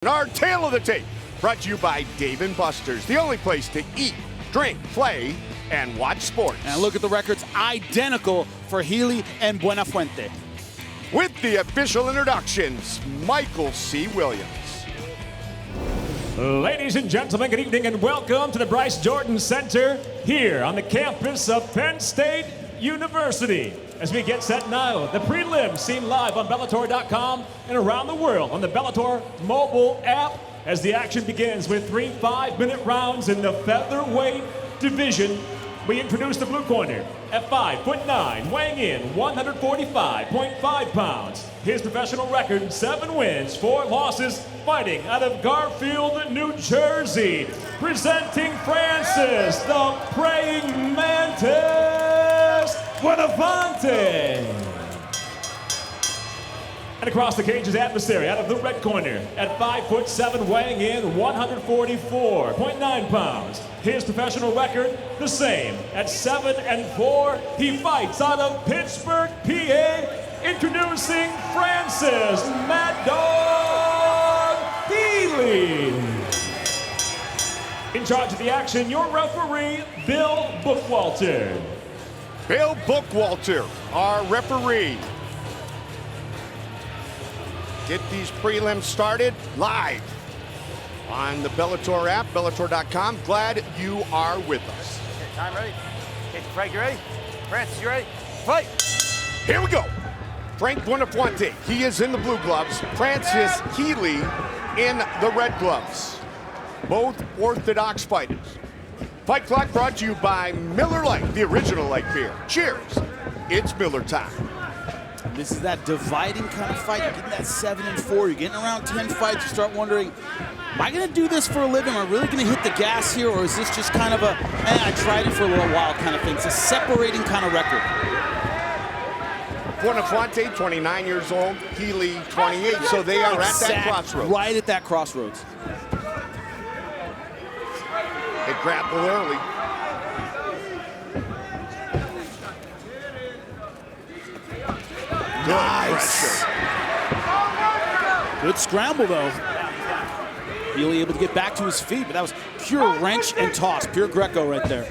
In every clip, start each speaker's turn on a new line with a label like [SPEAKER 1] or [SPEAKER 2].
[SPEAKER 1] Our Tale of the Tape, brought to you by Dave & Buster's, the only place to eat, drink, play, and watch sports.
[SPEAKER 2] And look at the records, identical for Healy and Buenafuente.
[SPEAKER 1] With the official introductions, Michael C. Williams.
[SPEAKER 3] Ladies and gentlemen, good evening and welcome to the Bryce Jordan Center here on the campus of Penn State University. As we get set now, the prelims seen live on Bellator.com and around the world on the Bellator mobile app as the action begins with 3 5-minute rounds in the featherweight division. We introduce the blue corner at 5'9", weighing in 145.5 pounds. His professional record, 7 wins, 4 losses, fighting out of Garfield, New Jersey. Presenting Francis, the praying mantis, Buenafuente. And across the cage, his adversary out of the red corner at 5'7", weighing in 144.9 pounds. His professional record, the same, at 7-4. He fights out of Pittsburgh, PA. Introducing Francis Mad Dog Healy. In charge of the action, your referee, Bill Bookwalter.
[SPEAKER 1] Bill Bookwalter, our referee. Get these prelims started live on the Bellator app, Bellator.com. Glad you are with us.
[SPEAKER 4] Okay, time ready? Okay, Frank, you ready? Francis, you ready? Fight!
[SPEAKER 1] Here we go. Frank Buenafuente, he is in the blue gloves. Francis Healy in the red gloves. Both orthodox fighters. Fight Clock brought to you by Miller Lite, the original light beer. Cheers. It's Miller time.
[SPEAKER 2] This is that dividing kind of fight. You're getting that 7-4. You're getting around 10 fights. You start wondering, am I going to do this for a living? Am I really going to hit the gas here? Or is this just kind of a, I tried it for a little while kind of thing? It's a separating kind of record.
[SPEAKER 1] Buenafuente, 29 years old. Healy, 28. So they are at that crossroads.
[SPEAKER 2] Right at that crossroads.
[SPEAKER 1] They grapple early.
[SPEAKER 2] Nice. Good scramble, though. Healy able to get back to his feet, but that was pure wrench and toss, pure Greco right there.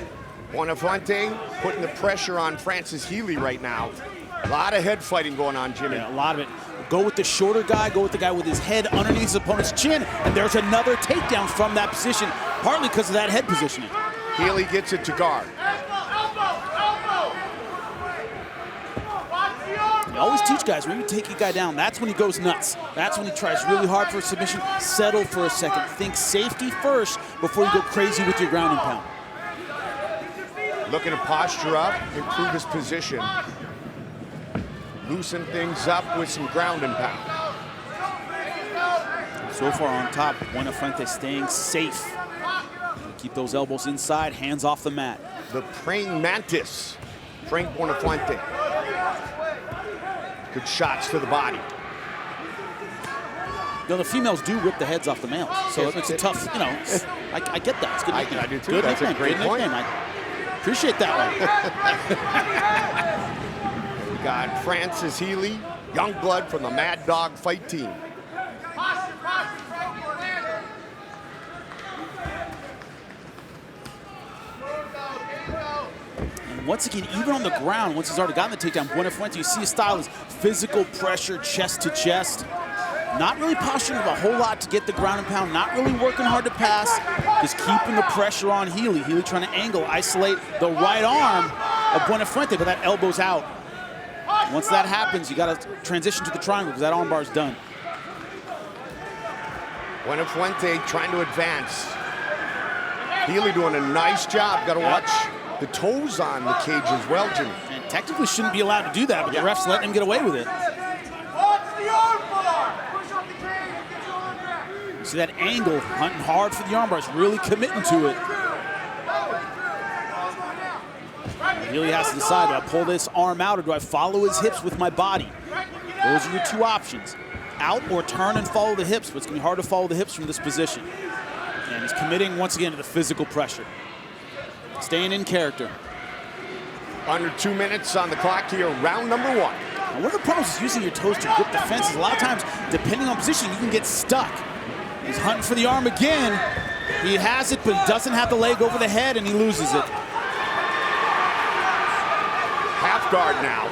[SPEAKER 1] Buenafuente putting the pressure on Francis Healy right now. A lot of head fighting going on, Jimmy.
[SPEAKER 2] Yeah, a lot of it. Go with the shorter guy, go with the guy with his head underneath his opponent's chin, and there's another takedown from that position, partly because of that head positioning.
[SPEAKER 1] Healy gets it to guard.
[SPEAKER 2] I always teach guys, when you take a guy down, that's when he goes nuts. That's when he tries really hard for a submission. Settle for a second. Think safety first before you go crazy with your ground and pound.
[SPEAKER 1] Looking to posture up, improve his position. Loosen things up with some ground and pound.
[SPEAKER 2] So far on top, Buenafuente staying safe. Keep those elbows inside, hands off the mat.
[SPEAKER 1] The praying mantis, Frank Buenafuente. Good shots to the body.
[SPEAKER 2] You know, the females do rip the heads off the males, so it makes it tough. You know, I get that. It's good nickname.
[SPEAKER 1] I do too.
[SPEAKER 2] Good
[SPEAKER 1] That's
[SPEAKER 2] nickname.
[SPEAKER 1] a great
[SPEAKER 2] Good
[SPEAKER 1] point.
[SPEAKER 2] Nickname. I appreciate that one.
[SPEAKER 1] We got Francis Healy, young blood from the Mad Dog fight team.
[SPEAKER 2] Once again, even on the ground, once he's already gotten the takedown, Buenafuente, you see his style is physical pressure, chest to chest. Not really posturing a whole lot to get the ground and pound, not really working hard to pass, just keeping the pressure on Healy. Healy trying to angle, isolate the right arm of Buenafuente, but that elbow's out. Once that happens, you got to transition to the triangle because that armbar is done.
[SPEAKER 1] Buenafuente trying to advance. Healy doing a nice job. Got to watch the toes on the cage as well, Jimmy.
[SPEAKER 2] And technically shouldn't be allowed to do that, but the ref's letting him get away with it. You see that angle, hunting hard for the armbar, is really committing to it. Healy has to decide, do I pull this arm out or do I follow his hips with my body? Those are your two options. Out or turn and follow the hips, but it's going to be hard to follow the hips from this position. And he's committing once again to the physical pressure. Staying in character.
[SPEAKER 1] Under 2 minutes on the clock here, round number 1.
[SPEAKER 2] Now, one of the problems is using your toes to grip the fences. A lot of times, depending on position, you can get stuck. He's hunting for the arm again. He has it, but he doesn't have the leg over the head, and he loses it.
[SPEAKER 1] Half guard now.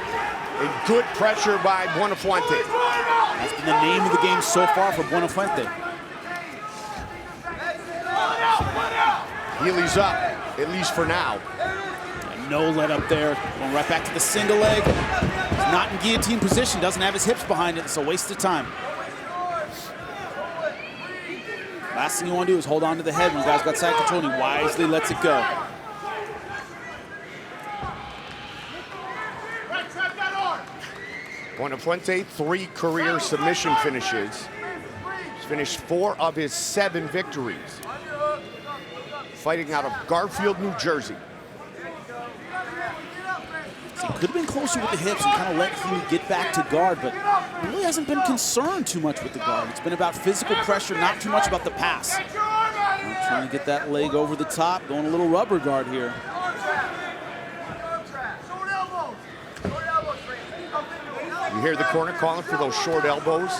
[SPEAKER 1] A good pressure by Buenafuente.
[SPEAKER 2] That's been the name of the game so far for Buenafuente.
[SPEAKER 1] Healy's up, at least for now.
[SPEAKER 2] And no let up there. Going right back to the single leg. He's not in guillotine position, doesn't have his hips behind it, so waste of time. Last thing you want to do is hold on to the head when you guys got side control, and he wisely lets it go.
[SPEAKER 1] Buenafuente, 3 career submission finishes. He's finished 4 of his 7 victories. Fighting out of Garfield, New Jersey.
[SPEAKER 2] So he could have been closer with the hips and kind of let him get back to guard, but he really hasn't been concerned too much with the guard. It's been about physical pressure, not too much about the pass. Now trying to get that leg over the top, going a little rubber guard here.
[SPEAKER 1] You hear the corner calling for those short elbows.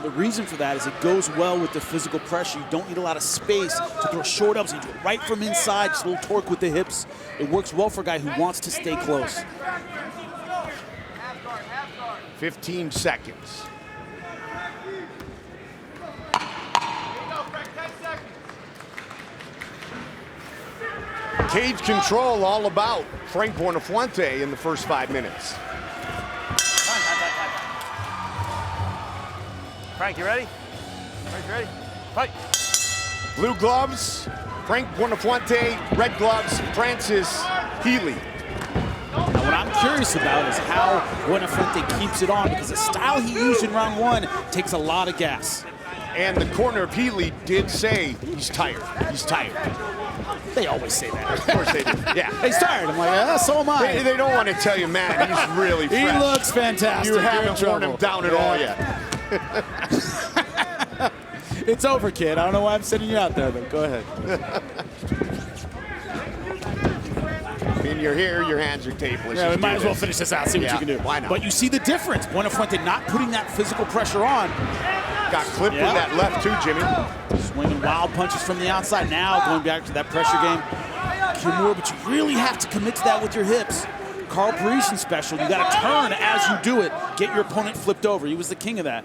[SPEAKER 2] The reason for that is it goes well with the physical pressure. You don't need a lot of space to throw short elbows. You do it right from inside, just a little torque with the hips. It works well for a guy who wants to stay close.
[SPEAKER 1] 15 seconds. Cage control all about Frank Buenafuente in the first 5 minutes.
[SPEAKER 4] Frank, you ready? Frank, you ready? Fight.
[SPEAKER 1] Blue gloves, Frank Buenafuente. Red gloves, Francis Healy.
[SPEAKER 2] Now, what I'm curious about is how Buenafuente keeps it on, because the style he used in round 1 takes a lot of gas.
[SPEAKER 1] And the corner of Healy did say he's tired. He's tired.
[SPEAKER 2] They always say that.
[SPEAKER 1] Of course they do. Yeah.
[SPEAKER 2] He's tired. I'm like, yeah, so am I.
[SPEAKER 1] They don't want to tell you, man, he's really fresh.
[SPEAKER 2] He looks fantastic.
[SPEAKER 1] You haven't worn him down at all yet.
[SPEAKER 2] It's over, kid. I don't know why I'm sending you out there, but go ahead.
[SPEAKER 1] I mean, you're here, your hands are tapeless.
[SPEAKER 2] Yeah, we might as well finish this out, see what you can do.
[SPEAKER 1] Why not?
[SPEAKER 2] But you see the difference. Buenafuente not putting that physical pressure on.
[SPEAKER 1] Got clipped with that left too, Jimmy.
[SPEAKER 2] Swinging wild punches from the outside. Now going back to that pressure game. Kimura, but you really have to commit to that with your hips. Carl Parisian special. You got to turn as you do it. Get your opponent flipped over. He was the king of that.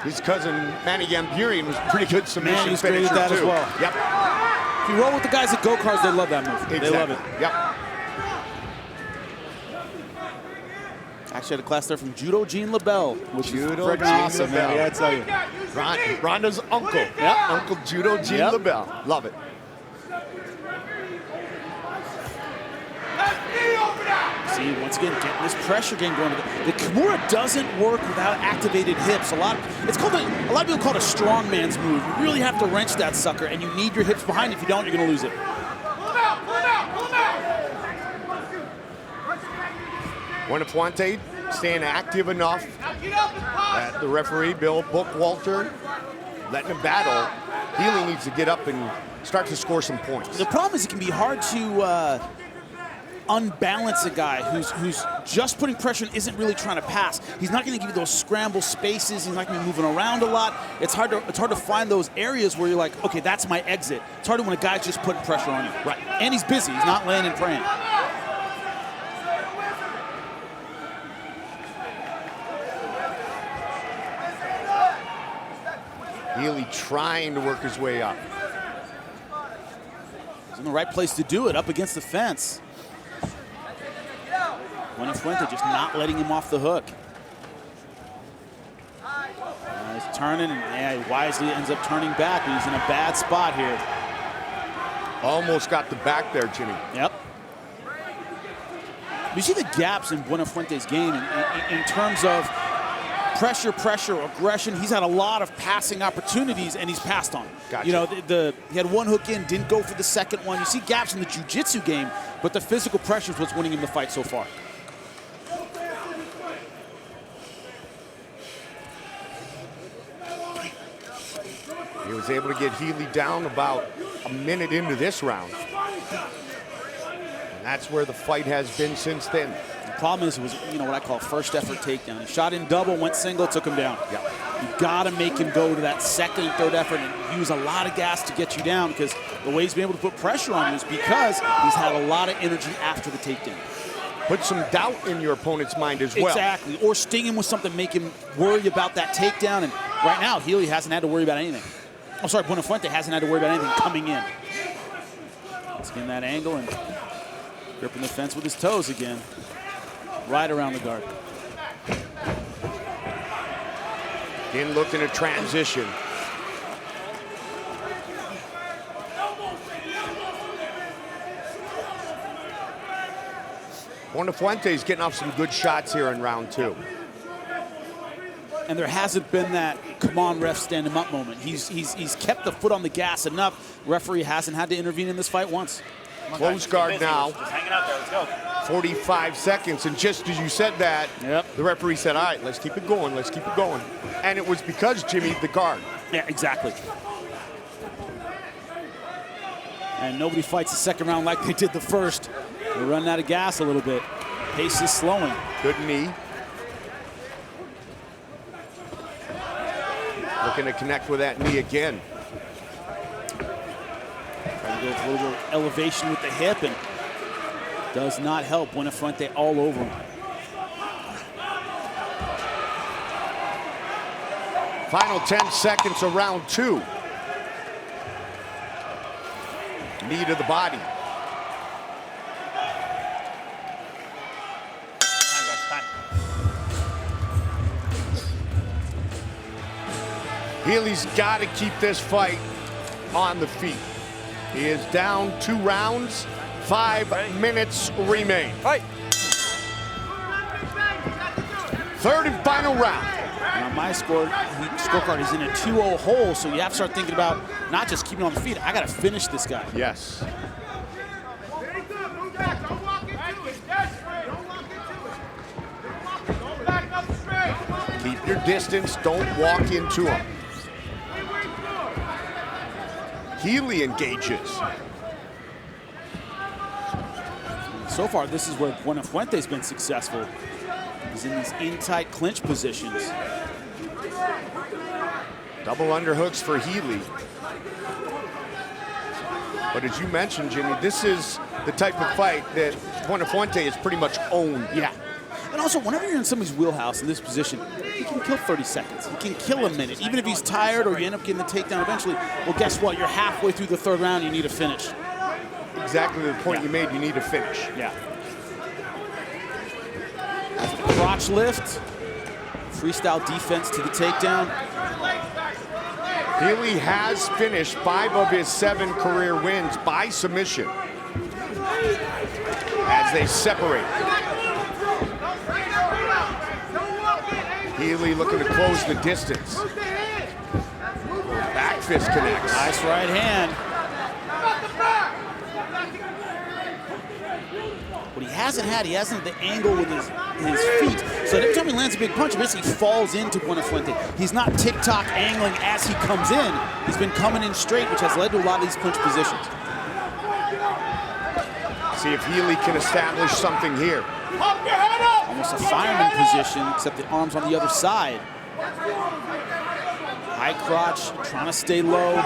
[SPEAKER 1] His cousin Manny Gamburian was a pretty good submission
[SPEAKER 2] Man, he's
[SPEAKER 1] finisher
[SPEAKER 2] great at that
[SPEAKER 1] too.
[SPEAKER 2] as well.
[SPEAKER 1] Yep.
[SPEAKER 2] If you roll with the guys at go-karts, they love that move.
[SPEAKER 1] Exactly.
[SPEAKER 2] They love it.
[SPEAKER 1] Yep.
[SPEAKER 2] Actually had a class there from Judo Gene LaBelle, which is
[SPEAKER 1] Judo
[SPEAKER 2] freaking
[SPEAKER 1] Gene
[SPEAKER 2] awesome, man.
[SPEAKER 1] LaBelle.
[SPEAKER 2] I gotta tell you.
[SPEAKER 1] Rhonda's uncle.
[SPEAKER 2] Yep.
[SPEAKER 1] Uncle Judo Gene
[SPEAKER 2] Yep.
[SPEAKER 1] LaBelle. Love it.
[SPEAKER 2] See, once again, getting this pressure game going. The Kimura doesn't work without activated hips. A lot of people call it a strong man's move. You really have to wrench that sucker, and you need your hips behind. If you don't, you're going to lose it.
[SPEAKER 1] Buenafuente staying active enough that the referee, Bill Bookwalter, letting him battle. Healy needs to get up and start to score some points.
[SPEAKER 2] The problem is it can be hard to unbalance a guy who's just putting pressure and isn't really trying to pass. He's not going to give you those scramble spaces. He's not going to be moving around a lot. It's hard to find those areas where you're like, okay, that's my exit. It's harder when a guy's just putting pressure on you.
[SPEAKER 1] Right.
[SPEAKER 2] And he's busy. He's not laying and praying.
[SPEAKER 1] Healy trying to work his way up.
[SPEAKER 2] He's in the right place to do it, up against the fence. Buenafuente just not letting him off the hook. He's turning, and he wisely ends up turning back, but he's in a bad spot here.
[SPEAKER 1] Almost got the back there, Jimmy.
[SPEAKER 2] Yep. You see the gaps in Buenafuente's game in terms of pressure, aggression. He's had a lot of passing opportunities, and he's passed on.
[SPEAKER 1] Gotcha.
[SPEAKER 2] You know, he had one hook in, didn't go for the second one. You see gaps in the jiu-jitsu game, but the physical pressure is what's winning him the fight so far.
[SPEAKER 1] He was able to get Healy down about a minute into this round. That's where the fight has been since then.
[SPEAKER 2] The problem is it was, what I call first effort takedown. He shot in double, went single, took him down.
[SPEAKER 1] Yeah.
[SPEAKER 2] You got to make him go to that second and third effort and use a lot of gas to get you down, because the way he's been able to put pressure on you is because he's had a lot of energy after the takedown.
[SPEAKER 1] Put some doubt in your opponent's mind as well.
[SPEAKER 2] Exactly, or sting him with something, make him worry about that takedown. And right now, Healy hasn't had to worry about anything. I'm sorry, Buenafuente hasn't had to worry about anything coming in. Let's get in that angle and gripping the fence with his toes again. Right around the guard.
[SPEAKER 1] Again, looking to transition. Buenafuente's getting off some good shots here in round 2.
[SPEAKER 2] And there hasn't been that come on ref stand him up moment. He's kept the foot on the gas enough. Referee hasn't had to intervene in this fight once.
[SPEAKER 1] Close guard now.
[SPEAKER 4] Just hanging out there. Let's go.
[SPEAKER 1] 45 seconds, and just as you said that, the referee said, all right, let's keep it going, let's keep it going. And it was because, Jimmy, the guard.
[SPEAKER 2] Yeah, exactly. And nobody fights the second round like they did the first. They're running out of gas a little bit. Pace is slowing.
[SPEAKER 1] Good knee. Looking to connect with that knee again.
[SPEAKER 2] Trying to go with a little bit of elevation with the hip, and does not help. Buenafuente all over him.
[SPEAKER 1] Final 10 seconds of round 2. Knee to the body.
[SPEAKER 4] Time.
[SPEAKER 1] Healy's got to keep this fight on the feet. He is down 2 rounds. 5 minutes remain.
[SPEAKER 4] Fight.
[SPEAKER 1] Third and final round.
[SPEAKER 2] Now my scorecard is in a 2-0 hole, so you have to start thinking about not just keeping on the feet. I got to finish this guy.
[SPEAKER 1] Yes. Keep your distance. Don't walk into him. Healy engages.
[SPEAKER 2] So far, this is where Buenafuente's been successful. He's in these in-tight clinch positions.
[SPEAKER 1] Double underhooks for Healy. But as you mentioned, Jimmy, this is the type of fight that Buenafuente is pretty much owned.
[SPEAKER 2] Yeah. And also, whenever you're in somebody's wheelhouse in this position, he can kill 30 seconds. He can kill a minute. Even if he's tired or you end up getting the takedown eventually, well, guess what? You're halfway through the third round. You need a finish.
[SPEAKER 1] Exactly the point you made. You need to finish.
[SPEAKER 2] Yeah. Crotch lift. Freestyle defense to the takedown.
[SPEAKER 1] Healy has finished 5 of his 7 career wins by submission as they separate. Healy looking to close the distance. Back fist connects.
[SPEAKER 2] Nice right hand. What he hasn't had the angle with his feet. So every time he lands a big punch, he basically falls into Buenafuente. He's not tick-tock angling as he comes in. He's been coming in straight, which has led to a lot of these clinch positions.
[SPEAKER 1] See if Healy can establish something here.
[SPEAKER 2] Almost a fireman position, except the arms on the other side. High crotch, trying to stay low.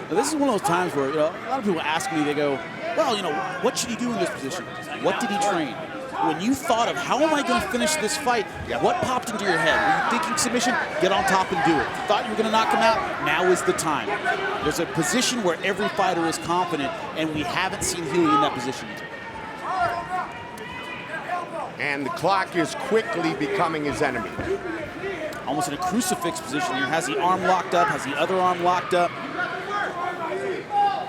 [SPEAKER 2] Now, this is one of those times where a lot of people ask me, they go, well, what should he do in this position? What did he train? When you thought of how am I going to finish this fight, what popped into your head? Were you thinking submission? Get on top and do it. You thought you were going to knock him out? Now is the time. There's a position where every fighter is confident, and we haven't seen Healy in that position yet.
[SPEAKER 1] And the clock is quickly becoming his enemy.
[SPEAKER 2] Almost in a crucifix position here. Has the arm locked up, has the other arm locked up.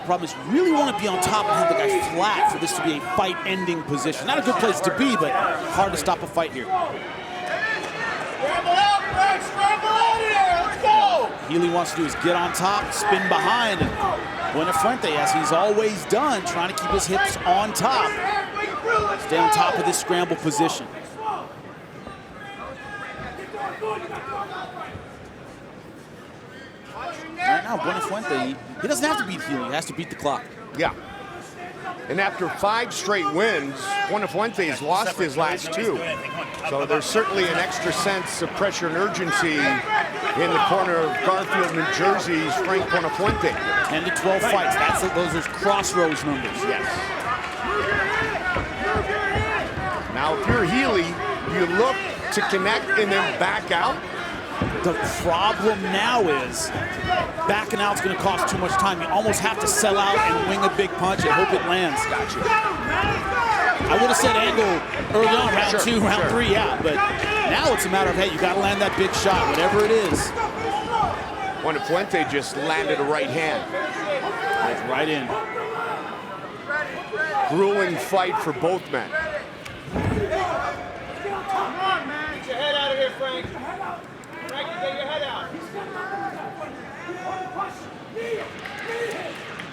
[SPEAKER 2] Problem is, you really want to be on top and have the guy flat for this to be a fight-ending position. Not a good place to be, but hard to stop a fight here.
[SPEAKER 4] Scramble out, Greg! Scramble out of there! Let's go!
[SPEAKER 2] Healy wants to do is get on top, spin behind, and Buenafuente, as he's always done, trying to keep his hips on top. Stay on top of this scramble position. Right now, Buenafuente, he doesn't have to beat Healy. He has to beat the clock.
[SPEAKER 1] Yeah. And after 5 straight wins, Buenafuente has lost his last 2. So there's certainly an extra sense of pressure and urgency in the corner of Garfield, New Jersey's Frank Buenafuente.
[SPEAKER 2] 10 to 12 fights. Those are crossroads numbers.
[SPEAKER 1] Yes. Now, if you're Healy, you look to connect and then back out.
[SPEAKER 2] The problem now is backing out's going to cost too much time. You almost have to sell out and wing a big punch and hope it lands.
[SPEAKER 1] Gotcha.
[SPEAKER 2] I would have said angle early on, round 2, round 3, yeah. But now it's a matter of, hey, you got to land that big shot, whatever it is.
[SPEAKER 1] Buenafuente just landed a right hand.
[SPEAKER 2] Right in.
[SPEAKER 1] Grueling fight for both men.
[SPEAKER 4] Come on, man. Get your head out of here, Frank. Frank, get your head out.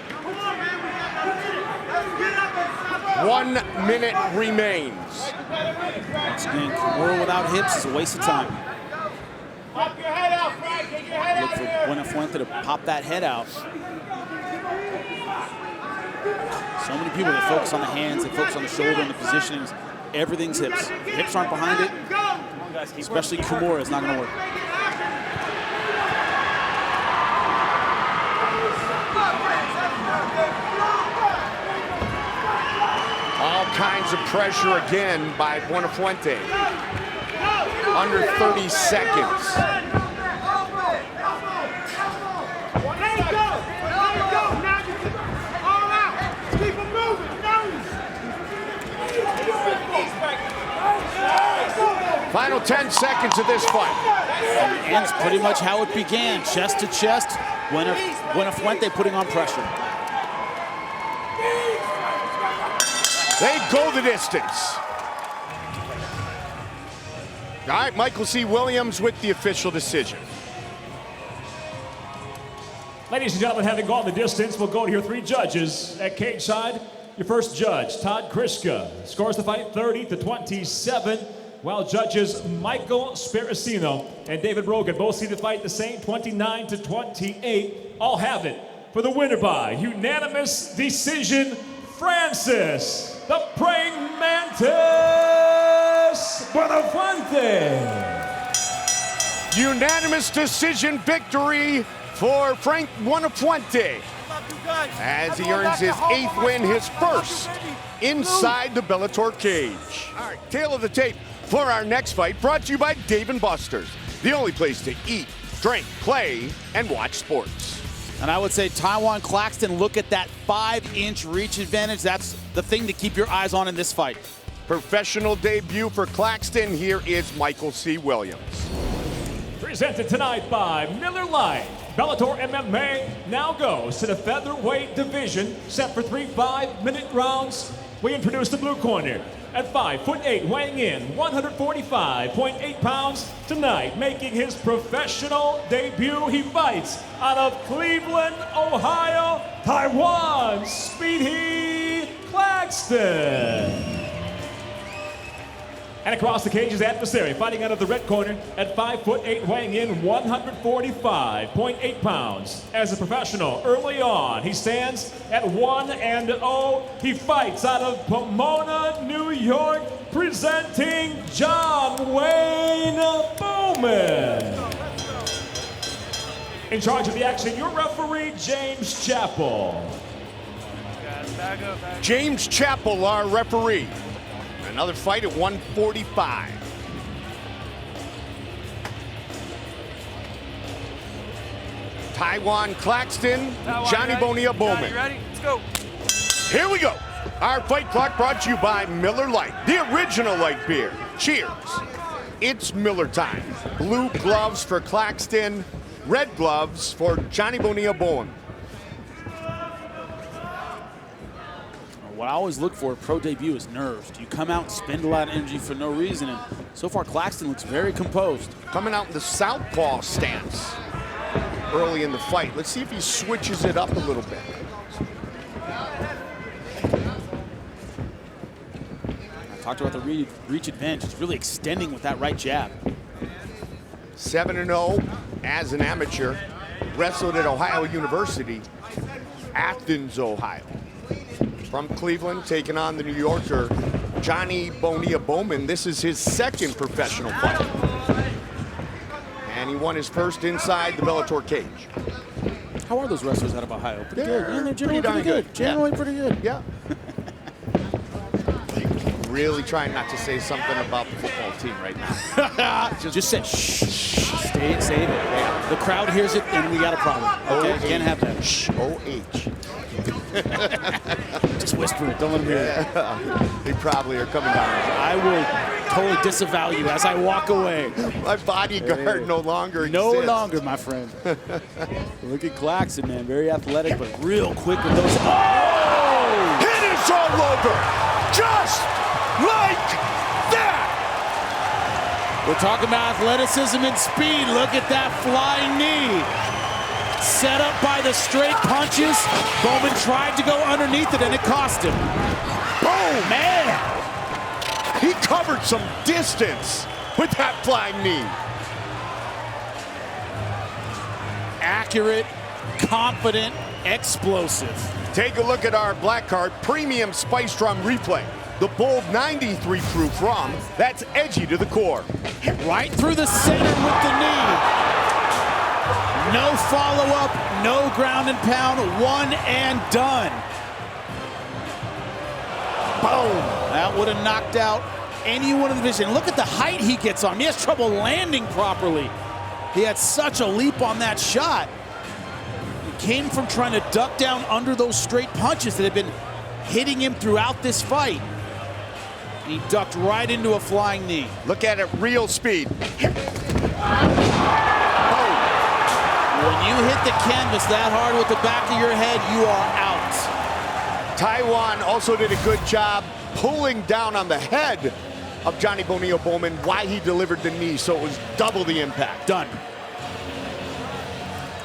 [SPEAKER 4] Come on, man. We got a minute. Let's get up and stop up.
[SPEAKER 1] 1 minute remains.
[SPEAKER 2] Once again, Kimura without hips is a waste of time.
[SPEAKER 4] Pop your head out, Frank. Get your head
[SPEAKER 2] Look
[SPEAKER 4] out
[SPEAKER 2] for
[SPEAKER 4] of here.
[SPEAKER 2] Buenafuente to pop that head out. So many people that focus on the hands, they focus on the shoulder and the positionings. Everything's hips. Hips aren't behind it. Especially Kimura, it's not going to work.
[SPEAKER 1] All kinds of pressure again by Buenafuente. Under 30 seconds. Final 10 seconds of this fight.
[SPEAKER 2] And ends pretty much how it began. Chest to chest. Buenafuente putting on pressure.
[SPEAKER 1] They go the distance. All right, Michael C. Williams with the official decision.
[SPEAKER 3] Ladies and gentlemen, having gone the distance, we'll go to your 3 judges at cage side. Your first judge, Todd Kriska, scores the fight 30-27, while judges Michael Spiracino and David Rogan both see the fight the same, 29-28. All have it for the winner by unanimous decision, Francis the Praying Mantis Buenafuente.
[SPEAKER 1] Unanimous decision victory for Frank Buenafuente as he earns his 8th win, his first inside the Bellator cage. All right, tail of the tape for our next fight, brought to you by Dave & Buster's, the only place to eat, drink, play, and watch sports.
[SPEAKER 2] And I would say Taiwan Claxton, look at that 5-inch reach advantage. That's the thing to keep your eyes on in this fight.
[SPEAKER 1] Professional debut for Claxton. Here is Michael C. Williams.
[SPEAKER 3] Presented tonight by Miller Lite. Bellator MMA now goes to the featherweight division, set for 3 5-minute rounds. We introduce the blue corner at 5'8", weighing in 145.8 pounds. Tonight, making his professional debut, he fights out of Cleveland, Ohio, Taiwan, Speedy Claxton. And across the cage is adversary, fighting out of the red corner at 5'8", weighing in 145.8 pounds. As a professional, early on, he stands at 1-0. He fights out of Pomona, New York, presenting John Wayne Bowman. In charge of the action, your referee, James Chappell.
[SPEAKER 1] James Chappell, our referee. Another fight at 145. Taiwan Claxton, Johnny Bonilla Bowman.
[SPEAKER 5] You ready? Let's go.
[SPEAKER 1] Here we go. Our fight clock brought to you by Miller Lite, the original light beer. Cheers. It's Miller time. Blue gloves for Claxton, red gloves for Johnny Bonilla Bowman.
[SPEAKER 2] What I always look for a pro debut is nerves. Do you come out and spend a lot of energy for no reason? And so far, Claxton looks very composed.
[SPEAKER 1] Coming out in the southpaw stance early in the fight. Let's see if he switches it up a little bit.
[SPEAKER 2] I talked about the reach advantage. It's really extending with that right jab.
[SPEAKER 1] 7-0 as an amateur. wrestled at Ohio University, Athens, Ohio. From Cleveland, taking on the New Yorker, Johnny Bonilla Bowman. This is his second professional fight. And he won his first inside the Bellator cage.
[SPEAKER 2] How are those wrestlers out of Ohio? Pretty good. Yeah, they're
[SPEAKER 1] pretty
[SPEAKER 2] generally
[SPEAKER 1] darn
[SPEAKER 2] pretty good.
[SPEAKER 1] good.
[SPEAKER 2] Generally pretty good.
[SPEAKER 1] Yeah. Really trying not to say something about the football team right now.
[SPEAKER 2] Just say shh. Save it. Yeah. The crowd hears it, and we got a problem. Okay, can't have that.
[SPEAKER 1] Shh. O-H.
[SPEAKER 2] Just whisper it. Don't let them hear it.
[SPEAKER 1] They probably are coming down.
[SPEAKER 2] I will totally disavow you as I walk away.
[SPEAKER 1] My bodyguard no longer exists.
[SPEAKER 2] No longer, my friend. Look at Claxton, man. Very athletic, but real quick with those. Oh!
[SPEAKER 1] It is all over. Just like that.
[SPEAKER 2] We're talking about athleticism and speed. Look at that flying knee. Set up by the straight punches. Bowman tried to go underneath it, and it cost him.
[SPEAKER 1] Boom, man. He covered some distance with that flying knee.
[SPEAKER 2] Accurate, confident, explosive.
[SPEAKER 1] Take a look at our black card premium Spice Drum replay. The bold 93 proof ROM that's edgy to the core.
[SPEAKER 2] Right through the center with the knee. No follow-up, no ground and pound, one and done.
[SPEAKER 1] Boom.
[SPEAKER 2] That would have knocked out anyone in the division. Look at the height he gets on. He has trouble landing properly. He had such a leap on that shot. He came from trying to duck down under those straight punches that had been hitting him throughout this fight. He ducked right into a flying knee.
[SPEAKER 1] Look at it, real speed.
[SPEAKER 2] When you hit the canvas that hard with the back of your head, you are out.
[SPEAKER 1] Taiwan also did a good job pulling down on the head of Johnny Bonilla Bowman while he delivered the knee, so it was double the impact.
[SPEAKER 2] Done.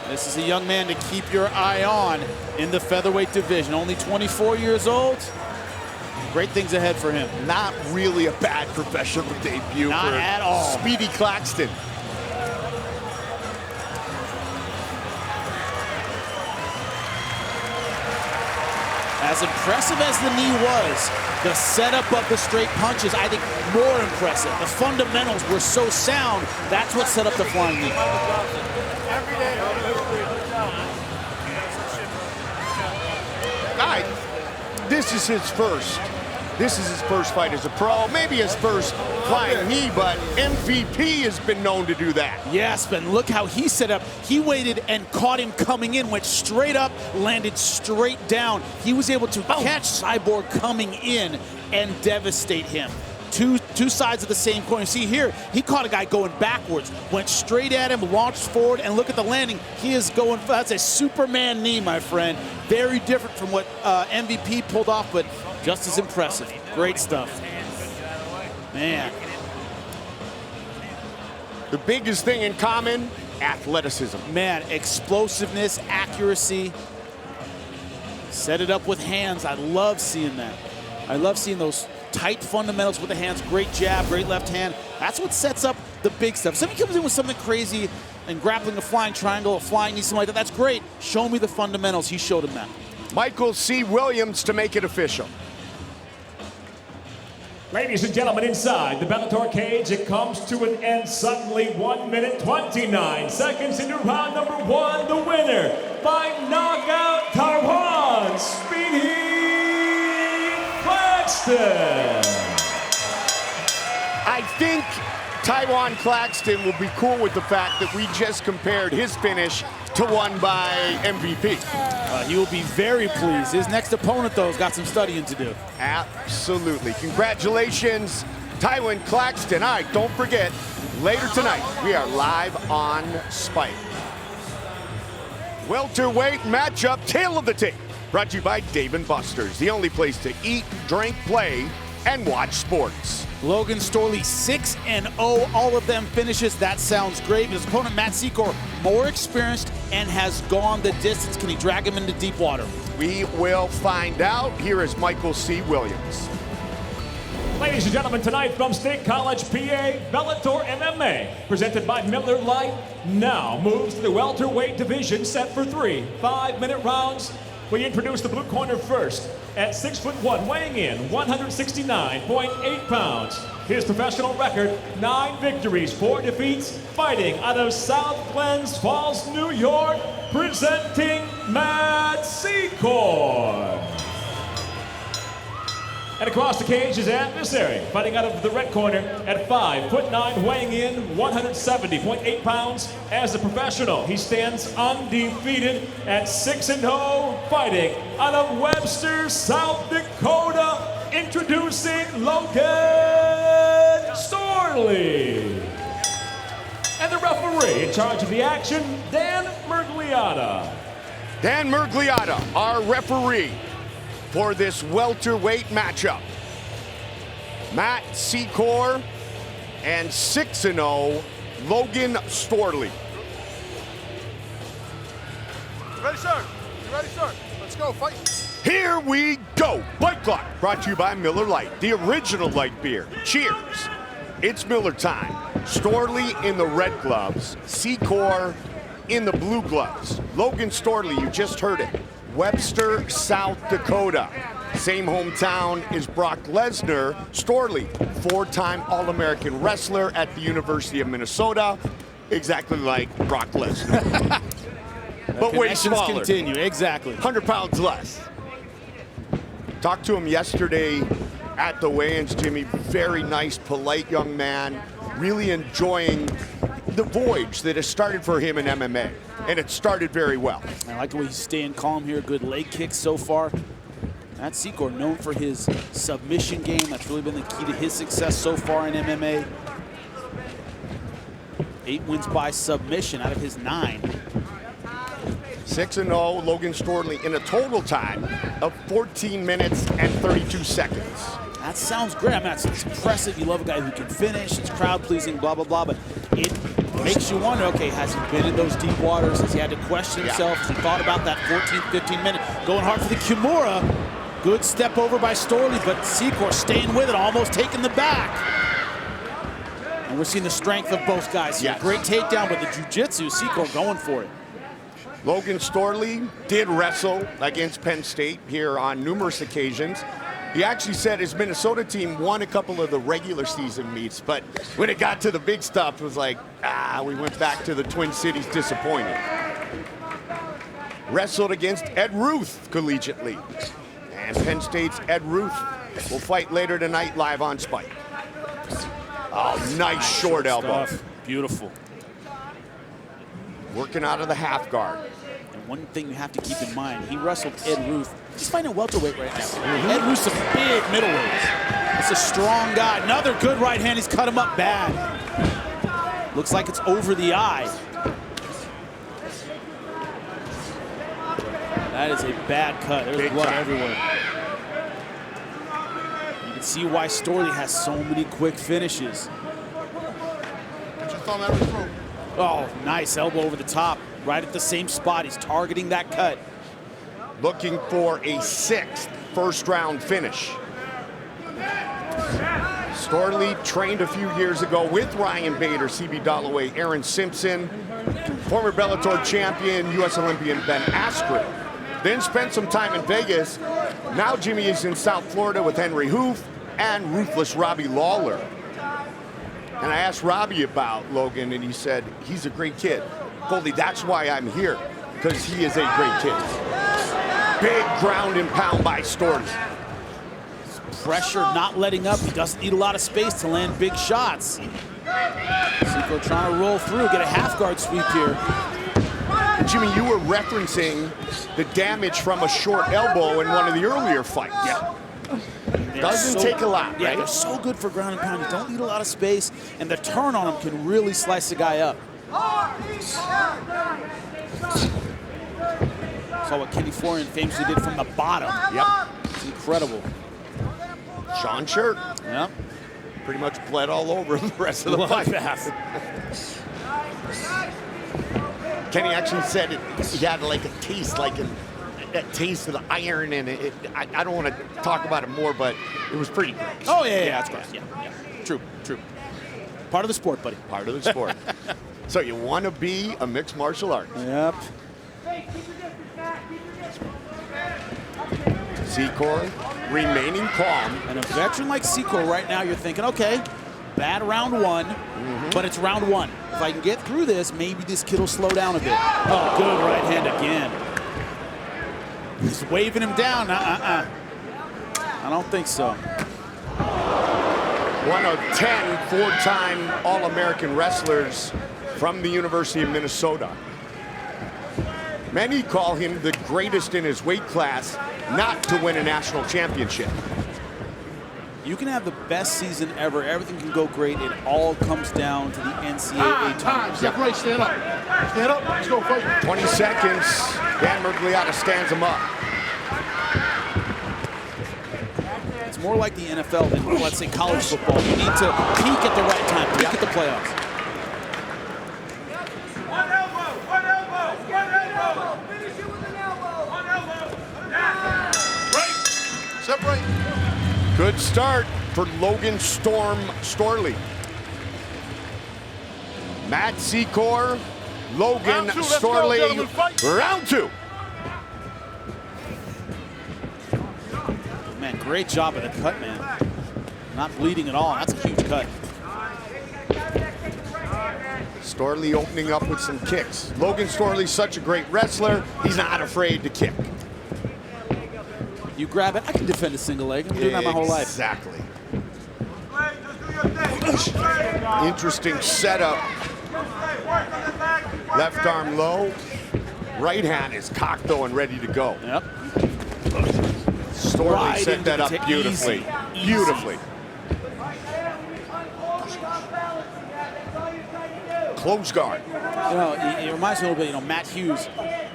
[SPEAKER 2] This is a young man to keep your eye on in the featherweight division. Only 24 years old. Great things ahead for him.
[SPEAKER 1] Not really a bad professional debut
[SPEAKER 2] Not
[SPEAKER 1] for
[SPEAKER 2] at all.
[SPEAKER 1] Speedy Claxton.
[SPEAKER 2] As impressive as the knee was, the setup of the straight punches, I think, more impressive. The fundamentals were so sound, that's what set up the flying knee.
[SPEAKER 1] All right, this is his first fight as a pro, maybe his first flying knee, but MVP has been known to do that.
[SPEAKER 2] Yes, but look how he set up. He waited and caught him coming in, went straight up, landed straight down. He was able to catch Cyborg coming in and devastate him. Two sides of the same coin. You see here, he caught a guy going backwards, went straight at him, launched forward, and look at the landing. He is going, that's a Superman knee, my friend. Very different from what MVP pulled off, but just as impressive. Great stuff. Man.
[SPEAKER 1] The biggest thing in common, athleticism.
[SPEAKER 2] Man, explosiveness, accuracy. Set it up with hands. I love seeing that. I love seeing those tight fundamentals with the hands. Great jab, great left hand. That's what sets up the big stuff. Somebody comes in with something crazy and grappling a flying triangle, a flying knee, something like that. That's great. Show me the fundamentals. He showed him that.
[SPEAKER 1] Michael C. Williams to make it official.
[SPEAKER 3] Ladies and gentlemen, inside the Bellator cage, it comes to an end suddenly. 1 minute, 29 seconds into round number one. The winner by knockout, Taiwan, Speedy Claxton.
[SPEAKER 1] I think Taiwan Claxton will be cool with the fact that we just compared his finish to one by MVP.
[SPEAKER 2] He will be very pleased. His next opponent, though, has got some studying to do.
[SPEAKER 1] Absolutely. Congratulations, Taiwan Claxton. All right, don't forget, later tonight, we are live on Spike. Welterweight matchup, tail of the tape. Brought to you by Dave & Buster's, the only place to eat, drink, play, and watch sports.
[SPEAKER 2] Logan Storley 6-0, all of them finishes. That sounds great. His opponent, Matt Secor, more experienced and has gone the distance. Can he drag him into deep water?
[SPEAKER 1] We will find out. Here is Michael C. Williams.
[SPEAKER 3] Ladies and gentlemen, tonight from State College, PA, Bellator MMA, presented by Miller Lite, now moves to the welterweight division, set for 3 5-minute rounds. We introduce the blue corner first. At 6'1", weighing in 169.8 pounds. His professional record, 9 victories, 4 defeats, fighting out of South Glens Falls, New York, presenting Matt Secor. And across the cage, his adversary, fighting out of the red corner at 5'9", weighing in 170.8 pounds. As a professional, he stands undefeated at 6-0, fighting out of Webster, South Dakota. Introducing Logan Storley. And the referee in charge of the action, Dan Mergliata.
[SPEAKER 1] Dan Mergliata, our referee for this welterweight matchup. Matt Secor and 6-0, Logan Storley.
[SPEAKER 5] Ready, sir? You ready, sir? Let's go, fight.
[SPEAKER 1] Here we go. Fight Clock, brought to you by Miller Lite, the original light beer. Cheers. It's Miller time. Storley in the red gloves, Secor in the blue gloves. Logan Storley, you just heard it. Webster, South Dakota. Same hometown as Brock Lesnar. Storley, 4-time All-American wrestler at the University of Minnesota, exactly like Brock Lesnar. But way smaller.
[SPEAKER 2] Continue, exactly.
[SPEAKER 1] 100 pounds less. Talked to him yesterday at the weigh-ins, Jimmy. Very nice, polite young man. Really enjoying the voyage that has started for him in MMA. And it started very well.
[SPEAKER 2] I like the way he's staying calm here. Good leg kicks so far. Matt Secor, known for his submission game. That's really been the key to his success so far in MMA. 8 wins by submission out of his 9.
[SPEAKER 1] 6-0, Logan Storley in a total time of 14 minutes and 32 seconds.
[SPEAKER 2] That sounds great. I mean, it's impressive. You love a guy who can finish. It's crowd-pleasing, blah, blah, blah. But it makes you wonder, okay, has he been in those deep waters? Has he had to question himself? Has he thought about that 14, 15 minute? Going hard for the Kimura. Good step over by Storley, but Secor staying with it, almost taking the back. And we're seeing the strength of both guys here.
[SPEAKER 1] Yes.
[SPEAKER 2] Great takedown, but the jiu-jitsu, Secor going for it.
[SPEAKER 1] Logan Storley did wrestle against Penn State here on numerous occasions. He actually said his Minnesota team won a couple of the regular season meets, but when it got to the big stuff, it was like, we went back to the Twin Cities disappointed. Wrestled against Ed Ruth collegiately. And Penn State's Ed Ruth will fight later tonight live on Spike. Oh, nice short elbow.
[SPEAKER 2] Stuff. Beautiful.
[SPEAKER 1] Working out of the half guard.
[SPEAKER 2] And one thing you have to keep in mind, he wrestled Ed Ruth. He's fighting at welterweight right now. Ed Ruth's a big middleweight. It's a strong guy. Another good right hand. He's cut him up bad. Looks like it's over the eye. That is a bad cut. There's blood everywhere. You can see why Storley has so many quick finishes. Oh, nice elbow over the top. Right at the same spot. He's targeting that cut.
[SPEAKER 1] Looking for a 6th first-round finish. Storley trained a few years ago with Ryan Bader, CB Dalloway, Aaron Simpson, former Bellator champion, U.S. Olympian Ben Askren. Then spent some time in Vegas. Now Jimmy is in South Florida with Henry Hoof and ruthless Robbie Lawler. And I asked Robbie about Logan, and he said, he's a great kid. Goldie, that's why I'm here, because he is a great kid. Big ground and pound by Storley.
[SPEAKER 2] Pressure, not letting up. He doesn't need a lot of space to land big shots. Secor trying to roll through, get a half guard sweep here.
[SPEAKER 1] Jimmy, you were referencing the damage from a short elbow in one of the earlier fights. Yeah. Doesn't take a lot,
[SPEAKER 2] Yeah,
[SPEAKER 1] right?
[SPEAKER 2] they're so good for ground and pound. You don't need a lot of space, and the turn on them can really slice a guy up. Saw what Kenny Florian famously did from the bottom.
[SPEAKER 1] Yep.
[SPEAKER 2] It's incredible.
[SPEAKER 1] Sean Shirt.
[SPEAKER 2] Yep.
[SPEAKER 1] Pretty much bled all over the rest of the fight. Kenny actually said he had like a taste like that taste of the iron, and I don't want to talk about it more, but it was pretty gross.
[SPEAKER 2] Oh, yeah, that's gross. Yeah. True. Part of the sport, buddy.
[SPEAKER 1] Part of the sport. So you want to be a mixed martial artist.
[SPEAKER 2] Yep.
[SPEAKER 1] Secor remaining calm.
[SPEAKER 2] And a veteran like Secor right now, you're thinking, okay, bad round one, but it's round one. If I can get through this, maybe this kid will slow down a bit. Oh, good right hand again. He's waving him down. I don't think so.
[SPEAKER 1] One of 10 four-time All-American wrestlers from the University of Minnesota. Many call him the greatest in his weight class not to win a national championship.
[SPEAKER 2] You can have the best season ever. Everything can go great. It all comes down to the NCAA tournament.
[SPEAKER 5] Step right, stand up. Stand up, let's go fight.
[SPEAKER 1] 20 seconds. Dan Murgliata stands him up.
[SPEAKER 2] It's more like the NFL than, let's say, college football. You need to peak at the right time, peak at the playoffs.
[SPEAKER 4] One elbow. Finish it with an elbow. One elbow.
[SPEAKER 5] Right. Step right.
[SPEAKER 1] Good start for Logan Storley. Matt Secor, Logan
[SPEAKER 5] Round two, let's go,
[SPEAKER 1] Storley,
[SPEAKER 5] gentlemen, fight.
[SPEAKER 1] round two.
[SPEAKER 2] Man, great job of the cut, man. Not bleeding at all. That's a huge cut.
[SPEAKER 1] Storley opening up with some kicks. Logan Storley's such a great wrestler, he's not afraid to kick.
[SPEAKER 2] You grab it, I can defend a single leg. I've been doing that my whole life.
[SPEAKER 1] Exactly. Interesting setup. Left arm low. Right hand is cocked though and ready to go.
[SPEAKER 2] Yep.
[SPEAKER 1] Storley
[SPEAKER 2] Right
[SPEAKER 1] set
[SPEAKER 2] into
[SPEAKER 1] that
[SPEAKER 2] the
[SPEAKER 1] up
[SPEAKER 2] tip.
[SPEAKER 1] beautifully.
[SPEAKER 2] Easy.
[SPEAKER 1] Beautifully. Close guard.
[SPEAKER 2] You know, it reminds me a little bit, Matt Hughes,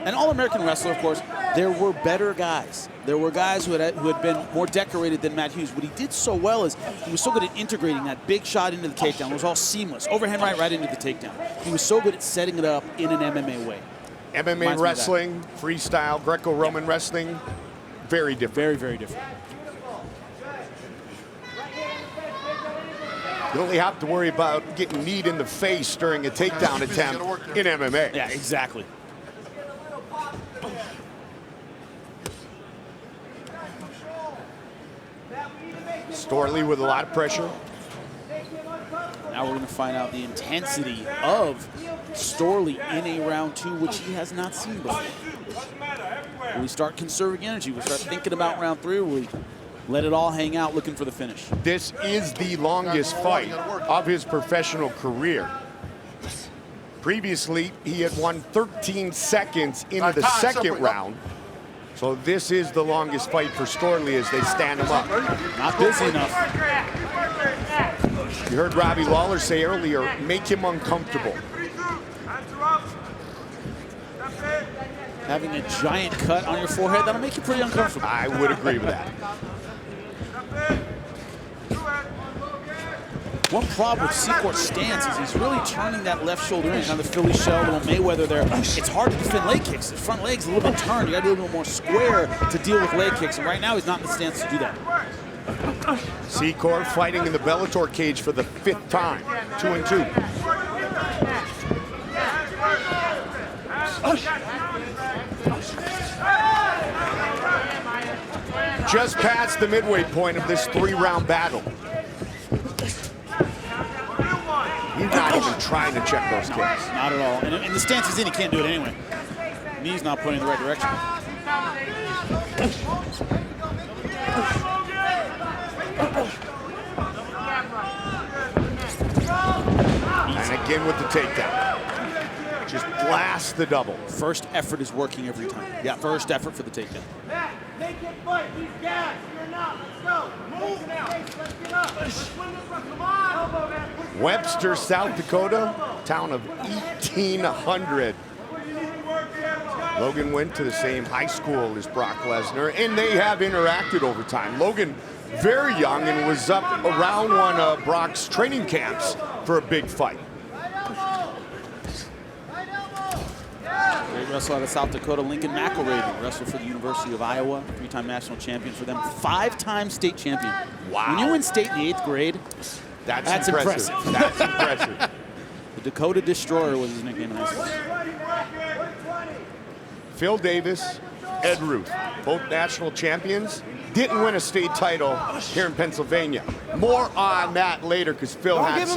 [SPEAKER 2] an All-American wrestler, of course. There were better guys. There were guys who had been more decorated than Matt Hughes. What he did so well is he was so good at integrating that big shot into the takedown. It was all seamless. Overhand right into the takedown. He was so good at setting it up in an MMA way.
[SPEAKER 1] MMA wrestling, freestyle, Greco-Roman wrestling, very different.
[SPEAKER 2] Very, very different.
[SPEAKER 1] You only have to worry about getting kneed in the face during a takedown attempt in MMA.
[SPEAKER 2] Yeah, exactly.
[SPEAKER 1] Storley with a lot of pressure.
[SPEAKER 2] Now we're going to find out the intensity of Storley in a round two, which he has not seen before. Will we start conserving energy? We'll start thinking about round three, or will we let it all hang out looking for the finish?
[SPEAKER 1] This is the longest fight of his professional career. Previously, he had won 13 seconds into the second round. So this is the longest fight for Storley as they stand him up.
[SPEAKER 2] Not busy enough.
[SPEAKER 1] You heard Robbie Lawler say earlier, make him uncomfortable.
[SPEAKER 2] Having a giant cut on your forehead, that'll make you pretty uncomfortable.
[SPEAKER 1] I would agree with that.
[SPEAKER 2] One problem with Secor's stance is he's really turning that left shoulder in, kind of the Philly shell, little Mayweather there. It's hard to defend leg kicks. His front leg's a little bit turned. You got to be a little more square to deal with leg kicks, and right now he's not in the stance to do that.
[SPEAKER 1] Secor fighting in the Bellator cage for the 5th time, 2-2. Just past the midway point of this 3-round battle. He's not even trying to check those kicks.
[SPEAKER 2] Not at all. And the stance he's in, he can't do it anyway. Knee's not pointing in the right direction.
[SPEAKER 1] And again with the takedown. Just blast the double.
[SPEAKER 2] First effort is working every time. Yeah, first effort for the takedown.
[SPEAKER 4] Make it fight. He's gas. You're not. Let's go. Move now. Let's get up. Let's win this one. Come on. Elbow, man.
[SPEAKER 1] Webster, South Dakota, town of 1,800. Logan went to the same high school as Brock Lesnar, and they have interacted over time. Logan, very young, and was up around one of Brock's training camps for a big fight.
[SPEAKER 2] There you wrestler out of South Dakota, Linton Vassell, wrestled for the University of Iowa, 3-time national champion for them, 5-time state champion.
[SPEAKER 1] Wow.
[SPEAKER 2] When you win state in the 8th grade, that's impressive.
[SPEAKER 1] That's impressive.
[SPEAKER 2] The Dakota Destroyer was his nickname in high school.
[SPEAKER 1] Phil Davis, Ed Ruth, both national champions, didn't win a state title here in Pennsylvania. More on that later because Phil had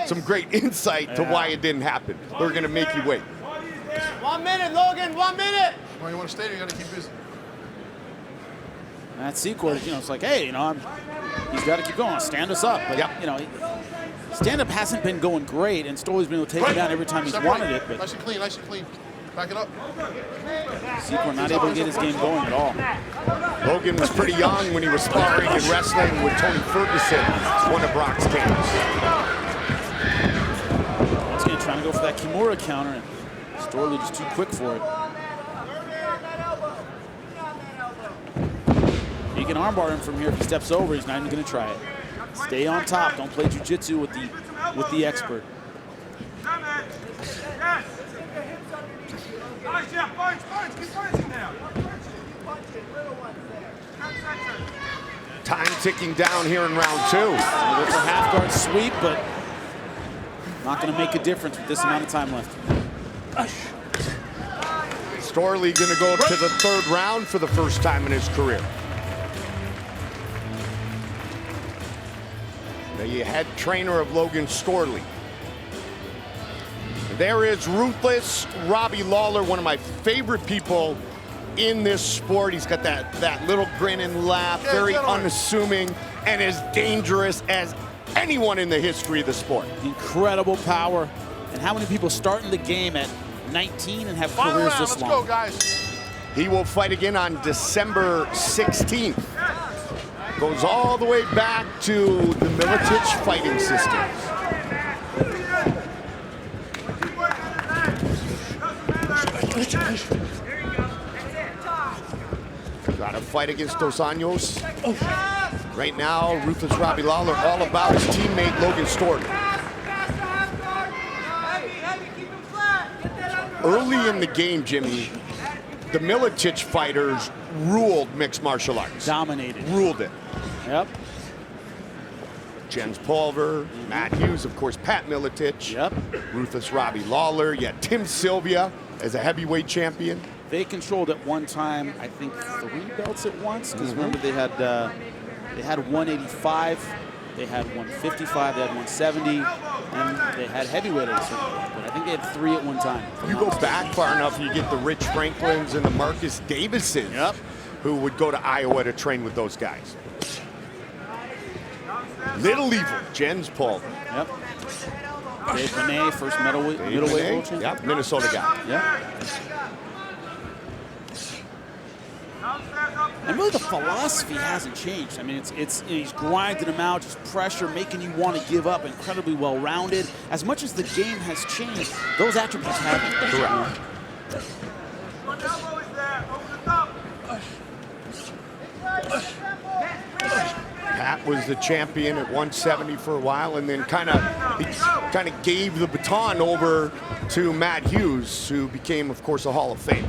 [SPEAKER 1] some great insight to why it didn't happen. We're going to make you wait.
[SPEAKER 4] 1 minute, Logan, 1 minute.
[SPEAKER 5] Well, you want to stay there, you got to keep busy.
[SPEAKER 2] And that C-Court, you know, it's like, hey, you know, he's got to keep going, stand us up. But, you know, stand-up hasn't been going great, and Storley's been able to take him down every time he's wanted it. But
[SPEAKER 5] nice and clean, nice and clean. Back it up.
[SPEAKER 2] C-Court not able to get his game going at all.
[SPEAKER 1] Logan was pretty young when he was sparring and wrestling with Tony Ferguson, one of Brock's camps.
[SPEAKER 2] He's going to try to go for that Kimura counter, and Storley just too quick for it. He can armbar him from here if he steps over. He's not even going to try it. Stay on top. Don't play jiu-jitsu with the expert.
[SPEAKER 1] Time ticking down here in round 2.
[SPEAKER 2] Go for half guard sweep, but not going to make a difference with this amount of time left.
[SPEAKER 1] Storley going to go to the 3rd round for the first time in his career. The head trainer of Logan Storley. There is ruthless Robbie Lawler, one of my favorite people in this sport. He's got that little grin and laugh, very unassuming, and as dangerous as anyone in the history of the sport.
[SPEAKER 2] Incredible power. And how many people start in the game at 19 and have careers this long?
[SPEAKER 5] Let's go, guys.
[SPEAKER 1] He will fight again on December 16th. Goes all the way back to the Miletich fighting systems. Got to fight against Dos Anjos. Right now, ruthless Robbie Lawler all about his teammate Logan Storley. Early in the game, Jimmy, the Miletich fighters ruled mixed martial arts.
[SPEAKER 2] Dominated.
[SPEAKER 1] Ruled it.
[SPEAKER 2] Yep.
[SPEAKER 1] Jens Pulver, Matt Hughes, of course, Pat Miletich.
[SPEAKER 2] Yep.
[SPEAKER 1] Ruthless Robbie Lawler. Yeah, Tim Sylvia as a heavyweight champion.
[SPEAKER 2] They controlled at one time, I think, 3 belts at once. Because remember, they had 185, they had 155, they had 170, and they had heavyweight at a certain point. But I think they had 3 at one time.
[SPEAKER 1] You go back far enough, you get the Rich Franklins and the Marcus Davisons, who would go to Iowa to train with those guys. Little Evil, Jens Pulver.
[SPEAKER 2] Yep. Dave Benet, first middleweight world champion.
[SPEAKER 1] Yep, Minnesota guy.
[SPEAKER 2] Yep. And really, the philosophy hasn't changed. I mean, he's grinding them out, just pressure, making you want to give up. Incredibly well-rounded. As much as the game has changed, those attributes haven't.
[SPEAKER 1] Correct. Pat was the champion at 170 for a while, and then kind of gave the baton over to Matt Hughes, who became, of course, a Hall of Famer.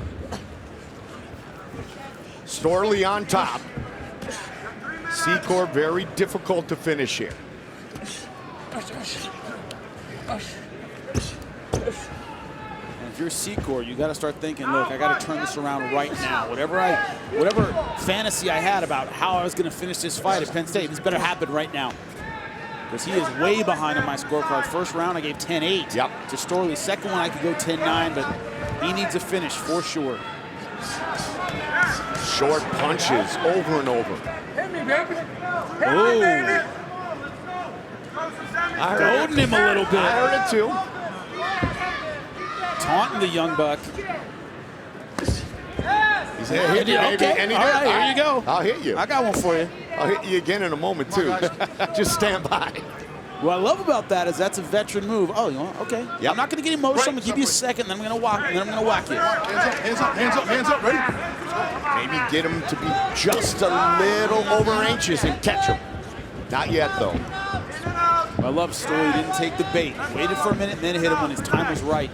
[SPEAKER 1] Storley on top. C-Corp very difficult to finish here.
[SPEAKER 2] And if you're C-Corp, you got to start thinking, look, I got to turn this around right now. Whatever fantasy I had about how I was going to finish this fight at Penn State, this better happen right now. Because he is way behind on my scorecard. First round, I gave 10-8 to Storley. Second one, I could go 10-9, but he needs a finish for sure.
[SPEAKER 1] Short punches over and over.
[SPEAKER 4] Hit me, baby.
[SPEAKER 2] Oh. Goading him a little bit.
[SPEAKER 1] I heard it too.
[SPEAKER 2] Taunting the young buck.
[SPEAKER 1] He said, hit you, baby.
[SPEAKER 2] Okay.
[SPEAKER 1] And he
[SPEAKER 2] All
[SPEAKER 1] did.
[SPEAKER 2] right, here you go.
[SPEAKER 1] I'll hit you.
[SPEAKER 2] I got one for you.
[SPEAKER 1] I'll hit you again in a moment, too. Just stand by.
[SPEAKER 2] What I love about that is that's a veteran move. Oh, you know, okay.
[SPEAKER 1] Yep.
[SPEAKER 2] I'm not going to get emotional. I'm going to give you a second, then I'm going to whack, and then I'm going to whack you.
[SPEAKER 5] Hands up, hands up, hands up, ready?
[SPEAKER 1] Maybe get him to be just a little over anxious and catch him. Not yet, though.
[SPEAKER 2] I love Storley. He didn't take the bait. Waited for a minute and then hit him when his time was right.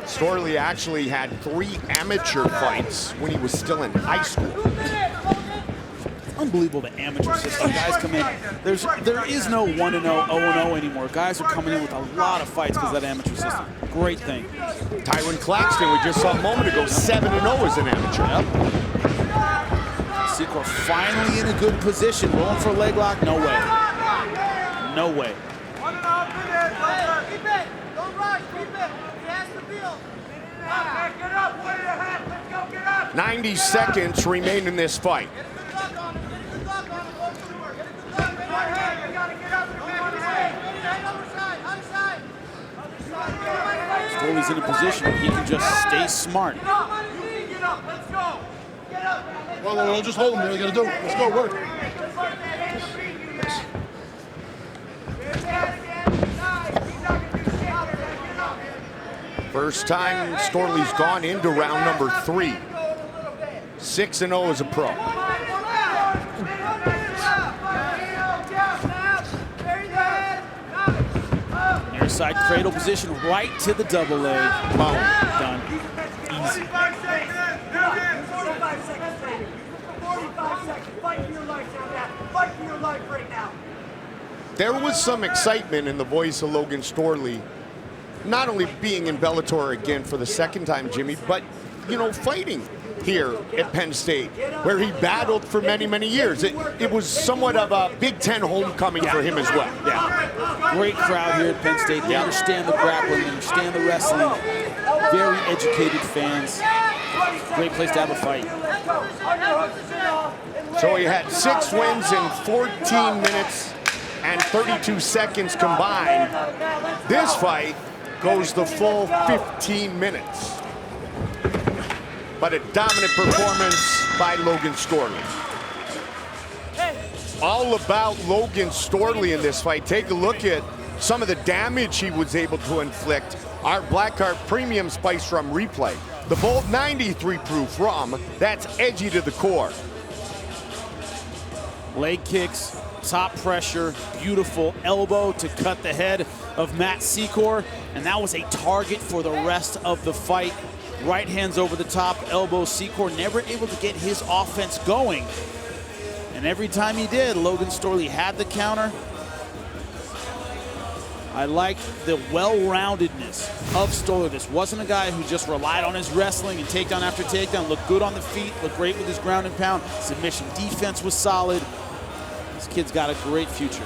[SPEAKER 1] Storley actually had 3 amateur fights when he was still in high school.
[SPEAKER 2] Unbelievable, the amateur system. Guys come in. There is no 1-0, 0-0 anymore. Guys are coming in with a lot of fights because of that amateur system. Great thing.
[SPEAKER 1] Tyron Claxton, we just saw a moment ago, 7-0 as an amateur.
[SPEAKER 2] Yep. Secor finally in a good position. Rolling for a leg lock. No way. No way.
[SPEAKER 4] Keep it. Don't rush. Keep it. He has to feel. Get up. Put it ahead. Let's go. Get up.
[SPEAKER 1] 90 seconds remain in this fight.
[SPEAKER 4] Get a good lock on him. Get a good lock on him. Go to the work. Get a good lock. Right hand. You gotta get up. Other side. Other side.
[SPEAKER 2] Storley's in a position where he can just stay smart.
[SPEAKER 4] Get up. Let's go. Get up.
[SPEAKER 5] Well, we'll just hold him. What are you gonna do? Let's go, work.
[SPEAKER 1] First time Storley's gone into round number 3. 6-0 as a pro.
[SPEAKER 2] Near side cradle position right to the double leg. Boom. Done. Easy.
[SPEAKER 4] 45 seconds, baby. 45 seconds. Fight for your life now, man. Fight for your life right now.
[SPEAKER 1] There was some excitement in the voice of Logan Storley, not only being in Bellator again for the second time, Jimmy, but, you know, fighting here at Penn State, where he battled for many, many years. It was somewhat of a Big Ten homecoming for him as well.
[SPEAKER 2] Yeah. Great crowd here at Penn State. They understand the grappling, they understand the wrestling. Very educated fans. Great place to have a fight.
[SPEAKER 1] So he had 6 wins in 14 minutes and 32 seconds combined. This fight goes the full 15 minutes. But a dominant performance by Logan Storley. All about Logan Storley in this fight. Take a look at some of the damage he was able to inflict. Our Black Card Premium Spice Rum Replay. The Bold 93 proof rum, that's edgy to the core.
[SPEAKER 2] Leg kicks, top pressure, beautiful elbow to cut the head of Matt Secor, and that was a target for the rest of the fight. Right hands over the top, elbow. Secor never able to get his offense going. And every time he did, Logan Storley had the counter. I like the well-roundedness of Storley. This wasn't a guy who just relied on his wrestling and takedown after takedown. Looked good on the feet, looked great with his ground and pound. Submission defense was solid. This kid's got a great future.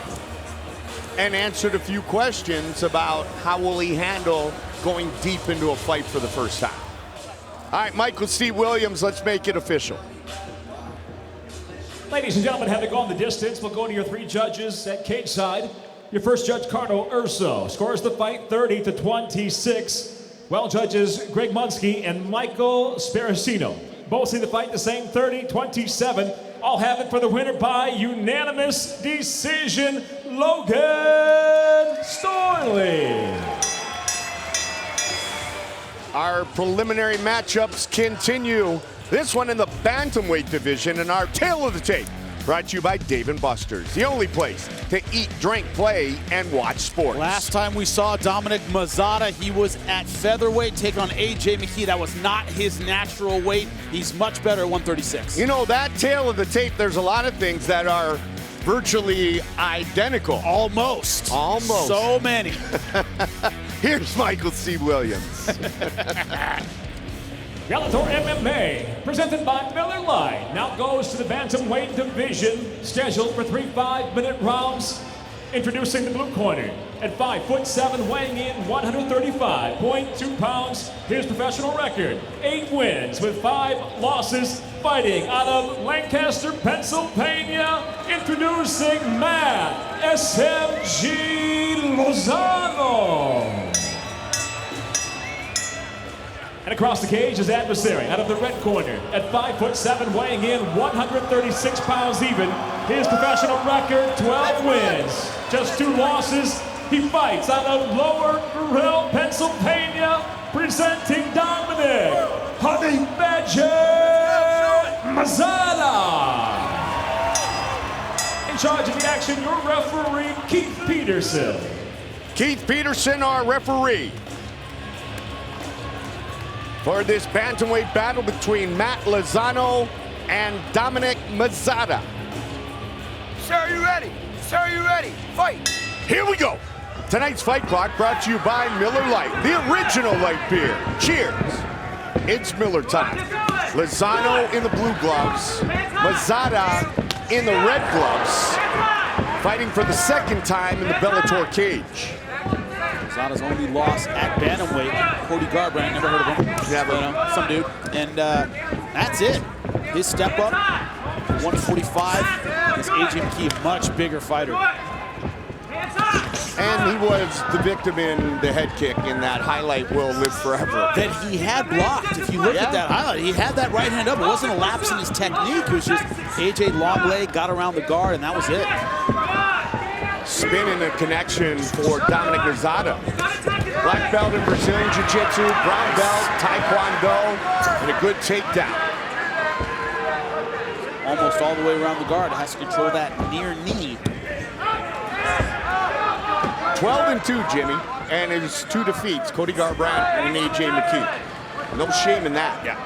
[SPEAKER 1] And answered a few questions about how will he handle going deep into a fight for the first time. All right, Michael C. Williams, let's make it official.
[SPEAKER 3] Ladies and gentlemen, having gone the distance, we'll go to your 3 judges at cage side. Your first judge, Carlo Urso, scores the fight 30-26. Well, judges Greg Munsky and Michael Sparacino both see the fight the same, 30-27. I'll have it for the winner by unanimous decision, Logan Storley.
[SPEAKER 1] Our preliminary matchups continue. This one in the bantamweight division, and our tail of the tape brought to you by Dave & Buster's, the only place to eat, drink, play, and watch sports.
[SPEAKER 2] Last time we saw Dominic Mazzata, he was at featherweight, taking on AJ McKee. That was not his natural weight. He's much better at 136.
[SPEAKER 1] You know, that tail of the tape, there's a lot of things that are virtually identical.
[SPEAKER 2] Almost.
[SPEAKER 1] Almost.
[SPEAKER 2] So many.
[SPEAKER 1] Here's Michael C. Williams.
[SPEAKER 3] Bellator MMA, presented by Miller Lite, now goes to the bantamweight division, scheduled for 3 5-minute rounds. Introducing the blue corner, at 5'7", weighing in 135.2 pounds. His professional record, 8 wins with 5 losses, fighting out of Lancaster, Pennsylvania. Introducing Matt SMG Lozano. And across the cage, his adversary out of the red corner at 5'7", weighing in 136 pounds even. His professional record, 12 wins, just 2 losses. He fights out of Lower Burrell, Pennsylvania, presenting Dominic Honey Badger Mazzata. In charge of the action, your referee, Keith Peterson.
[SPEAKER 1] Keith Peterson, our referee. for this bantamweight battle between Matt Lozano and Dominic Mazzata.
[SPEAKER 6] Sir, are you ready? Sir, are you ready? Fight!
[SPEAKER 1] Here we go. Tonight's fight clock brought to you by Miller Lite, the original light beer. Cheers. It's Miller time. Lozano in the blue gloves, Mazzata in the red gloves, fighting for the second time in the Bellator cage.
[SPEAKER 2] Mazzata's only loss at bantamweight. Cody Garbrandt, never heard of him.
[SPEAKER 1] Never.
[SPEAKER 2] You know, some dude. And that's it. His step up, 145. This AJ McKee, much bigger fighter.
[SPEAKER 1] And he was the victim in the head kick in that highlight will live forever.
[SPEAKER 2] That he had blocked. If you look at that highlight, he had that right hand up. It wasn't a lapse in his technique. It was just AJ long leg, got around the guard, and that was it.
[SPEAKER 1] Spin and a connection for Dominic Mazzata. Black belt in Brazilian Jiu-Jitsu, brown belt, Taekwondo, and a good takedown.
[SPEAKER 2] Almost all the way around the guard. Has to control that near knee.
[SPEAKER 1] 12-2, Jimmy, and his 2 defeats, Cody Garbrandt and AJ McKee. No shame in that. Yeah.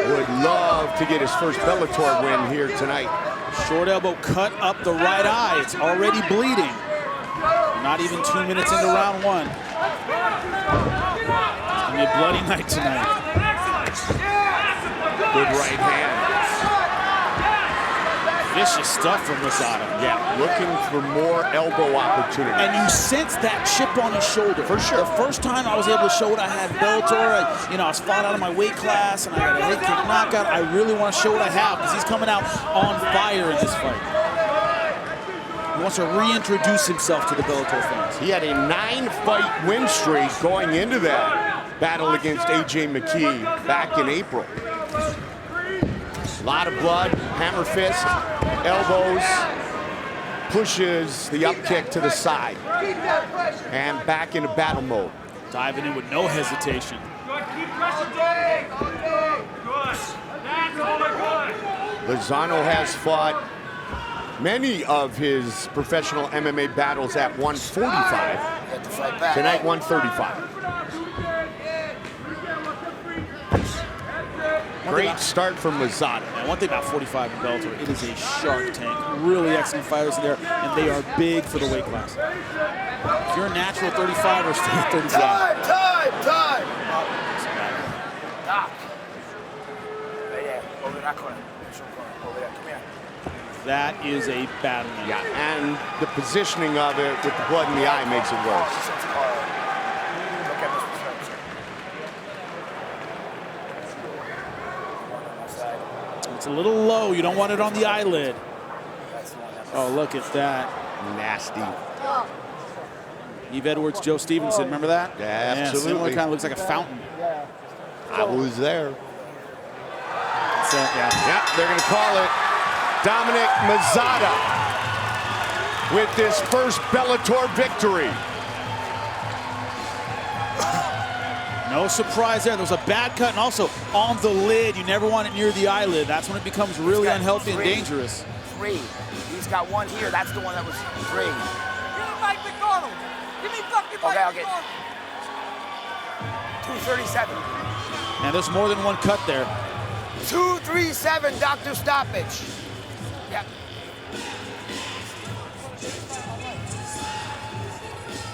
[SPEAKER 1] Would love to get his first Bellator win here tonight.
[SPEAKER 2] Short elbow cut up the right eye. It's already bleeding. Not even 2 minutes into round 1. It's gonna be a bloody night tonight.
[SPEAKER 1] Good right hand.
[SPEAKER 2] Vicious stuff from Mazzata.
[SPEAKER 1] Yeah, looking for more elbow opportunity.
[SPEAKER 2] And you sense that chip on his shoulder.
[SPEAKER 1] For sure.
[SPEAKER 2] The first time I was able to show what I had in Bellator, I was fought out of my weight class and I got a head kick knockout. I really want to show what I have because he's coming out on fire in this fight. He wants to reintroduce himself to the Bellator fans.
[SPEAKER 1] He had a 9-fight win streak going into that battle against AJ McKee back in April. A lot of blood, hammer fist, elbows, pushes the up kick to the side, and back into battle mode.
[SPEAKER 2] Diving in with no hesitation.
[SPEAKER 1] Lozano has fought many of his professional MMA battles at 145. Tonight, 135. Great start from Mazzata.
[SPEAKER 2] And one thing about 45 in Bellator, it is a shark tank. Really excellent fighters in there, and they are big for the weight class. If you're a natural 35 or stay 35.
[SPEAKER 6] Time! Doc. Right there. Over that corner. Over there. Come here.
[SPEAKER 2] That is a battle.
[SPEAKER 1] Yeah, and the positioning of it with the blood in the eye makes it worse.
[SPEAKER 6] Look at this perspective.
[SPEAKER 2] It's a little low. You don't want it on the eyelid. Oh, look at that.
[SPEAKER 1] Nasty.
[SPEAKER 2] Eve Edwards, Joe Stevenson. Remember that?
[SPEAKER 1] Yeah, absolutely.
[SPEAKER 2] Similar, kind of looks like a fountain.
[SPEAKER 1] I was there.
[SPEAKER 2] So,
[SPEAKER 1] Yeah, they're going to call it Dominic Mazzata with his first Bellator victory.
[SPEAKER 2] No surprise there. There was a bad cut, and also on the lid. You never want it near the eyelid. That's when it becomes really unhealthy and dangerous.
[SPEAKER 6] 3. He's got 1 here. That's the one that was 3.
[SPEAKER 4] Give me Mike McDonald. Give me fucking Mike
[SPEAKER 6] Okay.
[SPEAKER 4] McDonald.
[SPEAKER 6] 237.
[SPEAKER 2] And there's more than one cut there.
[SPEAKER 6] 237, Dr. Stoppage. Yep.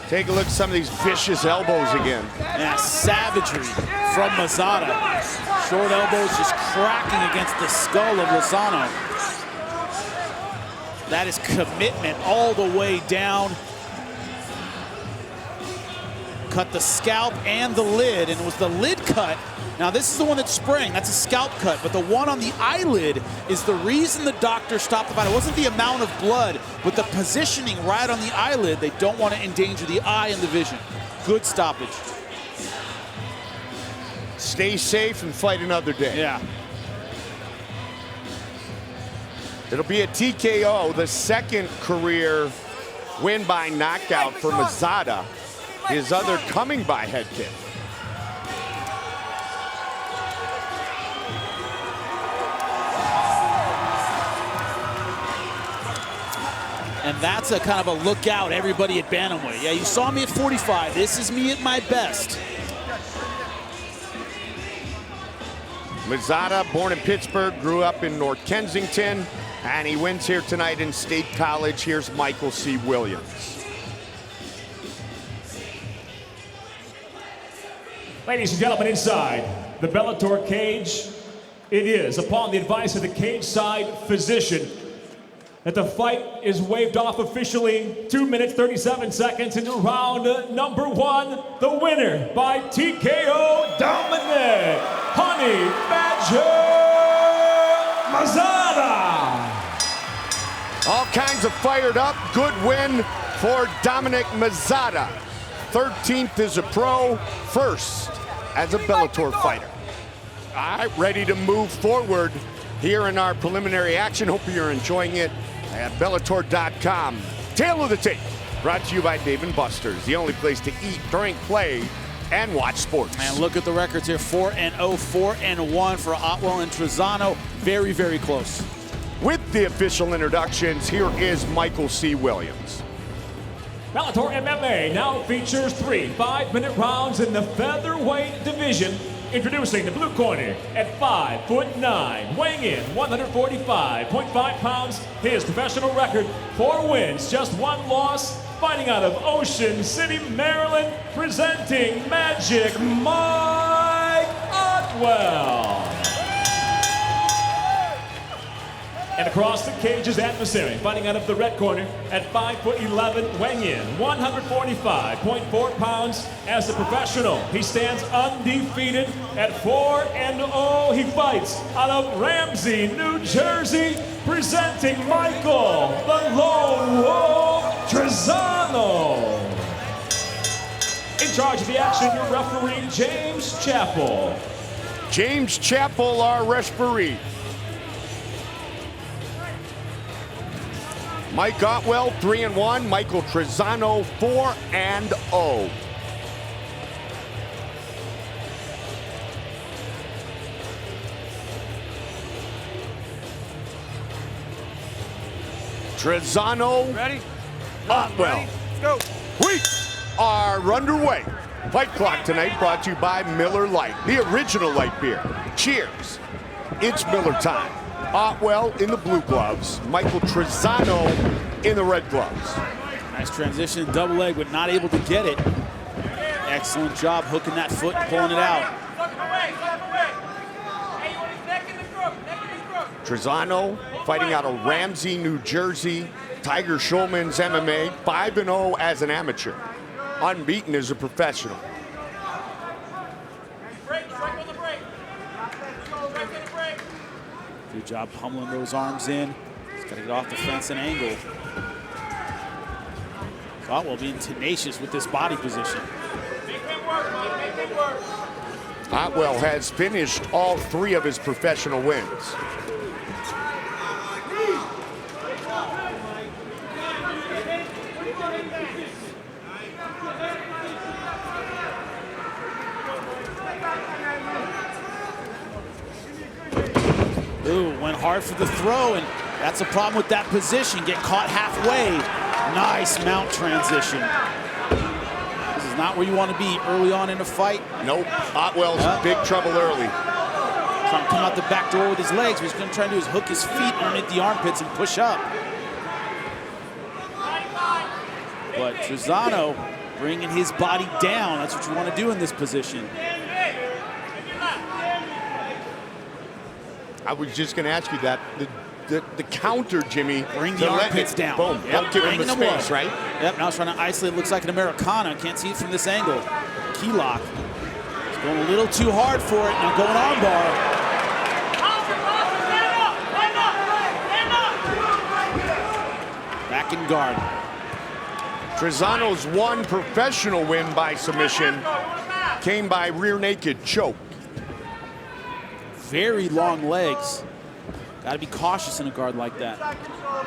[SPEAKER 1] Take a look at some of these vicious elbows again.
[SPEAKER 2] Yeah, savagery from Mazzata. Short elbows just cracking against the skull of Lozano. That is commitment all the way down. Cut the scalp and the lid, and it was the lid cut. Now this is the one that sprang, that's a scalp cut, but the one on the eyelid is the reason the doctor stopped the fight. It wasn't the amount of blood, but the positioning right on the eyelid. They don't want to endanger the eye and the vision. Good stoppage.
[SPEAKER 1] Stay safe and fight another day.
[SPEAKER 2] Yeah.
[SPEAKER 1] It'll be a TKO, the second career win by knockout for Mazzata. His other coming by head kick.
[SPEAKER 2] And that's a kind of a look out, everybody at bantamweight. Yeah, you saw me at 45. This is me at my best.
[SPEAKER 1] Mazzata, born in Pittsburgh, grew up in North Kensington, and he wins here tonight in State College. Here's Michael C. Williams.
[SPEAKER 3] Ladies and gentlemen, inside the Bellator cage, it is, upon the advice of the cage side physician, that the fight is waved off officially. 2 minutes, 37 seconds into round number 1. The winner by TKO Dominant, Honey Badger Mazzata.
[SPEAKER 1] All kinds of fired up. Good win for Dominic Mazzata. 13th as a pro, first as a Bellator fighter. All right, ready to move forward here in our preliminary action. Hope you're enjoying it at Bellator.com. Tail of the tape, brought to you by Dave & Buster's, the only place to eat, drink, play, and watch sports.
[SPEAKER 2] And look at the records here, 4-0, 4-1 for Otwell and Trezano. Very, very close.
[SPEAKER 1] With the official introductions, here is Michael C. Williams.
[SPEAKER 3] Bellator MMA now features 3 5-minute rounds in the featherweight division. Introducing the blue corner at 5'9", weighing in 145.5 pounds. His professional record, 4 wins, just 1 loss. Fighting out of Ocean City, Maryland, presenting Magic Mike Otwell. And across the cage's adversary, fighting out of the red corner at 5'11", weighing in 145.4 pounds. As a professional, he stands undefeated at 4-0. He fights out of Ramsey, New Jersey, presenting Michael the Lone Wolf Trezano. In charge of the action, your referee, James Chappell.
[SPEAKER 1] James Chappell, our referee. Mike Otwell, 3-1. Michael Trezano, 4-0. Trezano,
[SPEAKER 6] Ready?
[SPEAKER 1] Otwell.
[SPEAKER 6] Ready? Let's go.
[SPEAKER 1] We are underway. Fight Clock tonight brought to you by Miller Lite, the original light beer. Cheers. It's Miller time. Otwell in the blue gloves, Michael Trezano in the red gloves.
[SPEAKER 2] Nice transition, double leg, but not able to get it. Excellent job hooking that foot and pulling it out.
[SPEAKER 1] Trezano fighting out of Ramsey, New Jersey. Tiger Schulman's MMA, 5-0 as an amateur. Unbeaten as a professional.
[SPEAKER 2] Good job pummeling those arms in. He's got to get off the fence and angle. Otwell being tenacious with this body position.
[SPEAKER 1] Otwell has finished all 3 of his professional wins.
[SPEAKER 2] Ooh, went hard for the throw, and that's a problem with that position. Get caught halfway. Nice mount transition. This is not where you want to be early on in a fight.
[SPEAKER 1] Nope, Otwell's in big trouble early.
[SPEAKER 2] Trying to come out the back door with his legs. What he's going to try to do is hook his feet underneath the armpits and push up. But Trezano bringing his body down. That's what you want to do in this position.
[SPEAKER 1] I was just going to ask you that. The counter, Jimmy.
[SPEAKER 2] Bring the armpits down.
[SPEAKER 1] Boom.
[SPEAKER 2] Yep,
[SPEAKER 1] Don't give him the
[SPEAKER 2] bringing them
[SPEAKER 1] space,
[SPEAKER 2] low.
[SPEAKER 1] right?
[SPEAKER 2] Yep, now he's trying to isolate. Looks like an Americana. Can't see it from this angle. Key lock. He's going a little too hard for it. Now going arm bar. Back in guard.
[SPEAKER 1] Trezano's 1 professional win by submission came by rear naked choke.
[SPEAKER 2] Very long legs. Got to be cautious in a guard like that.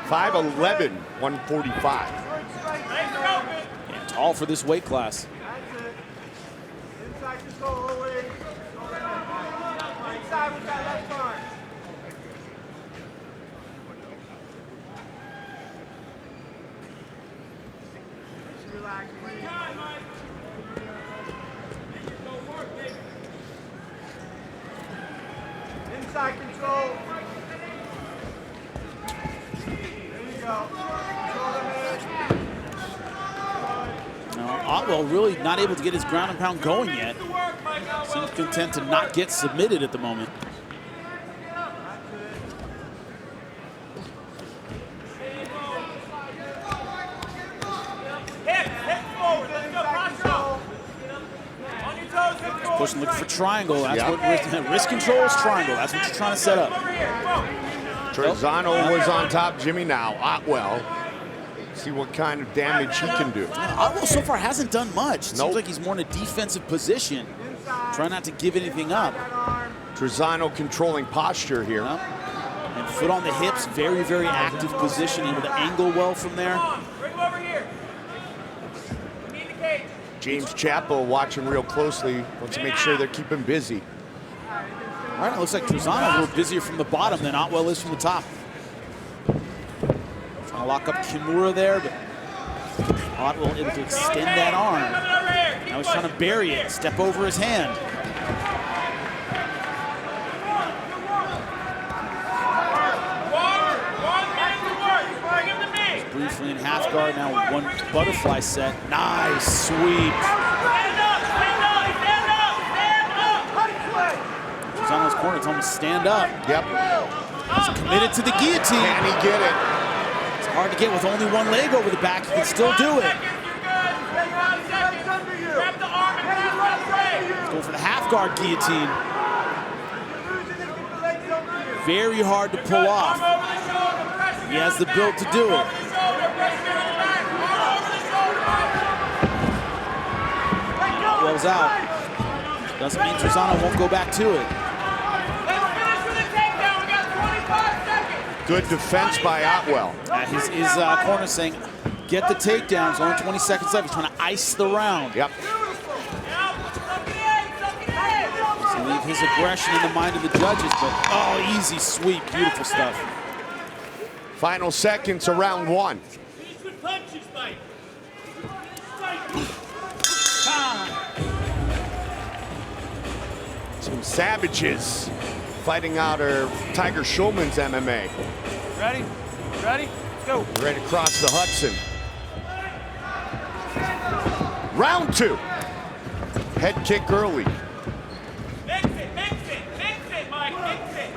[SPEAKER 1] 5'11", 145.
[SPEAKER 2] Yeah, tall for this weight class.
[SPEAKER 4] Inside control always. Inside with that left arm. Inside control. There you go. Control the head.
[SPEAKER 2] Otwell really not able to get his ground and pound going yet. Seems content to not get submitted at the moment. Pushing, looking for triangle. That's what wrist control is, triangle. That's what you're trying to set up.
[SPEAKER 1] Trezano was on top. Jimmy now. Otwell. See what kind of damage he can do.
[SPEAKER 2] Otwell so far hasn't done much. Seems
[SPEAKER 1] Nope.
[SPEAKER 2] like he's more in a defensive position. Try not to give anything up.
[SPEAKER 1] Trezano controlling posture here.
[SPEAKER 2] And foot on the hips, very, very active position, able to angle well from there.
[SPEAKER 4] Bring him over here. Need the cage.
[SPEAKER 1] James Chappell watching real closely. Wants to make sure they're keeping busy.
[SPEAKER 2] All right, it looks like Trezano a little busier from the bottom than Otwell is from the top. Trying to lock up Kimura there, but Otwell able to extend that arm. Now he's trying to bury it, step over his hand. Briefly in half guard, now one butterfly set. Nice sweep. Trezano's corner, it's almost stand up.
[SPEAKER 1] Yep.
[SPEAKER 2] He's committed to the guillotine.
[SPEAKER 1] Can he get it?
[SPEAKER 2] It's hard to get with only one leg over the back. He can still do it. Let's go for the half guard guillotine. Very hard to pull off. He has the build to do it. Otwell's out. Doesn't mean Trezano won't go back to it.
[SPEAKER 1] Good defense by Otwell.
[SPEAKER 2] His corner saying, get the takedowns. Only 20 seconds left. He's trying to ice the round.
[SPEAKER 1] Yep.
[SPEAKER 2] So leave his aggression in the mind of the judges, but oh, easy sweep. Beautiful stuff.
[SPEAKER 1] Final seconds of round one. Some savages fighting out of Tiger Schulman's MMA.
[SPEAKER 4] Ready? Ready? Let's go.
[SPEAKER 1] Right across the Hudson. Round two. Head kick early.
[SPEAKER 4] Mix it, Mike, mix it.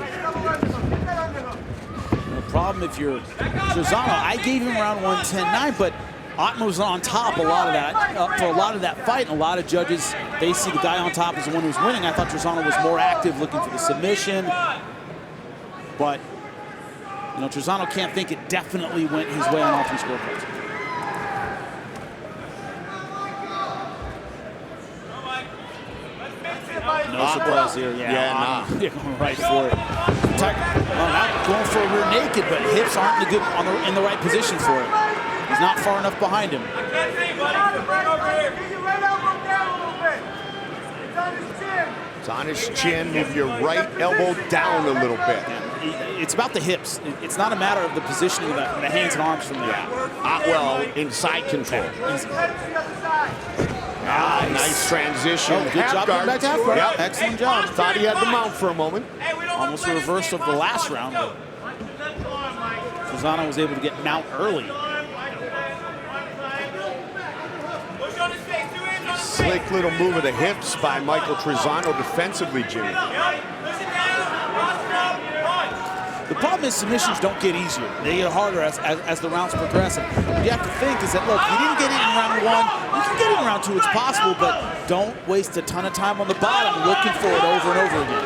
[SPEAKER 2] No problem if you're Trezano. I gave him around 110-9, but Otman was on top a lot of that for a lot of that fight, and a lot of judges, they see the guy on top as the one who's winning. I thought Trezano was more active, looking for the submission, but you know, Trezano can't think it definitely went his way on all three scorecards. No surprise here. Yeah, going right for it. Not going for a rear naked, but hips aren't in the right position for it. He's not far enough behind him.
[SPEAKER 4] I can't see, buddy. Bring over here. Get your right elbow down a little bit. It's on his chin.
[SPEAKER 1] It's on his chin. Move your right elbow down a little bit.
[SPEAKER 2] It's about the hips. It's not a matter of the positioning of the hands and arms from there.
[SPEAKER 1] Otwell inside control.
[SPEAKER 2] Easy.
[SPEAKER 1] Nice transition.
[SPEAKER 2] Oh, good job getting back to half guard.
[SPEAKER 1] Yep.
[SPEAKER 2] Excellent job.
[SPEAKER 1] Thought he had the mount for a moment.
[SPEAKER 2] Almost a reverse of the last round. But Trezano was able to get mount early.
[SPEAKER 1] Slick little move of the hips by Michael Trezano defensively, Jimmy.
[SPEAKER 2] The problem is submissions don't get easier. They get harder as the rounds progress. And what you have to think is that, look, you didn't get it in round one. You can get it in round two. It's possible, but don't waste a ton of time on the bottom looking for it over and over again.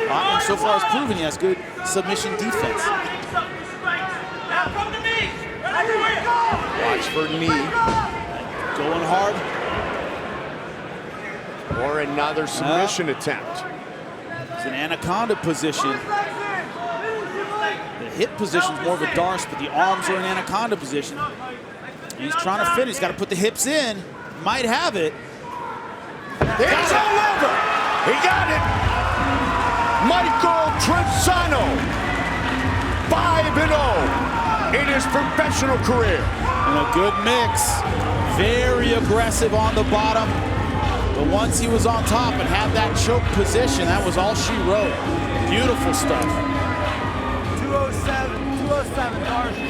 [SPEAKER 2] Otman so far has proven he has good submission defense.
[SPEAKER 1] Watch for knee.
[SPEAKER 2] Going hard.
[SPEAKER 1] Or another submission attempt.
[SPEAKER 2] It's an anaconda position. The hip position is more of a darce, but the arms are in anaconda position. He's trying to finish. He's got to put the hips in. Might have it.
[SPEAKER 1] It's all over. He got it. Michael Trezano, 5-0 in his professional career.
[SPEAKER 2] And a good mix. Very aggressive on the bottom. But once he was on top and had that choke position, that was all she wrote. Beautiful stuff.
[SPEAKER 6] 207, Darsh.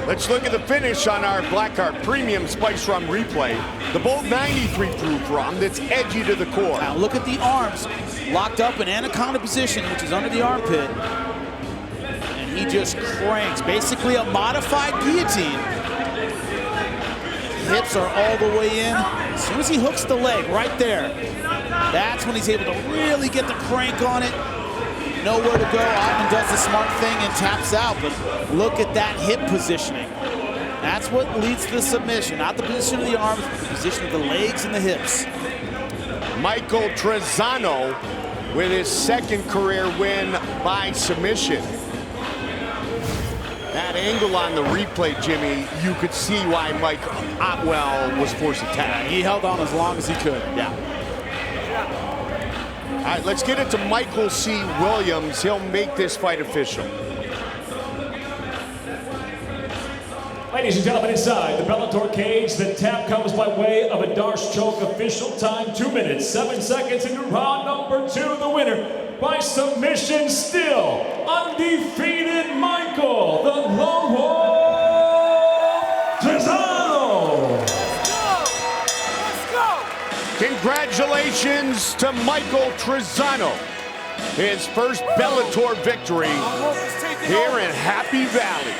[SPEAKER 1] Let's look at the finish on our Black Card Premium Spice Rum replay. The bold 93 proof rum that's edgy to the core.
[SPEAKER 2] Now look at the arms. Locked up in anaconda position, which is under the armpit. And he just cranks. Basically a modified guillotine. Hips are all the way in. As soon as he hooks the leg right there, that's when he's able to really get the crank on it. Nowhere to go. Ottman does the smart thing and taps out, but look at that hip positioning. That's what leads to the submission, not the position of the arms, but the position of the legs and the hips.
[SPEAKER 1] Michael Trezano with his second career win by submission. That angle on the replay, Jimmy, you could see why Mike Otwell was forced to tap.
[SPEAKER 2] He held on as long as he could. Yeah.
[SPEAKER 1] All right, let's get it to Michael C. Williams. He'll make this fight official.
[SPEAKER 3] Ladies and gentlemen, inside the Bellator cage, the tap comes by way of a Darsh choke. Official time, 2 minutes, 7 seconds into round number 2. The winner by submission, still undefeated, Michael, the Longhorn Trezano.
[SPEAKER 6] Let's go!
[SPEAKER 1] Congratulations to Michael Trezano. His first Bellator victory here in Happy Valley.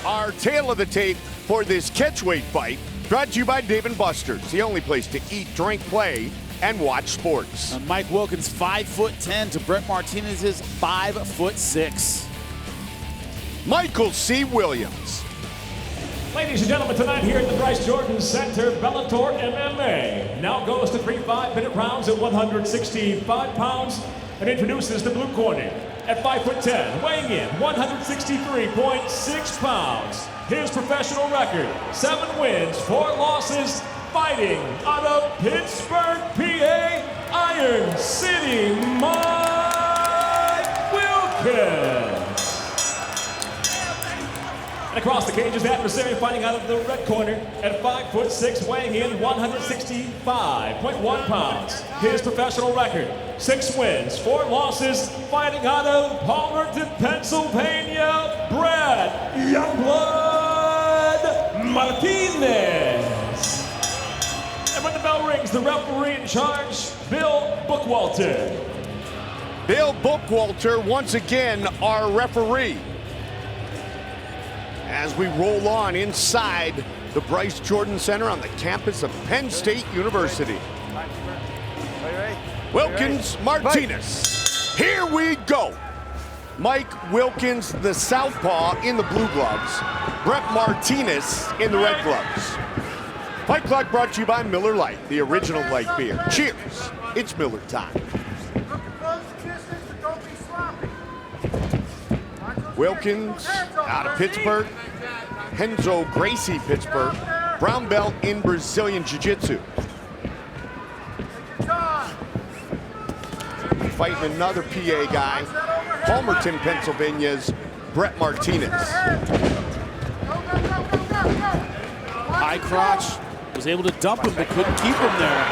[SPEAKER 1] Our tale of the tape for this catchweight fight brought to you by Dave & Buster's, the only place to eat, drink, play, and watch sports.
[SPEAKER 2] And Mike Wilkins, 5'10" to Brett Martinez's 5'6".
[SPEAKER 1] Michael C. Williams.
[SPEAKER 3] Ladies and gentlemen, tonight here at the Bryce Jordan Center, Bellator MMA now goes to 3 5-minute rounds at 165 pounds and introduces the blue corner at 5'10", weighing in 163.6 pounds. His professional record, 7 wins, 4 losses, fighting out of Pittsburgh, PA, Iron City, Mike Wilkins. And across the cage is the adversary fighting out of the red corner at 5'6", weighing in 165.1 pounds. His professional record, 6 wins, 4 losses, fighting out of Palmerton, Pennsylvania, Brad Youngblood Martinez. And when the bell rings, the referee in charge, Bill Bookwalter.
[SPEAKER 1] Bill Bookwalter, once again, our referee. As we roll on inside the Bryce Jordan Center on the campus of Penn State University. Wilkins, Martinez. Here we go. Mike Wilkins, the southpaw, in the blue gloves. Brett Martinez in the red gloves. Fight Clock brought to you by Miller Lite, the original light beer. Cheers. It's Miller time. Wilkins out of Pittsburgh. Renzo Gracie, Pittsburgh. Brown belt in Brazilian Jiu-Jitsu. Fighting another PA guy. Palmerton, Pennsylvania's Brett Martinez.
[SPEAKER 2] High crotch, was able to dump him but couldn't keep him there.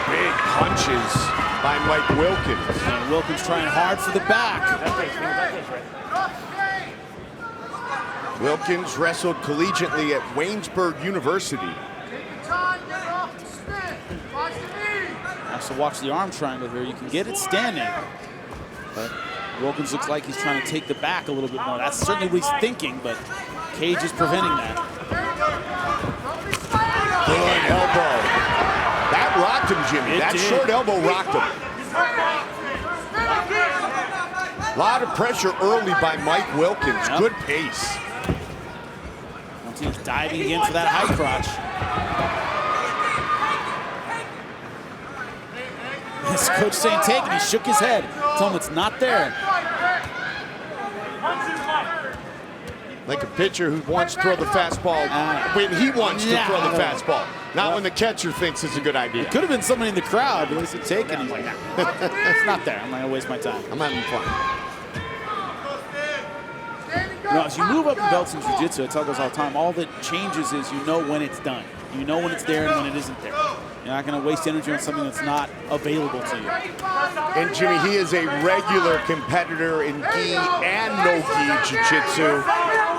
[SPEAKER 1] Big punches by Mike Wilkins.
[SPEAKER 2] And Wilkins trying hard for the back.
[SPEAKER 1] Wilkins wrestled collegiately at Waynesburg University.
[SPEAKER 2] Has to watch the arm triangle here. You can get it standing. But Wilkins looks like he's trying to take the back a little bit more. That's certainly what he's thinking, but Cage is preventing that.
[SPEAKER 1] Good elbow. That rocked him, Jimmy. That short elbow rocked him. A lot of pressure early by Mike Wilkins. Good pace.
[SPEAKER 2] He's diving in for that high crotch. This coach saying take it. He shook his head. Told him it's not there.
[SPEAKER 1] Like a pitcher who wants to throw the fastball when he wants to throw the fastball. Not when the catcher thinks it's a good idea.
[SPEAKER 2] Could have been somebody in the crowd, but they said take it. He's like, nah. It's not there. I'm not gonna waste my time.
[SPEAKER 1] I'm having fun.
[SPEAKER 2] As you move up in belts in jiu-jitsu, I tell guys all the time, all that changes is you know when it's done. You know when it's there and when it isn't there. You're not going to waste energy on something that's not available to you.
[SPEAKER 1] And Jimmy, he is a regular competitor in gi and no-gi jiu-jitsu,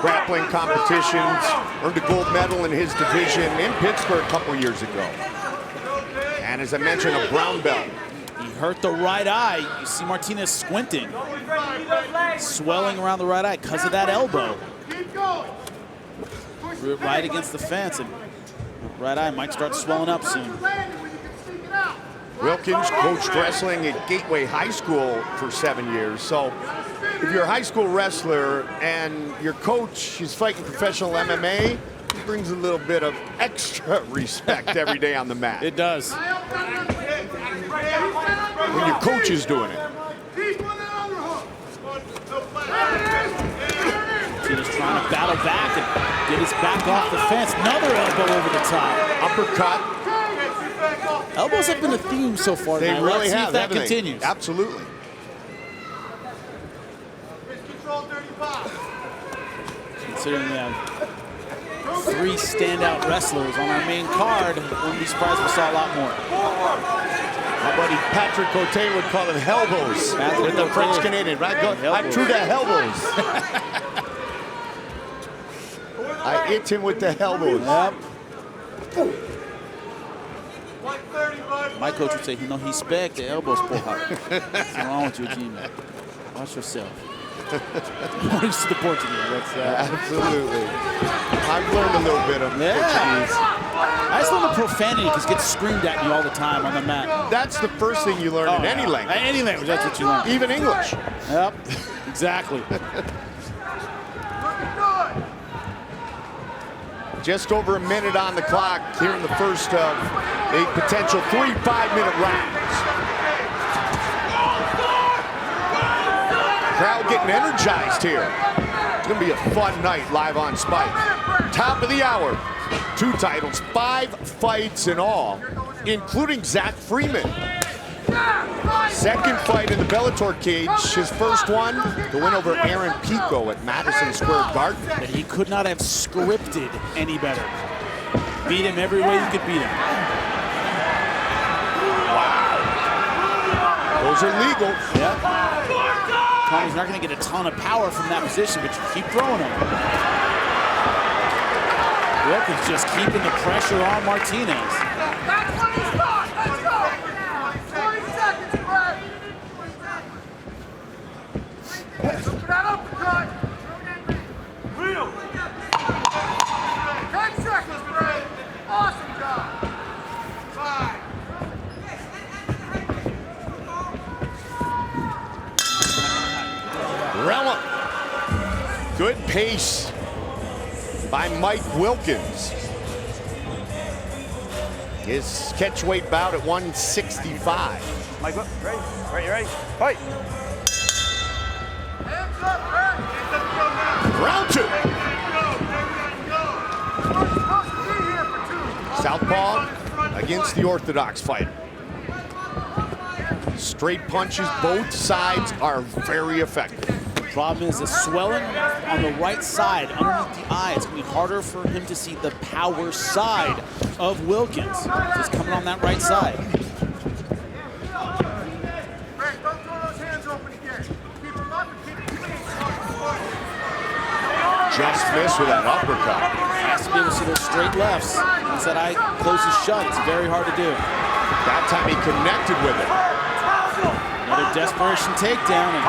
[SPEAKER 1] grappling competitions, earned a gold medal in his division in Pittsburgh a couple years ago. And as I mentioned, a brown belt.
[SPEAKER 2] He hurt the right eye. You see Martinez squinting, swelling around the right eye because of that elbow. Threw it right against the fence, and right eye might start swelling up soon.
[SPEAKER 1] Wilkins coached wrestling at Gateway High School for 7 years. So if you're a high school wrestler and your coach is fighting professional MMA, it brings a little bit of extra respect every day on the mat.
[SPEAKER 2] It does.
[SPEAKER 1] When your coach is doing it.
[SPEAKER 2] Martinez trying to battle back and get his back off the fence. Another elbow over the top.
[SPEAKER 1] Uppercut.
[SPEAKER 2] Elbows have been a theme so far
[SPEAKER 1] They
[SPEAKER 2] tonight.
[SPEAKER 1] really
[SPEAKER 2] Let's see
[SPEAKER 1] have,
[SPEAKER 2] if that
[SPEAKER 1] haven't they?
[SPEAKER 2] continues.
[SPEAKER 1] Absolutely.
[SPEAKER 2] Considering we have 3 standout wrestlers on our main card, wouldn't be surprised if we saw a lot more.
[SPEAKER 1] My buddy Patrick Cote would call them Helbows. With the French Canadian, right? I threw the Helbows. I hit him with the Helbows.
[SPEAKER 2] Yep. My coach would say, you know, he spec the elbows pull hard. What's wrong with you, Jimmy? Watch yourself. It's the Portuguese. That's,
[SPEAKER 1] Absolutely. I've learned a little bit of Portuguese.
[SPEAKER 2] I just love the profanity because it gets screamed at you all the time on the mat.
[SPEAKER 1] That's the first thing you learn in any language.
[SPEAKER 2] Any language, that's what you learn.
[SPEAKER 1] Even English.
[SPEAKER 2] Yep, exactly.
[SPEAKER 1] Just over a minute on the clock here in the first of a potential 3 5-minute rounds. Crowd getting energized here. It's going to be a fun night live on Spike. Top of the hour. 2 titles, 5 fights in all, including Zach Freeman. Second fight in the Bellator cage, his first one, the win over Aaron Pico at Madison Square Garden.
[SPEAKER 2] But he could not have scripted any better. Beat him every way you could beat him.
[SPEAKER 1] Wow. Those are legal.
[SPEAKER 2] Yep. Tommy's not going to get a ton of power from that position, but you keep throwing him. Wilkins just keeping the pressure on Martinez.
[SPEAKER 4] That's when he starts. Let's go. 20 seconds, Brad. Look for that uppercut. Real. 10 seconds, Brad. Awesome job. 5.
[SPEAKER 1] Rella. Good pace by Mike Wilkins. His catch weight bout at 165.
[SPEAKER 6] Mike, look, ready? Right, you ready? Fight.
[SPEAKER 4] Hands up, Brad.
[SPEAKER 1] Round 2.
[SPEAKER 4] We're supposed to be here for 2.
[SPEAKER 1] Southpaw against the orthodox fighter. Straight punches, both sides are very effective.
[SPEAKER 2] Problem is the swelling on the right side underneath the eye. It's going to be harder for him to see the power side of Wilkins. Just coming on that right side.
[SPEAKER 4] Frank, don't throw those hands open again. Keep them up and keep them clean.
[SPEAKER 1] Just missed with that uppercut.
[SPEAKER 2] Has to be able to see those straight lefts. Once that eye closes shut, it's very hard to do.
[SPEAKER 1] That time he connected with it.
[SPEAKER 2] Another desperation takedown, and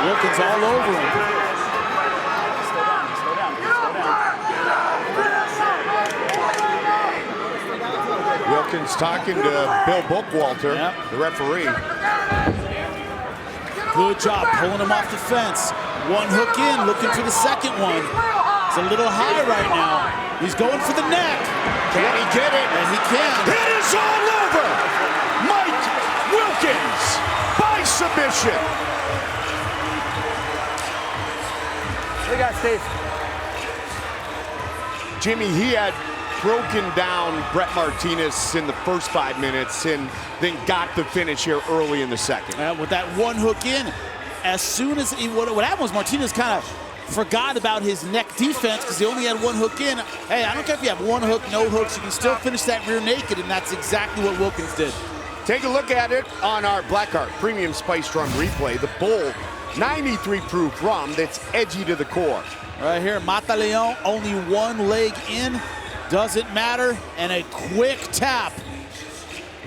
[SPEAKER 2] Wilkins all over him.
[SPEAKER 1] Wilkins talking to Bill Bookwalter, the referee.
[SPEAKER 2] Good job pulling him off the fence. One hook in, looking for the second one. It's a little high right now. He's going for the neck.
[SPEAKER 1] Can he get it?
[SPEAKER 2] And he can.
[SPEAKER 1] It is all over! Mike Wilkins by submission.
[SPEAKER 6] What do you got, Steve?
[SPEAKER 1] Jimmy, he had broken down Brett Martinez in the first 5 minutes and then got the finish here early in the second.
[SPEAKER 2] With that one hook in, as soon as what happened was Martinez kind of forgot about his neck defense because he only had one hook in. Hey, I don't care if you have one hook, no hooks, you can still finish that rear naked, and that's exactly what Wilkins did.
[SPEAKER 1] Take a look at it on our Blackheart Premium Spiced Rum replay. The Bull 93 proof rum that's edgy to the core.
[SPEAKER 2] Right here, Mata Leon, only one leg in, doesn't matter, and a quick tap.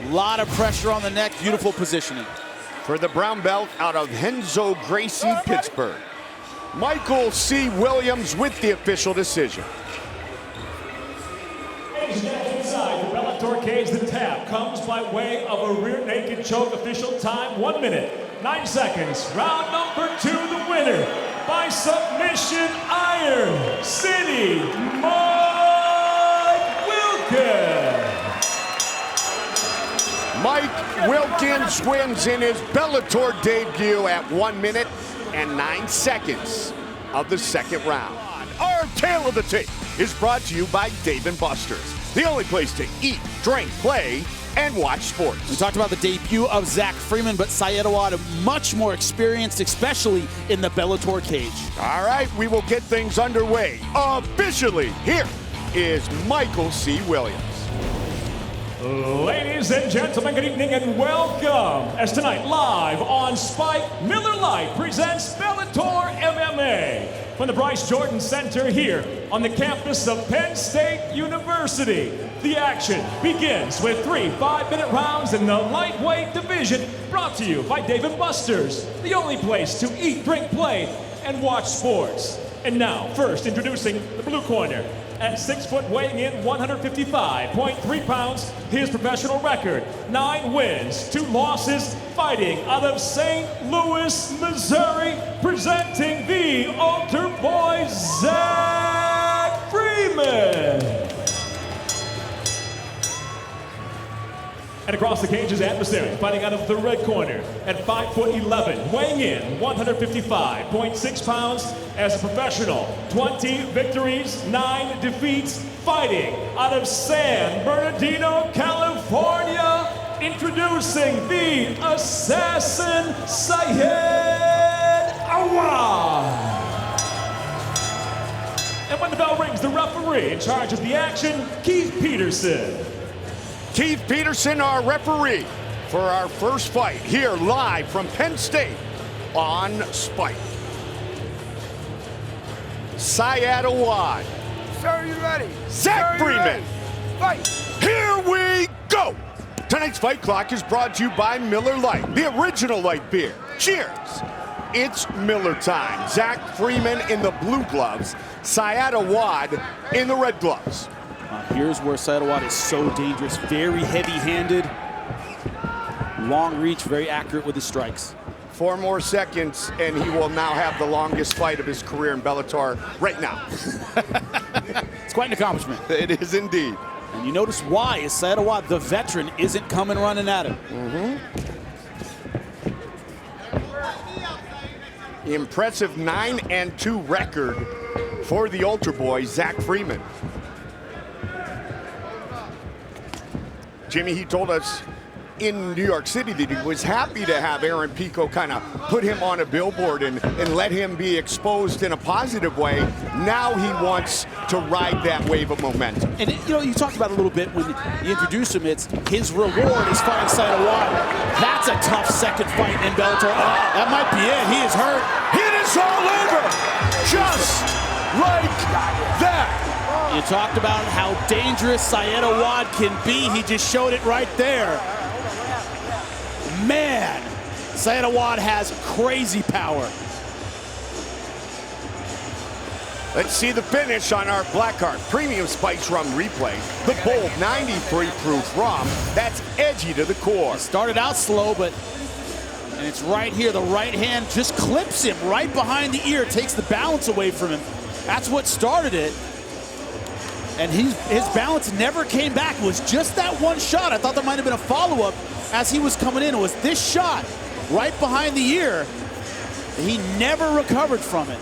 [SPEAKER 2] A lot of pressure on the neck, beautiful positioning.
[SPEAKER 1] For the brown belt out of Henzo Gracie, Pittsburgh, Michael C. Williams with the official decision.
[SPEAKER 3] Inside the Bellator cage, the tap comes by way of a rear naked choke. Official time, 1 minute, 9 seconds. Round number 2, the winner by submission, Iron City, Mike Wilkins.
[SPEAKER 1] Mike Wilkins wins in his Bellator debut at 1 minute and 9 seconds of the second round. Our Tale of the Tape is brought to you by Dave & Buster's, the only place to eat, drink, play, and watch sports.
[SPEAKER 2] We talked about the debut of Zach Freeman, but Syed Awad much more experienced, especially in the Bellator cage.
[SPEAKER 1] All right, we will get things underway officially. Here is Michael C. Williams.
[SPEAKER 3] Ladies and gentlemen, good evening and welcome. As tonight, live on Spike, Miller Lite presents Bellator MMA from the Bryce Jordan Center here on the campus of Penn State University. The action begins with 3 5-minute rounds in the lightweight division, brought to you by Dave & Buster's, the only place to eat, drink, play, and watch sports. And now, first introducing the blue corner. At 6 foot, weighing in 155.3 pounds, his professional record, 9 wins, 2 losses, fighting out of St. Louis, Missouri, presenting the altar boy, Zach Freeman. And across the cage is adversary, fighting out of the red corner at 5 foot 11, weighing in 155.6 pounds as a professional, 20 victories, 9 defeats, fighting out of San Bernardino, California, introducing the assassin, Syed Awad. And when the bell rings, the referee in charge of the action, Keith Peterson.
[SPEAKER 1] Keith Peterson, our referee, for our first fight here live from Penn State on Spike. Syed Awad.
[SPEAKER 6] Sir, are you ready?
[SPEAKER 1] Zach Freeman.
[SPEAKER 6] Fight.
[SPEAKER 1] Here we go. Tonight's fight clock is brought to you by Miller Lite, the original light beer. Cheers. It's Miller time. Zach Freeman in the blue gloves, Syed Awad in the red gloves.
[SPEAKER 2] Here's where Syed Awad is so dangerous, very heavy-handed, long reach, very accurate with his strikes.
[SPEAKER 1] 4 more seconds, and he will now have the longest fight of his career in Bellator right now.
[SPEAKER 2] It's quite an accomplishment.
[SPEAKER 1] It is indeed.
[SPEAKER 2] And you notice why is Syed Awad, the veteran, isn't coming running at him.
[SPEAKER 1] Impressive 9-2 record for the Ultra Boy, Zach Freeman. Jimmy, he told us in New York City that he was happy to have Aaron Pico kind of put him on a billboard and let him be exposed in a positive way. Now he wants to ride that wave of momentum.
[SPEAKER 2] And you know, you talked about it a little bit when you introduced him. It's his reward is fighting Syed Awad. That's a tough second fight in Bellator. That might be it. He is hurt.
[SPEAKER 1] It is all over, just like that.
[SPEAKER 2] You talked about how dangerous Syed Awad can be. He just showed it right there. Man, Syed Awad has crazy power.
[SPEAKER 1] Let's see the finish on our Blackheart Premium Spice Rum replay. The bold 93 proof rum that's edgy to the core.
[SPEAKER 2] It started out slow, and it's right here. The right hand just clips him right behind the ear, takes the balance away from him. That's what started it. And his balance never came back. It was just that one shot. I thought there might have been a follow-up as he was coming in. It was this shot right behind the ear. He never recovered from it.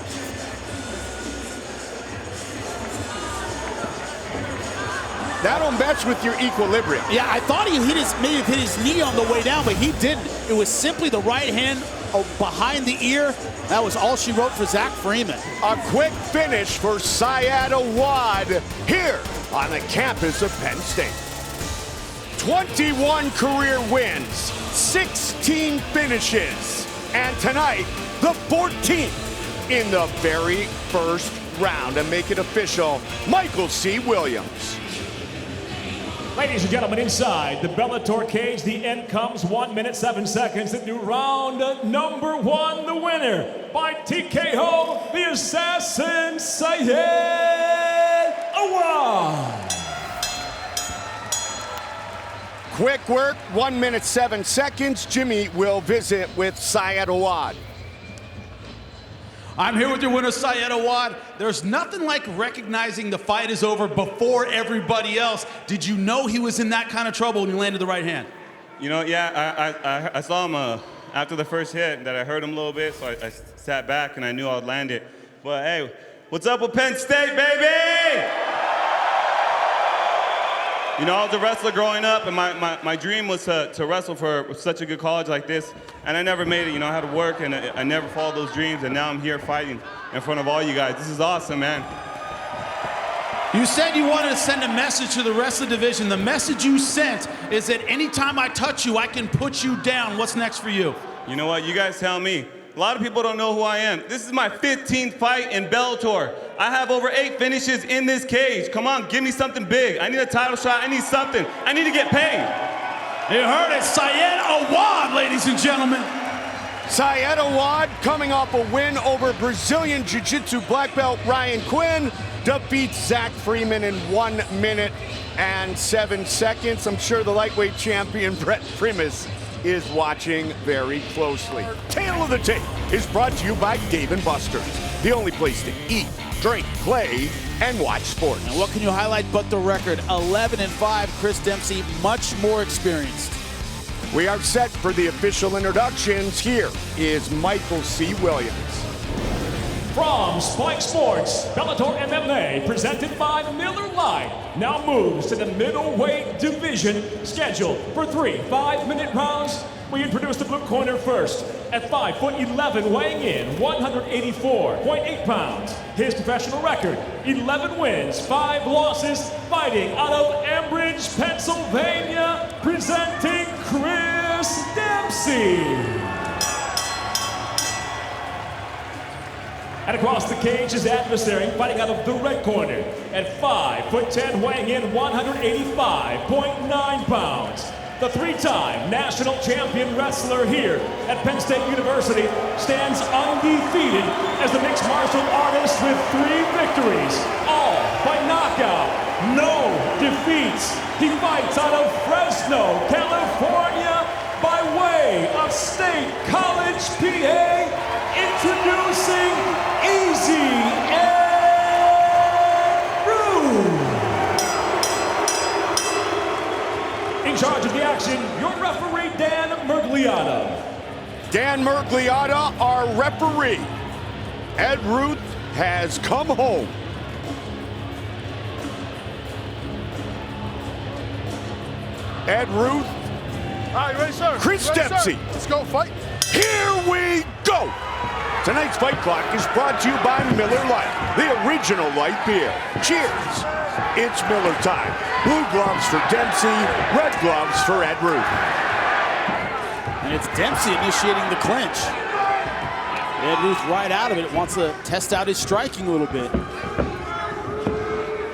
[SPEAKER 1] That'll mess with your equilibrium.
[SPEAKER 2] Yeah, I thought he may have hit his knee on the way down, but he didn't. It was simply the right hand behind the ear. That was all she wrote for Zach Freeman.
[SPEAKER 1] A quick finish for Syed Awad here on the campus of Penn State. 21 career wins, 16 finishes, and tonight, the 14th in the very first round. And make it official, Michael C. Williams.
[SPEAKER 3] Ladies and gentlemen, inside the Bellator cage, the end comes 1 minute, 7 seconds into round number 1. The winner by TKO, the assassin, Syed Awad.
[SPEAKER 1] Quick work, 1 minute, 7 seconds. Jimmy will visit with Syed Awad.
[SPEAKER 7] I'm here with your winner, Syed Awad. There's nothing like recognizing the fight is over before everybody else. Did you know he was in that kind of trouble when he landed the right hand?
[SPEAKER 8] You know, yeah, I saw him after the first hit that I heard him a little bit, so I sat back and I knew I would land it. But hey, what's up with Penn State, baby? You know, I was a wrestler growing up, and my dream was to wrestle for such a good college like this, and I never made it. You know, I had to work, and I never followed those dreams, and now I'm here fighting in front of all you guys. This is awesome, man.
[SPEAKER 7] You said you wanted to send a message to the rest of the division. The message you sent is that anytime I touch you, I can put you down. What's next for you?
[SPEAKER 8] You know what? You guys tell me. A lot of people don't know who I am. This is my 15th fight in Bellator. I have over 8 finishes in this cage. Come on, give me something big. I need a title shot. I need something. I need to get paid.
[SPEAKER 7] You heard it, Syed Awad, ladies and gentlemen.
[SPEAKER 1] Syed Awad coming off a win over Brazilian Jiu-Jitsu black belt Ryan Quinn, defeats Zach Freeman in 1 minute and 7 seconds. I'm sure the lightweight champion Brett Primus is watching very closely. Tail of the Tape is brought to you by Dave & Buster's, the only place to eat, drink, play, and watch sports.
[SPEAKER 2] And what can you highlight but the record? 11-5, Chris Dempsey, much more experienced.
[SPEAKER 1] We are set for the official introductions. Here is Michael C. Williams.
[SPEAKER 3] From Spike Sports, Bellator MMA, presented by Miller Lite, now moves to the middleweight division, scheduled for 3 5-minute rounds. We introduce the blue corner first. At 5'11", weighing in 184.8 pounds. His professional record, 11 wins, 5 losses, fighting out of Ambridge, Pennsylvania, presenting Chris Dempsey. And across the cage, his adversary, fighting out of the red corner. At 5'10", weighing in 185.9 pounds. The 3-time national champion wrestler here at Penn State University stands undefeated as a mixed martial artist with 3 victories, all by knockout, no defeats. He fights out of Fresno, California, by way of State College, PA, introducing Easy and Rude. In charge of the action, your referee, Dan Mergliata.
[SPEAKER 1] Dan Mergliata, our referee. Ed Ruth has come home. Ed Ruth.
[SPEAKER 5] All right, you ready, sir?
[SPEAKER 1] Chris
[SPEAKER 5] Ready,
[SPEAKER 1] Dempsey.
[SPEAKER 5] Sir? Let's go, fight.
[SPEAKER 1] Here we go. Tonight's Fight Clock is brought to you by Miller Lite, the original light beer. Cheers. It's Miller time. Blue gloves for Dempsey, red gloves for Ed Ruth.
[SPEAKER 2] And it's Dempsey initiating the clinch. Ed Ruth right out of it, wants to test out his striking a little bit.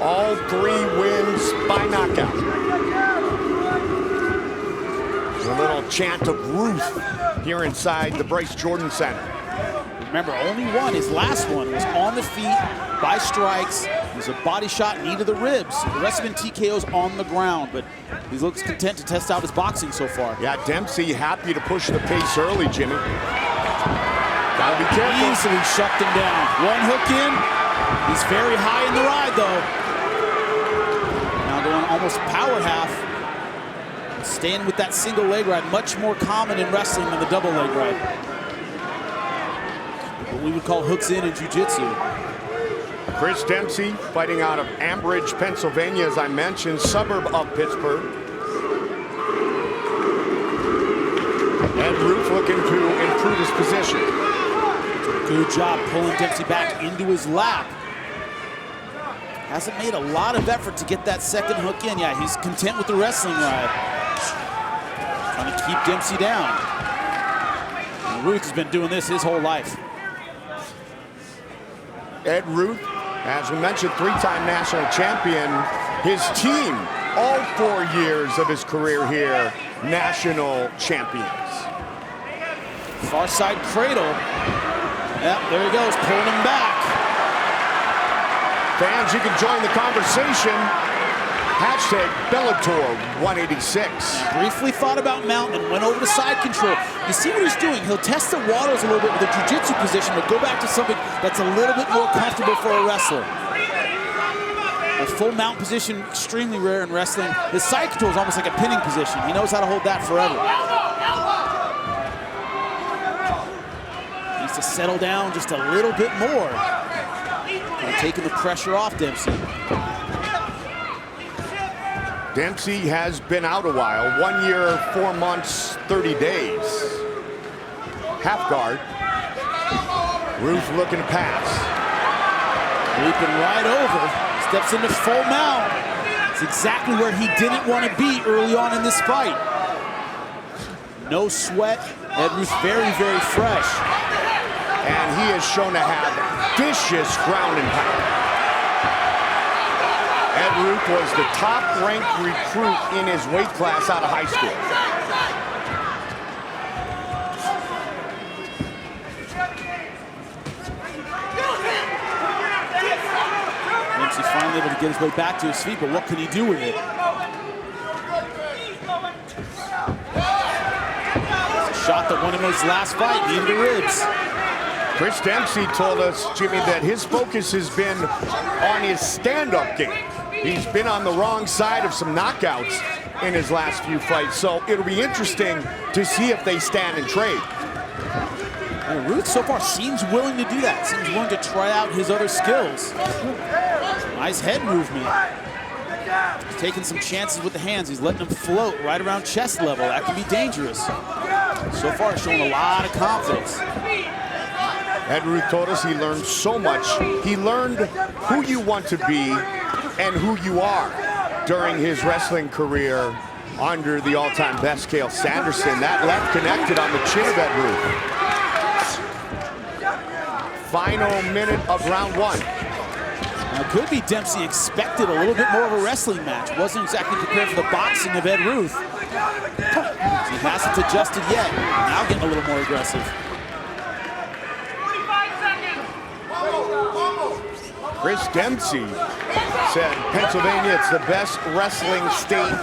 [SPEAKER 1] All 3 wins by knockout. There's a little chant of Ruth here inside the Bryce Jordan Center.
[SPEAKER 2] Remember, only one, his last one, was on the feet by strikes. It was a body shot, knee to the ribs. The rest have been TKOs on the ground, but he looks content to test out his boxing so far.
[SPEAKER 1] Yeah, Dempsey happy to push the pace early, Jimmy. Gotta be careful.
[SPEAKER 2] Easily shut them down. One hook in. He's very high in the ride, though. Now going almost power half. Staying with that single leg ride, much more common in wrestling than the double leg ride. What we would call hooks in Jiu-Jitsu.
[SPEAKER 1] Chris Dempsey fighting out of Ambridge, Pennsylvania, as I mentioned, suburb of Pittsburgh. Ed Ruth looking to improve his position.
[SPEAKER 2] Good job pulling Dempsey back into his lap. Hasn't made a lot of effort to get that second hook in. Yeah, he's content with the wrestling ride. Trying to keep Dempsey down. And Ruth has been doing this his whole life.
[SPEAKER 1] Ed Ruth, as we mentioned, three-time national champion. His team, all 4 years of his career here, national champions.
[SPEAKER 2] Far side cradle. Yep, there he goes, pulling him back.
[SPEAKER 1] Fans, you can join the conversation. Hashtag Bellator 186.
[SPEAKER 2] Briefly thought about mounting, went over to side control. You see what he's doing? He'll test the waters a little bit with a jiu-jitsu position, but go back to something that's a little bit more comfortable for a wrestler. A full mount position, extremely rare in wrestling. His side control is almost like a pinning position. He knows how to hold that forever. Needs to settle down just a little bit more. Taking the pressure off Dempsey.
[SPEAKER 1] Dempsey has been out a while. 1 year, 4 months, 30 days. Half guard. Ruth looking to pass.
[SPEAKER 2] Leaping right over. Steps into full mount. It's exactly where he didn't want to be early on in this fight. No sweat. Ed Ruth very, very fresh.
[SPEAKER 1] And he is shown to have vicious ground and pound. Ed Ruth was the top-ranked recruit in his weight class out of high school.
[SPEAKER 2] Dempsey finally able to get his way back to his feet, but what can he do with it? It's a shot that won him his last fight, knee to the ribs.
[SPEAKER 1] Chris Dempsey told us, Jimmy, that his focus has been on his stand-up game. He's been on the wrong side of some knockouts in his last few fights, so it'll be interesting to see if they stand and trade.
[SPEAKER 2] And Ruth so far seems willing to do that, seems willing to try out his other skills. Nice head movement. He's taking some chances with the hands. He's letting them float right around chest level. That can be dangerous. So far, showing a lot of confidence.
[SPEAKER 1] Ed Ruth told us he learned so much. He learned who you want to be and who you are during his wrestling career under the all-time best, Cael Sanderson. That left connected on the chin of Ed Ruth. Final minute of round one.
[SPEAKER 2] Now, could be Dempsey expected a little bit more of a wrestling match. Wasn't exactly prepared for the boxing of Ed Ruth. He hasn't adjusted yet. Now getting a little more aggressive.
[SPEAKER 1] Chris Dempsey said Pennsylvania, it's the best wrestling state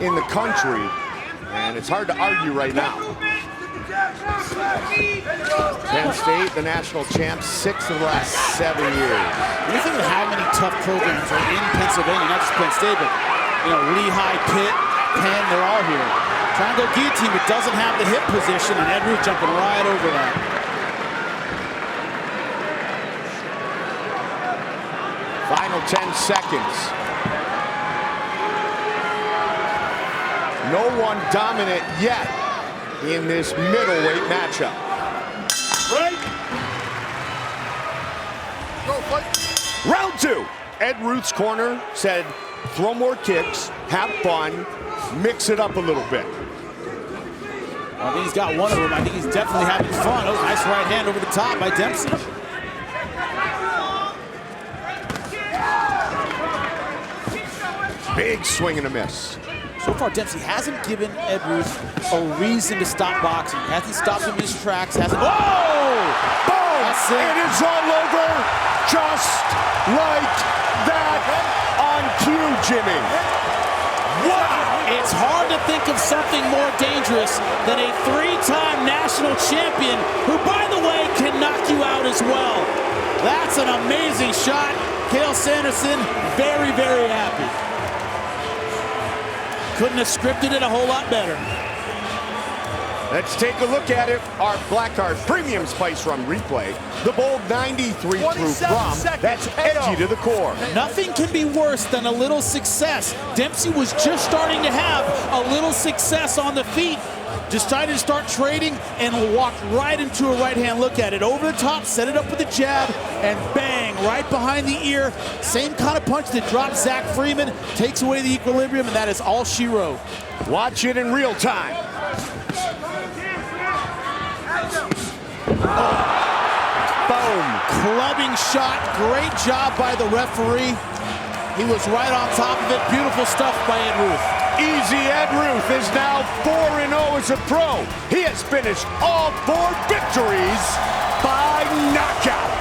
[SPEAKER 1] in the country, and it's hard to argue right now. Penn State, the national champs, 6 of the last 7 years.
[SPEAKER 2] When you think of how many tough programs are in Pennsylvania, not just Penn State, but Lehigh, Pitt, Penn, they're all here. Triangle guillotine, but doesn't have the hip position, and Ed Ruth jumping right over that.
[SPEAKER 1] Final 10 seconds. No one dominant yet in this middleweight matchup.
[SPEAKER 5] Right. Go, fight.
[SPEAKER 1] Round two. Ed Ruth's corner said, throw more kicks, have fun, mix it up a little bit.
[SPEAKER 2] I think he's got one of them. I think he's definitely having fun. Oh, nice right hand over the top by Dempsey.
[SPEAKER 1] Big swing and a miss.
[SPEAKER 2] So far, Dempsey hasn't given Ed Ruth a reason to stop boxing. Hasn't stopped him in his tracks. Hasn't.
[SPEAKER 1] Boom!
[SPEAKER 2] That's it.
[SPEAKER 1] It is all over just like that on cue, Jimmy.
[SPEAKER 2] Wow! It's hard to think of something more dangerous than a 3-time national champion who, by the way, can knock you out as well. That's an amazing shot. Cael Sanderson, very, very happy. Couldn't have scripted it a whole lot better.
[SPEAKER 1] Let's take a look at it. Our Black Card Premium Spice Rum replay. The bold 93 proof rum. That's edgy to the core.
[SPEAKER 2] Nothing can be worse than a little success. Dempsey was just starting to have a little success on the feet. Decided to start trading and walked right into a right hand. Look at it. Over the top, set it up with a jab, and bang, right behind the ear. Same kind of punch that dropped Zach Freeman. Takes away the equilibrium, and that is all she wrote.
[SPEAKER 1] Watch it in real time.
[SPEAKER 2] Oh. Boom. Clubbing shot. Great job by the referee. He was right on top of it. Beautiful stuff by Ed Ruth.
[SPEAKER 1] Easy Ed Ruth is now 4-0 as a pro. He has finished all 4 victories by knockout.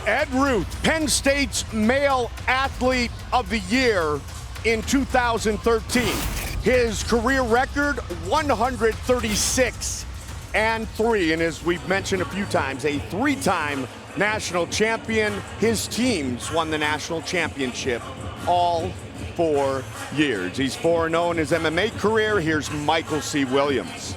[SPEAKER 1] Ed Ruth, Penn State's Male Athlete of the Year in 2013. His career record, 136-3, and as we've mentioned a few times, a 3-time national champion. His teams won the national championship all 4 years. He's 4-0 in his MMA career. Here's Michael C. Williams.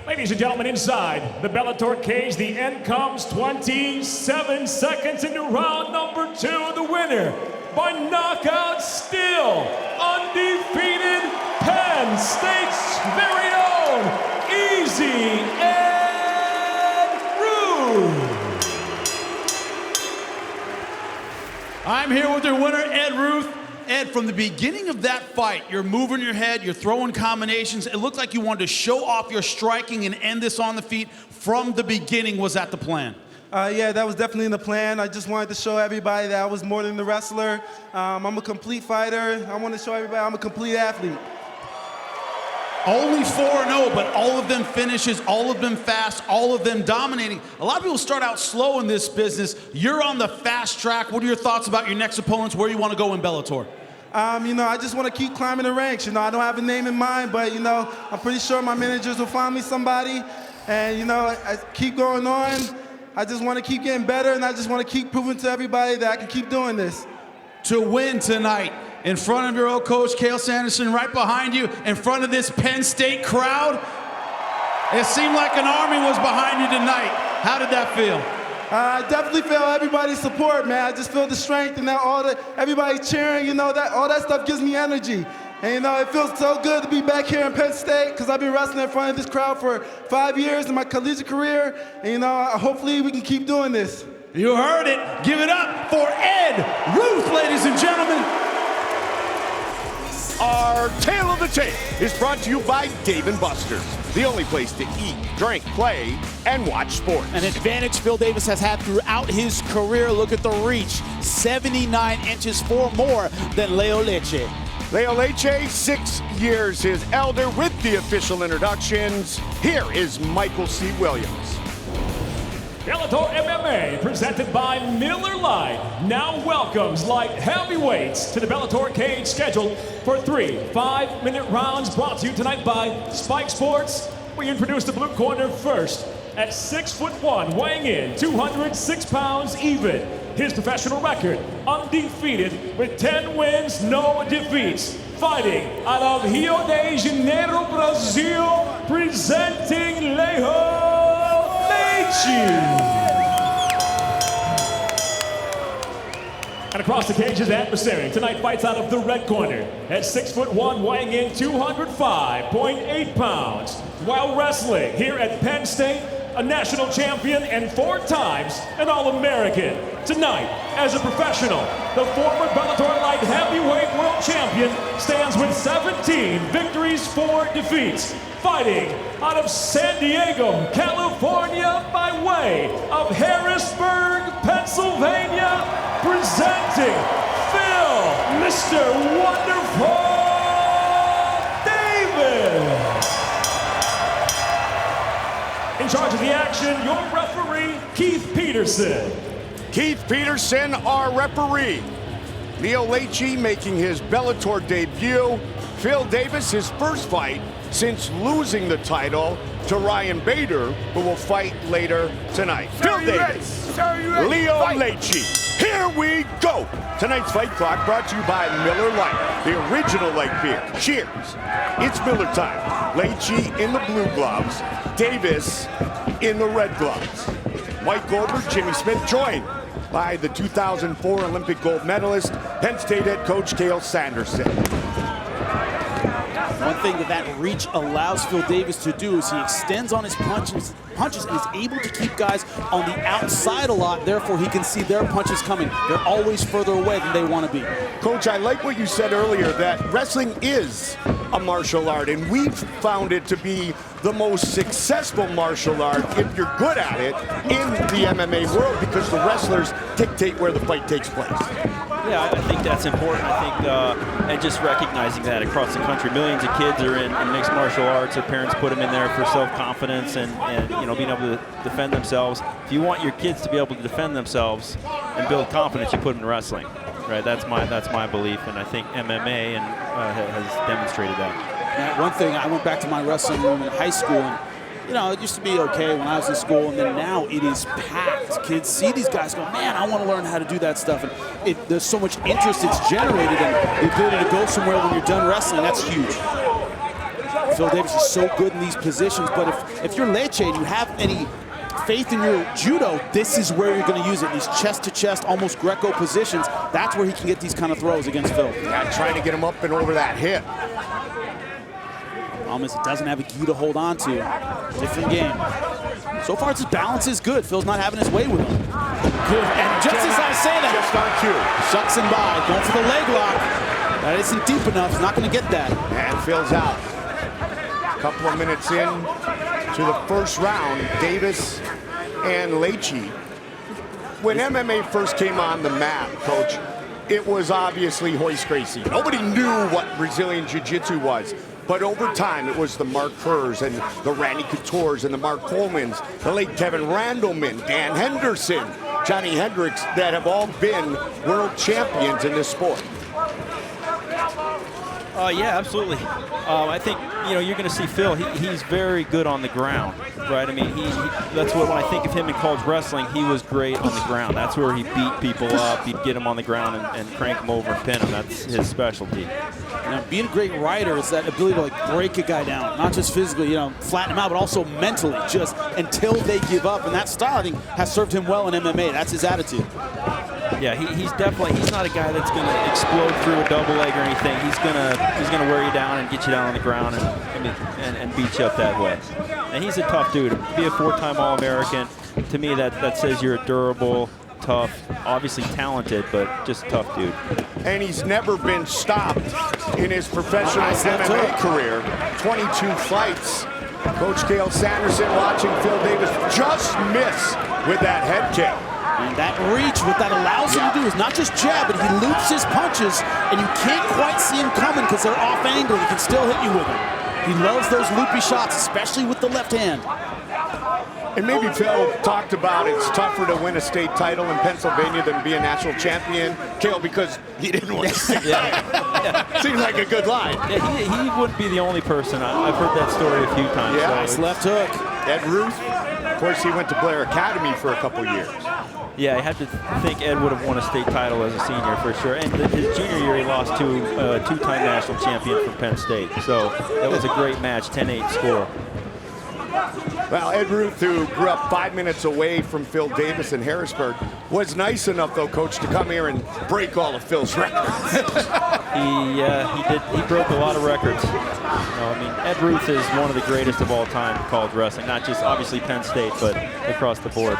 [SPEAKER 3] Ladies and gentlemen, inside the Bellator cage, the end comes 27 seconds into round number 2. The winner by knockout, still undefeated, Penn State's very own Easy Ed Ruth.
[SPEAKER 7] I'm here with your winner, Ed Ruth. Ed, from the beginning of that fight, you're moving your head, you're throwing combinations. It looked like you wanted to show off your striking and end this on the feet. From the beginning, was that the plan?
[SPEAKER 9] Yeah, that was definitely in the plan. I just wanted to show everybody that I was more than the wrestler. I'm a complete fighter. I want to show everybody I'm a complete athlete.
[SPEAKER 7] Only 4-0, but all of them finishes, all of them fast, all of them dominating. A lot of people start out slow in this business. You're on the fast track. What are your thoughts about your next opponents, where you want to go in Bellator?
[SPEAKER 9] I just want to keep climbing the ranks. I don't have a name in mind, but, I'm pretty sure my managers will find me somebody. And, I keep going on. I just want to keep getting better, and I just want to keep proving to everybody that I can keep doing this.
[SPEAKER 7] To win tonight, in front of your old coach, Cael Sanderson, right behind you, in front of this Penn State crowd, it seemed like an army was behind you tonight. How did that feel?
[SPEAKER 9] I definitely feel everybody's support, man. I just feel the strength and everybody cheering, all that stuff gives me energy. And it feels so good to be back here in Penn State because I've been wrestling in front of this crowd for 5 years in my collegiate career. And hopefully we can keep doing this.
[SPEAKER 7] You heard it. Give it up for Ed Ruth, ladies and gentlemen.
[SPEAKER 1] Our Tale of the Tape is brought to you by Dave & Buster's, the only place to eat, drink, play, and watch sports.
[SPEAKER 2] An advantage Phil Davis has had throughout his career. Look at the reach, 79 inches, 4 more than Leo Leche.
[SPEAKER 1] Leo Leche, 6 years his elder. With the official introductions, here is Michael C. Williams.
[SPEAKER 3] Bellator MMA, presented by Miller Lite, now welcomes light heavyweights to the Bellator cage, scheduled for 3 5-minute rounds, brought to you tonight by Spike Sports. We introduce the blue corner first. At 6'1", weighing in 206 pounds even. His professional record, undefeated with 10 wins, no defeats. Fighting out of Rio de Janeiro, Brazil, presenting Leo Leche. And across the cage, his adversary tonight fights out of the red corner at 6'1", weighing in 205.8 pounds. While wrestling here at Penn State, a national champion and 4 times an All-American. Tonight, as a professional, the former Bellator Light Heavyweight World Champion stands with 17 victories, 4 defeats. Fighting out of San Diego, California, by way of Harrisburg, Pennsylvania, presenting Phil, Mr. Wonderful Davis. In charge of the action, your referee, Keith Peterson.
[SPEAKER 1] Keith Peterson, our referee. Leo Leche making his Bellator debut. Phil Davis, his first fight since losing the title to Ryan Bader, who will fight later tonight. Phil Davis, Leo Leche. Here we go. Tonight's fight clock brought to you by Miller Lite, the original light beer. Cheers. It's Miller time. Leite in the blue gloves, Davis in the red gloves. Mike Goldberg, Jimmy Smith, joined by the 2004 Olympic gold medalist, Penn State head coach Cael Sanderson.
[SPEAKER 2] One thing that reach allows Phil Davis to do is he extends on his punches and is able to keep guys on the outside a lot. Therefore, he can see their punches coming. They're always further away than they want to be.
[SPEAKER 1] Coach, I like what you said earlier, that wrestling is a martial art, and we've found it to be the most successful martial art, if you're good at it, in the MMA world, because the wrestlers dictate where the fight takes place.
[SPEAKER 10] Yeah, I think that's important. I think, and just recognizing that across the country, millions of kids are in mixed martial arts. Their parents put them in there for self-confidence and you know, being able to defend themselves. If you want your kids to be able to defend themselves and build confidence, you put them in wrestling, right? That's my belief, and I think MMA has demonstrated that.
[SPEAKER 2] Now, one thing, I went back to my wrestling room in high school, and you know, it used to be okay when I was in school, and then now it is packed. Kids see these guys go, man, I want to learn how to do that stuff. And there's so much interest it's generated, and the ability to go somewhere when you're done wrestling, that's huge. Phil Davis is so good in these positions, but if you're Leite and you have any faith in your judo, this is where you're going to use it. These chest-to-chest, almost Greco positions, that's where he can get these kind of throws against Phil.
[SPEAKER 1] Yeah, trying to get him up and over that hip.
[SPEAKER 2] Almost it doesn't have a gi to hold on to. Different game. So far, his balance is good. Phil's not having his way with him. Good. And just as I say that,
[SPEAKER 1] just on cue,
[SPEAKER 2] shucks him by, going for the leg lock. That isn't deep enough. He's not going to get that.
[SPEAKER 1] And Phil's out. A couple of minutes in to the first round, Davis and Leite. When MMA first came on the map, Coach, it was obviously Royce Gracie. Nobody knew what Brazilian Jiu-Jitsu was. But over time, it was the Mark Kerrs and the Randy Coutures and the Mark Colemans, the late Kevin Randleman, Dan Henderson, Johnny Hendricks, that have all been world champions in this sport.
[SPEAKER 10] Yeah, absolutely. I think, you know, you're going to see Phil. He's very good on the ground, right? I mean, that's what when I think of him in college wrestling, he was great on the ground. That's where he beat people up. He'd get them on the ground and crank them over and pin them. That's his specialty.
[SPEAKER 2] Now, being a great rider is that ability to like break a guy down, not just physically, you know, flatten him out, but also mentally, just until they give up. And that style, I think, has served him well in MMA. That's his attitude.
[SPEAKER 10] Yeah, he's not a guy that's going to explode through a double leg or anything. He's gonna wear you down and get you down on the ground and beat you up that way. And he's a tough dude. To be a four-time All-American, to me that says you're a durable, tough, obviously talented, but just a tough dude.
[SPEAKER 1] And he's never been stopped in his professional MMA career. 22 fights. Coach Cael Sanderson watching Phil Davis just miss with that head kick.
[SPEAKER 2] And that reach, what that allows him to do is not just jab, but he loops his punches, and you can't quite see him coming because they're off angle. He can still hit you with them. He loves those loopy shots, especially with the left hand.
[SPEAKER 1] And maybe Phil talked about it's tougher to win a state title in Pennsylvania than be a national champion, Cael, because he didn't win a state title. Seems like a good line.
[SPEAKER 10] Yeah, he wouldn't be the only person. I've heard that story a few times.
[SPEAKER 1] Yeah,
[SPEAKER 10] so
[SPEAKER 2] nice left hook.
[SPEAKER 1] Ed Ruth, of course, he went to Blair Academy for a couple years.
[SPEAKER 10] Yeah, I have to think Ed would have won a state title as a senior for sure. And his junior year, he lost to a two-time national champion from Penn State. So that was a great match, 10-8 score.
[SPEAKER 1] Well, Ed Ruth, who grew up 5 minutes away from Phil Davis in Harrisburg, was nice enough, though, Coach, to come here and break all of Phil's records.
[SPEAKER 10] He broke a lot of records. I mean, Ed Ruth is one of the greatest of all time in college wrestling, not just obviously Penn State, but across the board.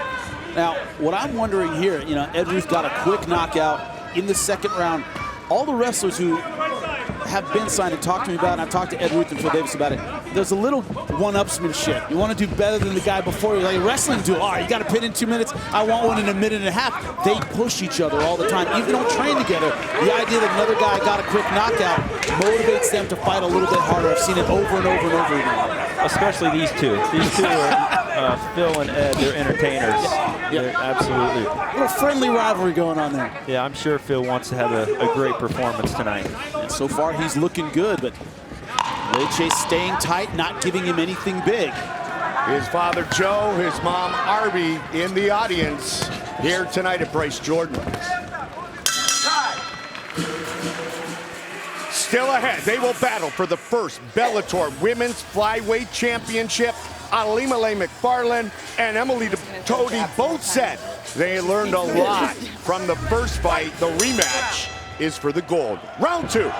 [SPEAKER 2] Now, what I'm wondering here, you know, Ed Ruth got a quick knockout in the second round. All the wrestlers who have been signed and talked to me about it, and I've talked to Ed Ruth and Phil Davis about it, there's a little one-upsmanship. You want to do better than the guy before you. Like a wrestling duel. All right, you got a pin in 2 minutes. I want one in a minute and a half. They push each other all the time. Even if they don't train together, the idea that another guy got a quick knockout motivates them to fight a little bit harder. I've seen it over and over and over again.
[SPEAKER 10] Especially these two. These two are Phil and Ed. They're entertainers. They're absolutely.
[SPEAKER 2] A little friendly rivalry going on there.
[SPEAKER 10] Yeah, I'm sure Phil wants to have a great performance tonight.
[SPEAKER 2] And so far, he's looking good, but Leite staying tight, not giving him anything big.
[SPEAKER 1] His father, Joe, his mom, Arby, in the audience here tonight at Bryce Jordan. Still ahead, they will battle for the first Bellator Women's Flyweight Championship. Alimale McFarland and Emily Toti both said they learned a lot from the first fight. The rematch is for the gold. Round 2.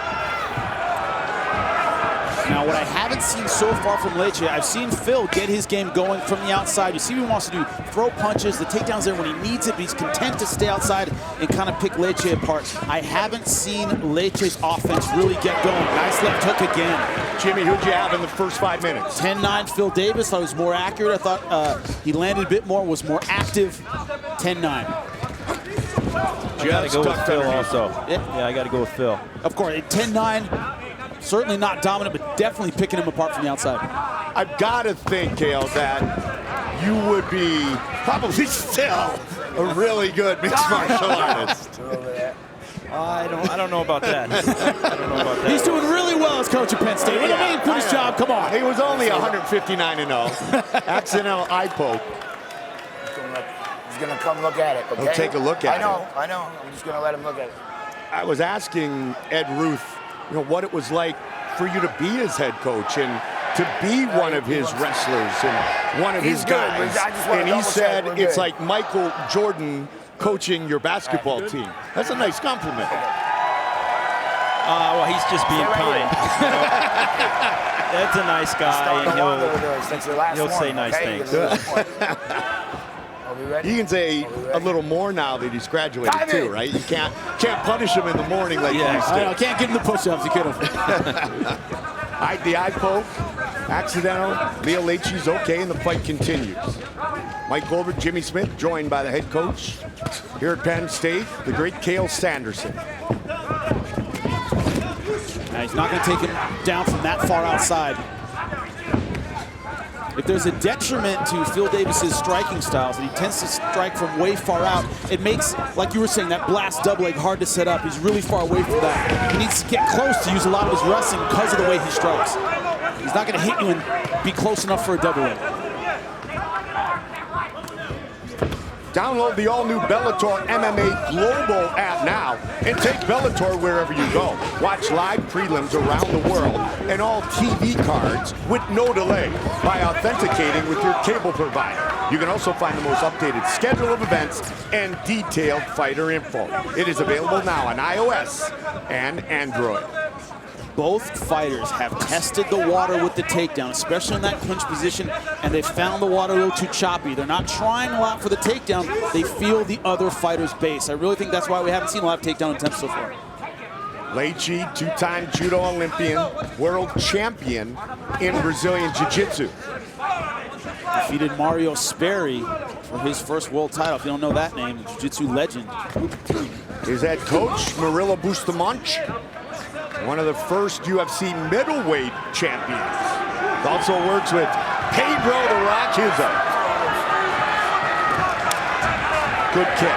[SPEAKER 2] Now, what I haven't seen so far from Leche, I've seen Phil get his game going from the outside. You see what he wants to do, throw punches, the takedowns there when he needs it, but he's content to stay outside and kind of pick Leche apart. I haven't seen Leche's offense really get going. Nice left hook again.
[SPEAKER 1] Jimmy, who'd you have in the first 5 minutes?
[SPEAKER 2] 10-9 Phil Davis. Thought he was more accurate. I thought he landed a bit more, was more active. 10-9.
[SPEAKER 10] I gotta go with Phil also. Yeah, I gotta go with Phil.
[SPEAKER 2] Of course, 10-9. Certainly not dominant, but definitely picking him apart from the outside.
[SPEAKER 1] I've got to think, Kale, that you would be probably still a really good mixed martial artist.
[SPEAKER 10] I don't know about that. I don't know about that.
[SPEAKER 2] He's doing really well as coach at Penn State. What do you mean? Quit his job. Come on.
[SPEAKER 1] He was only 159-0. Accidental eye poke.
[SPEAKER 6] He's gonna come look at it. Okay?
[SPEAKER 1] He'll take a look at it.
[SPEAKER 6] I know. I'm just gonna let him look at it.
[SPEAKER 1] I was asking Ed Ruth, what it was like for you to be his head coach and to be one of his wrestlers and one of his guys. And he said it's like Michael Jordan coaching your basketball team. That's a nice compliment.
[SPEAKER 10] Well, he's just being kind. That's a nice guy, and he'll say nice things.
[SPEAKER 1] You can say a little more now that he's graduated too, right? You can't punish him in the morning like you used to.
[SPEAKER 2] I can't give him the push-ups. You could have.
[SPEAKER 1] The eye poke, accidental. Leo Leche's okay, and the fight continues. Mike Goldberg, Jimmy Smith, joined by the head coach here at Penn State, the great Cale Sanderson.
[SPEAKER 2] Now he's not going to take him down from that far outside. If there's a detriment to Phil Davis's striking styles, and he tends to strike from way far out, it makes, like you were saying, that blast double leg hard to set up. He's really far away from that. He needs to get close to use a lot of his wrestling because of the way he strikes. He's not going to hit you and be close enough for a double leg.
[SPEAKER 1] Download the all-new Bellator MMA Global app now and take Bellator wherever you go. Watch live prelims around the world and all TV cards with no delay by authenticating with your cable provider. You can also find the most updated schedule of events and detailed fighter info. It is available now on iOS and Android.
[SPEAKER 2] Both fighters have tested the water with the takedown, especially in that clinch position, and they found the water a little too choppy. They're not trying a lot for the takedown. They feel the other fighter's base. I really think that's why we haven't seen a lot of takedown attempts so far.
[SPEAKER 1] Leche, two-time judo Olympian, world champion in Brazilian Jiu-Jitsu.
[SPEAKER 2] Defeated Mario Sperry for his first world title. If you don't know that name, the Jiu-Jitsu legend.
[SPEAKER 1] His head coach, Murilo Bustamante, one of the first UFC middleweight champions. Also works with Pedro the Rock Hizzo. Good kick.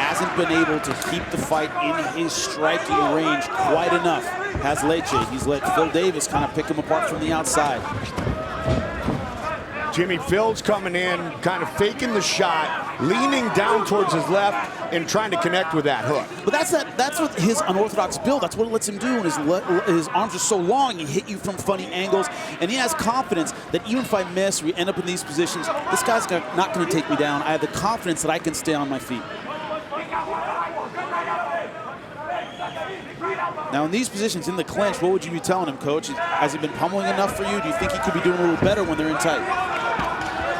[SPEAKER 2] Hasn't been able to keep the fight in his striking range quite enough. Has Leche. He's let Phil Davis kind of pick him apart from the outside.
[SPEAKER 1] Jimmy, Phil's coming in, kind of faking the shot, leaning down towards his left and trying to connect with that hook.
[SPEAKER 2] But that's what his unorthodox build, that's what it lets him do. And his arms are so long, he hit you from funny angles. And he has confidence that even if I miss, we end up in these positions, this guy's not going to take me down. I have the confidence that I can stay on my feet. Now in these positions, in the clinch, what would you be telling him, Coach? Has he been pummeling enough for you? Do you think he could be doing a little better when they're in tight?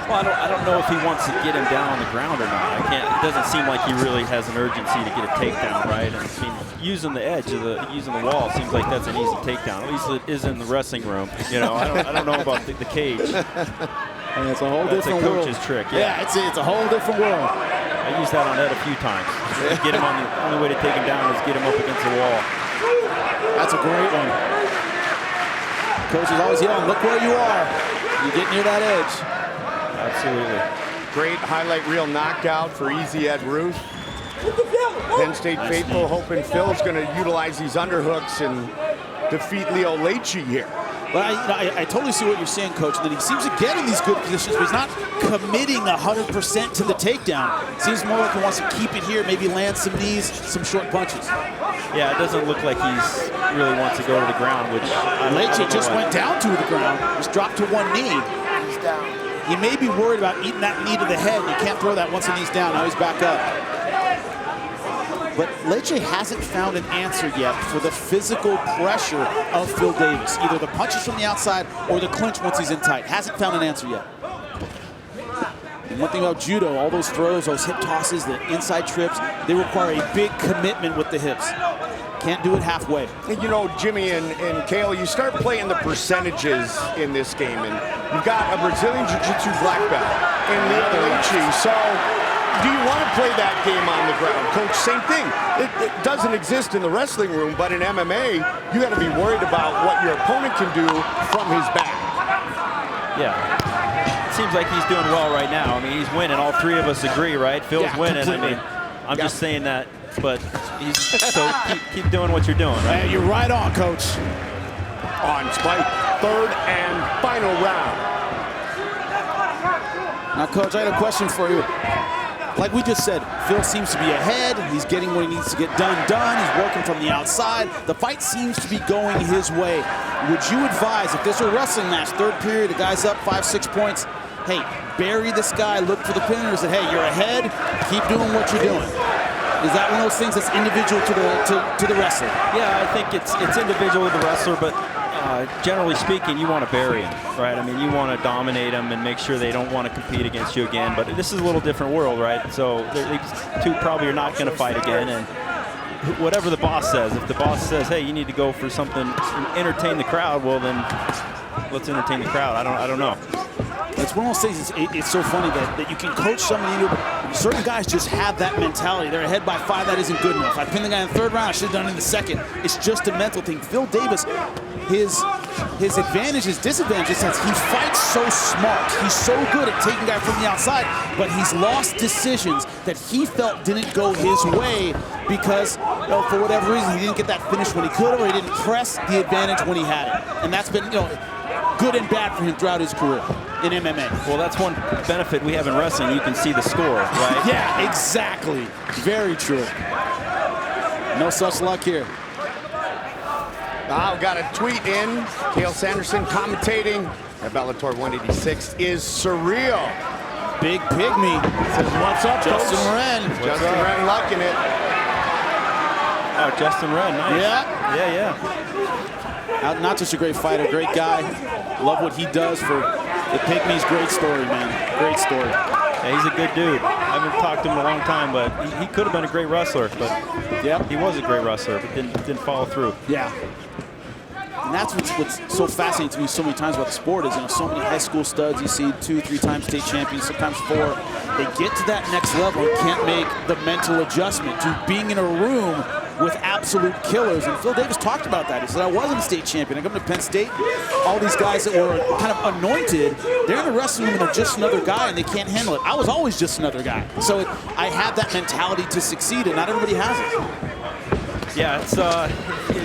[SPEAKER 10] Well, I don't know if he wants to get him down on the ground or not. It doesn't seem like he really has an urgency to get a takedown, right? And I mean, using the edge of using the wall seems like that's an easy takedown. At least it is in the wrestling room. I don't know about the cage.
[SPEAKER 2] And it's a whole different world.
[SPEAKER 10] That's a coach's trick.
[SPEAKER 2] Yeah, it's a whole different world.
[SPEAKER 10] I used that on Ed a few times. Get him on the only way to take him down is get him up against the wall.
[SPEAKER 2] That's a great one. Coach is always yelling, look where you are. You get near that edge.
[SPEAKER 10] Absolutely.
[SPEAKER 1] Great highlight reel knockout for Easy Ed Ruth. Penn State faithful hoping Phil's going to utilize these underhooks and defeat Leo Leche here.
[SPEAKER 2] Well, I totally see what you're saying, Coach. And then he seems to get in these good positions, but he's not committing 100% to the takedown. Seems more like he wants to keep it here, maybe land some knees, some short punches.
[SPEAKER 10] Yeah, it doesn't look like he's really wants to go to the ground, which
[SPEAKER 2] Leche just went down to the ground, just dropped to one knee.
[SPEAKER 6] He's down.
[SPEAKER 2] He may be worried about eating that knee to the head. You can't throw that once the knee's down. Now he's back up. But Leche hasn't found an answer yet for the physical pressure of Phil Davis. Either the punches from the outside or the clinch once he's in tight. Hasn't found an answer yet. And one thing about judo, all those throws, those hip tosses, the inside trips, they require a big commitment with the hips. Can't do it halfway.
[SPEAKER 1] And you know, Jimmy and Kale, you start playing the percentages in this game, and you've got a Brazilian Jiu-Jitsu black belt and Leche. So do you want to play that game on the ground? Coach, same thing. It doesn't exist in the wrestling room, but in MMA, you got to be worried about what your opponent can do from his back.
[SPEAKER 10] Yeah. It seems like he's doing well right now. I mean, he's winning. All three of us agree, right? Phil's winning.
[SPEAKER 2] Completely.
[SPEAKER 10] I mean, I'm just saying that, but he's, so keep doing what you're doing, right?
[SPEAKER 2] You're right on, Coach.
[SPEAKER 1] On Spike, third and final round.
[SPEAKER 2] Now, Coach, I had a question for you. Like we just said, Phil seems to be ahead. He's getting what he needs to get done. He's working from the outside. The fight seems to be going his way. Would you advise, if this were a wrestling match, third period, the guy's up 5-6 points, hey, bury this guy, look for the pin, or say, hey, you're ahead, keep doing what you're doing? Is that one of those things that's individual to the wrestler?
[SPEAKER 10] Yeah, I think it's individual to the wrestler, but generally speaking, you want to bury him, right? I mean, you want to dominate them and make sure they don't want to compete against you again. But this is a little different world, right? So these two probably are not going to fight again. And whatever the boss says, if the boss says, hey, you need to go for something, entertain the crowd, well then, let's entertain the crowd. I don't know.
[SPEAKER 2] It's one of those things, it's so funny that you can coach somebody. Certain guys just have that mentality. They're ahead by 5, that isn't good enough. I pinned the guy in the third round, I should have done it in the second. It's just a mental thing. Phil Davis, his advantage, his disadvantage is that he fights so smart. He's so good at taking guys from the outside, but he's lost decisions that he felt didn't go his way because, for whatever reason, he didn't get that finish when he could, or he didn't press the advantage when he had it. And that's been, good and bad for him throughout his career in MMA.
[SPEAKER 10] Well, that's one benefit we have in wrestling. You can see the score, right?
[SPEAKER 2] Yeah, exactly. Very true. No such luck here.
[SPEAKER 1] I've got a tweet in. Cale Sanderson commentating at Bellator 186 is surreal.
[SPEAKER 2] Big pygmy.
[SPEAKER 1] Says, what's up,
[SPEAKER 2] Justin
[SPEAKER 1] Coach?
[SPEAKER 2] Wren.
[SPEAKER 1] Justin Wren liking it.
[SPEAKER 10] Oh, Justin Wren, nice.
[SPEAKER 2] Yeah. Not just a great fighter, great guy. Love what he does for the Pygmies. Great story, man. Great story.
[SPEAKER 10] Yeah, he's a good dude. I haven't talked to him in a long time, but he could have been a great wrestler. But
[SPEAKER 2] yeah,
[SPEAKER 10] he was a great wrestler, but didn't follow through.
[SPEAKER 2] Yeah. And that's what's so fascinating to me so many times about the sport is, so many high school studs you see 2-3 times state champions, sometimes 4. They get to that next level and can't make the mental adjustment to being in a room with absolute killers. And Phil Davis talked about that. He said, I wasn't a state champion. I come to Penn State. All these guys that were kind of anointed, they're in the wrestling room and they're just another guy and they can't handle it. I was always just another guy. So I have that mentality to succeed, and not everybody has it.
[SPEAKER 10] Yeah, it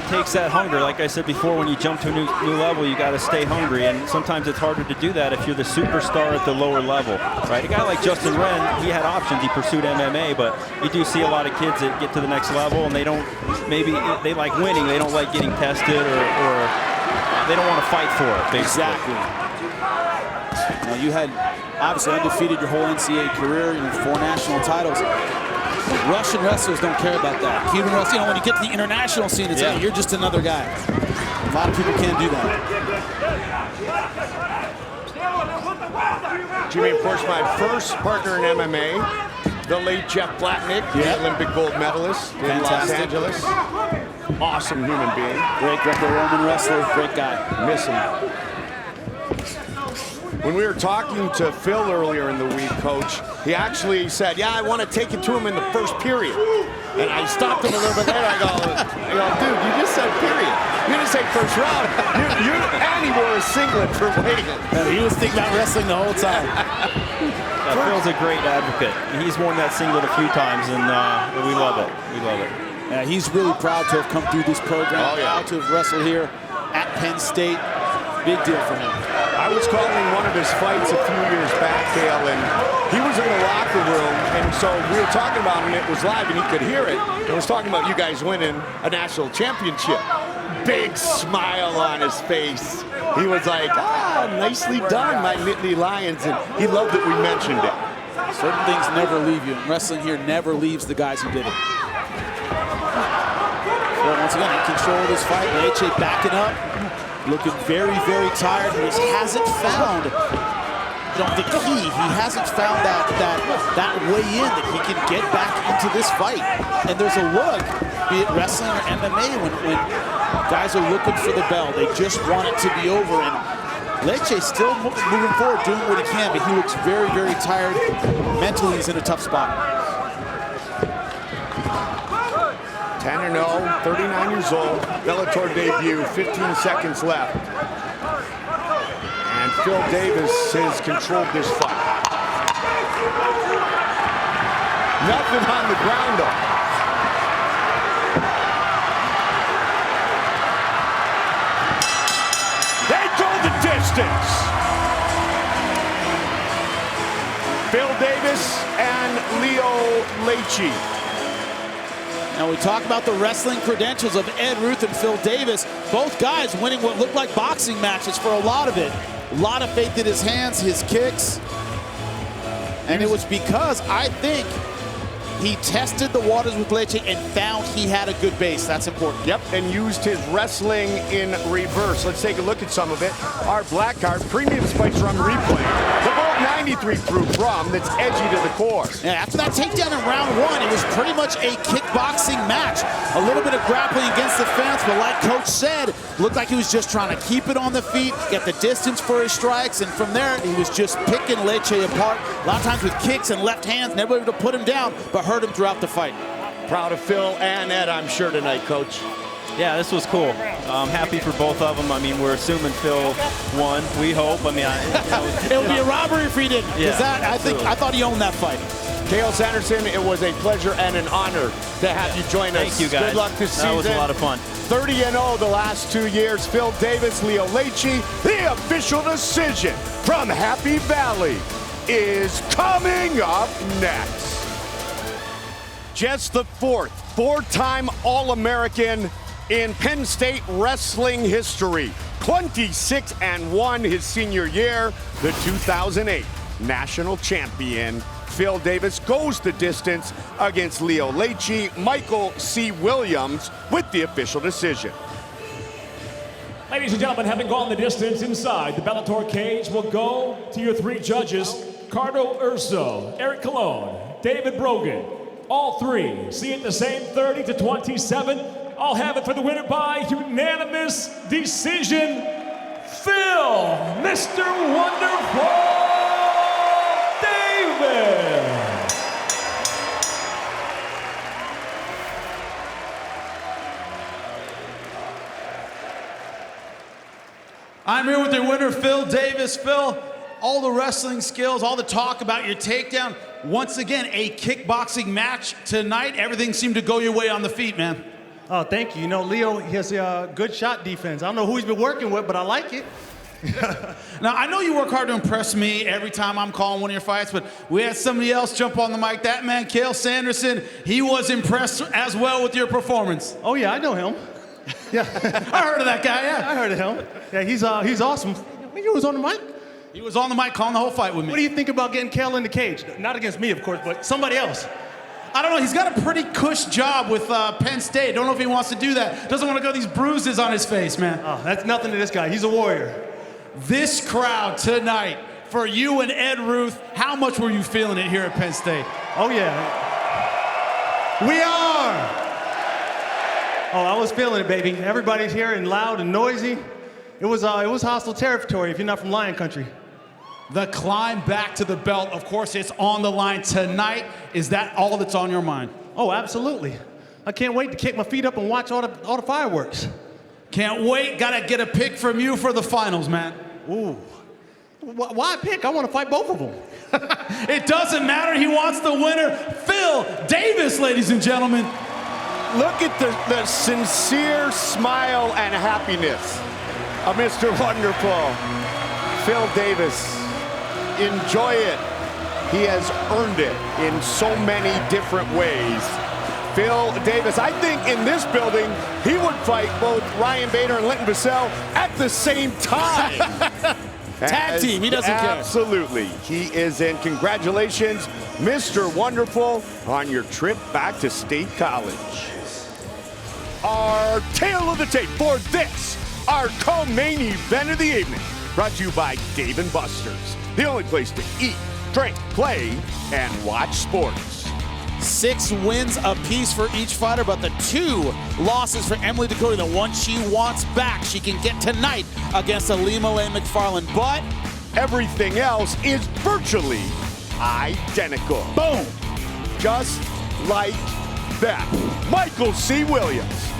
[SPEAKER 10] takes that hunger. Like I said before, when you jump to a new level, you got to stay hungry, and sometimes it's harder to do that if you're the superstar at the lower level, right? A guy like Justin Wren, he had options. He pursued MMA, but you do see a lot of kids that get to the next level, and they don't. Maybe they like winning. They don't like getting tested, or they don't want to fight for it. Basically.
[SPEAKER 2] Exactly. Now you had obviously undefeated your whole NCAA career, 4 national titles. Russian wrestlers don't care about that. Cuban wrestlers, when you get to the international scene, it's hey, you're just another guy. A lot of people can't do that.
[SPEAKER 1] Jimmy, of course, my first partner in MMA, the late Jeff Blatnick, the Olympic gold medalist in Los Angeles. Awesome human being.
[SPEAKER 2] Great Greco-Roman wrestler, great guy.
[SPEAKER 1] Miss him. When we were talking to Phil earlier in the week, Coach, he actually said, I want to take it to him in the first period. And I stopped him a little bit later. I go, dude, you just said period. You didn't say first round. And he wore a singlet for weighing.
[SPEAKER 2] He was thinking about wrestling the whole time.
[SPEAKER 10] Phil's a great advocate. He's worn that singlet a few times, and we love it. We love it.
[SPEAKER 2] Yeah, he's really proud to have come through this program. Proud to have wrestled here at Penn State. big deal for him.
[SPEAKER 1] I was calling one of his fights a few years back, Dale, and he was in the locker room, and so we were talking about it, and it was live, and he could hear it. I was talking about you guys winning a national championship. Big smile on his face. He was like, nicely done, my Nittany Lions, and he loved that we mentioned it.
[SPEAKER 2] Certain things never leave you, and wrestling here never leaves the guys who did it. So once again, in control of this fight, Leche backing up, looking very, very tired. He just hasn't found the key. He hasn't found that way in that he can get back into this fight. And there's a look, be it wrestling or MMA, when guys are looking for the bell. They just want it to be over. And Leche still moving forward, doing what he can, but he looks very, very tired. Mentally, he's in a tough spot.
[SPEAKER 1] 10-0, 39 years old, Bellator debut, 15 seconds left. And Phil Davis has controlled this fight. Nothing on the ground, though. They go the distance. Phil Davis and Leo Leche.
[SPEAKER 2] Now we talk about the wrestling credentials of Ed Ruth and Phil Davis. Both guys winning what looked like boxing matches for a lot of it. A lot of faith in his hands, his kicks. And it was because I think he tested the waters with Leche and found he had a good base. That's important.
[SPEAKER 1] Yep, and used his wrestling in reverse. Let's take a look at some of it. Our black card, premium spikes run replay. The Bolt 93 proof rum that's edgy to the core.
[SPEAKER 2] Yeah, after that takedown in round one, it was pretty much a kickboxing match. A little bit of grappling against the fence, but like Coach said, looked like he was just trying to keep it on the feet, get the distance for his strikes, and from there, he was just picking Leche apart. A lot of times with kicks and left hands, never able to put him down, but hurt him throughout the fight.
[SPEAKER 1] Proud of Phil and Ed, I'm sure, tonight, Coach.
[SPEAKER 10] Yeah, this was cool. I'm happy for both of them. I mean, we're assuming Phil won. We hope. I mean,
[SPEAKER 2] it would be a robbery if he didn't.
[SPEAKER 10] Yeah,
[SPEAKER 2] I thought he owned that fight.
[SPEAKER 1] Kale Sanderson, it was a pleasure and an honor to have you join us.
[SPEAKER 10] Thank you, guys.
[SPEAKER 1] Good luck this season.
[SPEAKER 10] That was a lot of fun.
[SPEAKER 1] 30-0 the last 2 years. Phil Davis, Leo Leche. The official decision from Happy Valley is coming up next. Just the four-time All-American in Penn State wrestling history. 26-1 his senior year. The 2008 national champion. Phil Davis goes the distance against Leo Leche. Michael C. Williams with the official decision.
[SPEAKER 3] Ladies and gentlemen, having gone the distance inside the Bellator cage, will go to your three judges, Cardo Urso, Eric Colon, David Brogan. All three see it the same, 30-27. I'll have it for the winner by unanimous decision, Phil, Mr. Wonderful Davis.
[SPEAKER 7] I'm here with your winner, Phil Davis. Phil, all the wrestling skills, all the talk about your takedown. Once again, a kickboxing match tonight. Everything seemed to go your way on the feet, man.
[SPEAKER 4] Oh, thank you. You know, Leo has a good shot defense. I don't know who he's been working with, but I like it.
[SPEAKER 7] Now, I know you work hard to impress me every time I'm calling one of your fights, but we had somebody else jump on the mic. That man, Kale Sanderson, he was impressed as well with your performance.
[SPEAKER 4] Oh, yeah, I know him. Yeah,
[SPEAKER 7] I heard of that guy, yeah.
[SPEAKER 4] I heard of him. Yeah, he's awesome. He was on the mic.
[SPEAKER 7] He was on the mic calling the whole fight with me.
[SPEAKER 4] What do you think about getting Kale in the cage? Not against me, of course, but somebody else.
[SPEAKER 7] I don't know. He's got a pretty cush job with Penn State. Don't know if he wants to do that. Doesn't want to go these bruises on his face, man.
[SPEAKER 4] Oh, that's nothing to this guy. He's a warrior.
[SPEAKER 7] This crowd tonight, for you and Ed Ruth, how much were you feeling it here at Penn State?
[SPEAKER 4] Oh, yeah. We are. Oh, I was feeling it, baby. Everybody's here and loud and noisy. It was hostile territory if you're not from Lion Country.
[SPEAKER 7] The climb back to the belt, of course, it's on the line tonight. Is that all that's on your mind?
[SPEAKER 4] Oh, absolutely. I can't wait to kick my feet up and watch all the fireworks.
[SPEAKER 7] Can't wait. Gotta get a pick from you for the finals, man.
[SPEAKER 4] Ooh. Why pick? I want to fight both of them.
[SPEAKER 7] It doesn't matter. He wants the winner. Phil Davis, ladies and gentlemen.
[SPEAKER 1] Look at the sincere smile and happiness Mr. Wonderful, Phil Davis. Enjoy it. He has earned it in so many different ways. Phil Davis, I think in this building, he would fight both Ryan Bader and Linton Vassell at the same time.
[SPEAKER 2] Tag team, he doesn't care.
[SPEAKER 1] Absolutely, he is in. Congratulations, Mr. Wonderful, on your trip back to State College. Our tail of the tape for this, our co-main event of the evening, brought to you by Dave & Buster's, the only place to eat, drink, play, and watch sports.
[SPEAKER 2] 6 wins apiece for each fighter, but the 2 losses for Emily Ducote, the one she wants back, she can get tonight against Alima Lane McFarland, but
[SPEAKER 1] everything else is virtually identical.
[SPEAKER 2] Boom!
[SPEAKER 1] Just like that. Michael C. Williams.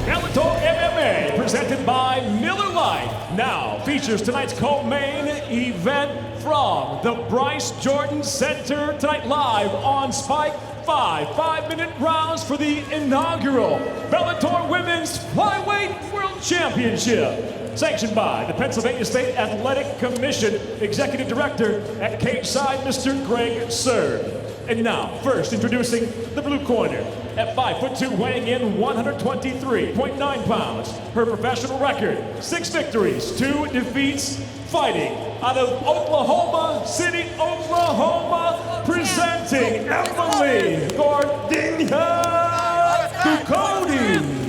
[SPEAKER 3] Bellator MMA, presented by Miller Lite, now features tonight's co-main event from the Bryce Jordan Center, tonight live on Spike. 5 5-minute rounds for the inaugural Bellator Women's Flyweight World Championship. Sanctioned by the Pennsylvania State Athletic Commission, Executive Director at Cageside, Mr. Greg Serb. And now, first introducing the blue corner. At 5'2", weighing in 123.9 pounds. Her professional record, 6 victories, 2 defeats. Fighting out of Oklahoma City, Oklahoma, presenting Emily Gordina Ducote.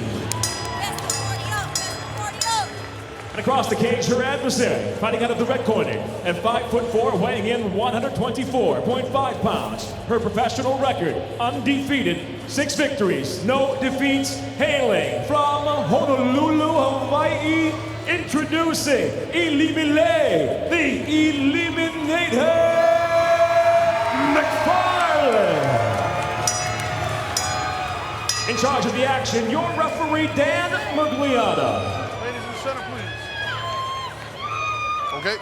[SPEAKER 3] And across the cage, her adversary, fighting out of the red corner, at 5'4", weighing in 124.5 pounds. Her professional record, undefeated, 6 victories, no defeats, hailing from Honolulu, Hawaii, introducing Elimile, the Eliminator McFarland. In charge of the action, your referee, Dan Mugliata.
[SPEAKER 5] Center, please. Okay.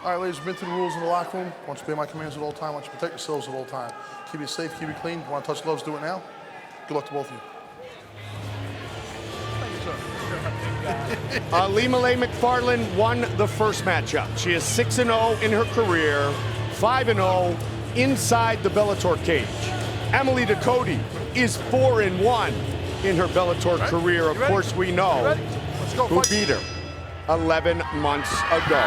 [SPEAKER 5] All right, ladies, we've been through the rules in the locker room. I want you to obey my commands at all times. I want you to protect yourselves at all times. Keep it safe, keep it clean. You want to touch gloves, do it now. Good luck to both of you.
[SPEAKER 1] Alima Lane McFarland won the first matchup. She is 6-0 in her career, 5-0 inside the Bellator cage. Emily Ducote is 4-1 in her Bellator career. Of course, we know who beat her 11 months ago.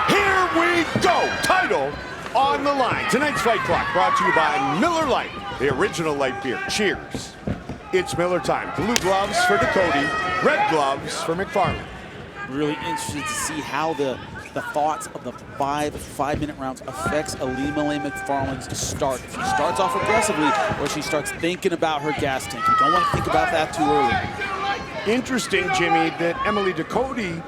[SPEAKER 1] Here we go! Title on the line. Tonight's Fight Clock brought to you by Miller Lite, the original light beer. Cheers. It's Miller time. Blue gloves for Ducote, red gloves for McFarland.
[SPEAKER 2] Really interested to see how the thoughts of the 5 minute rounds affects Alima Lane McFarland's start. If she starts off aggressively or she starts thinking about her gas tank. You don't want to think about that too early.
[SPEAKER 1] Interesting, Jimmy, that Emily Ducote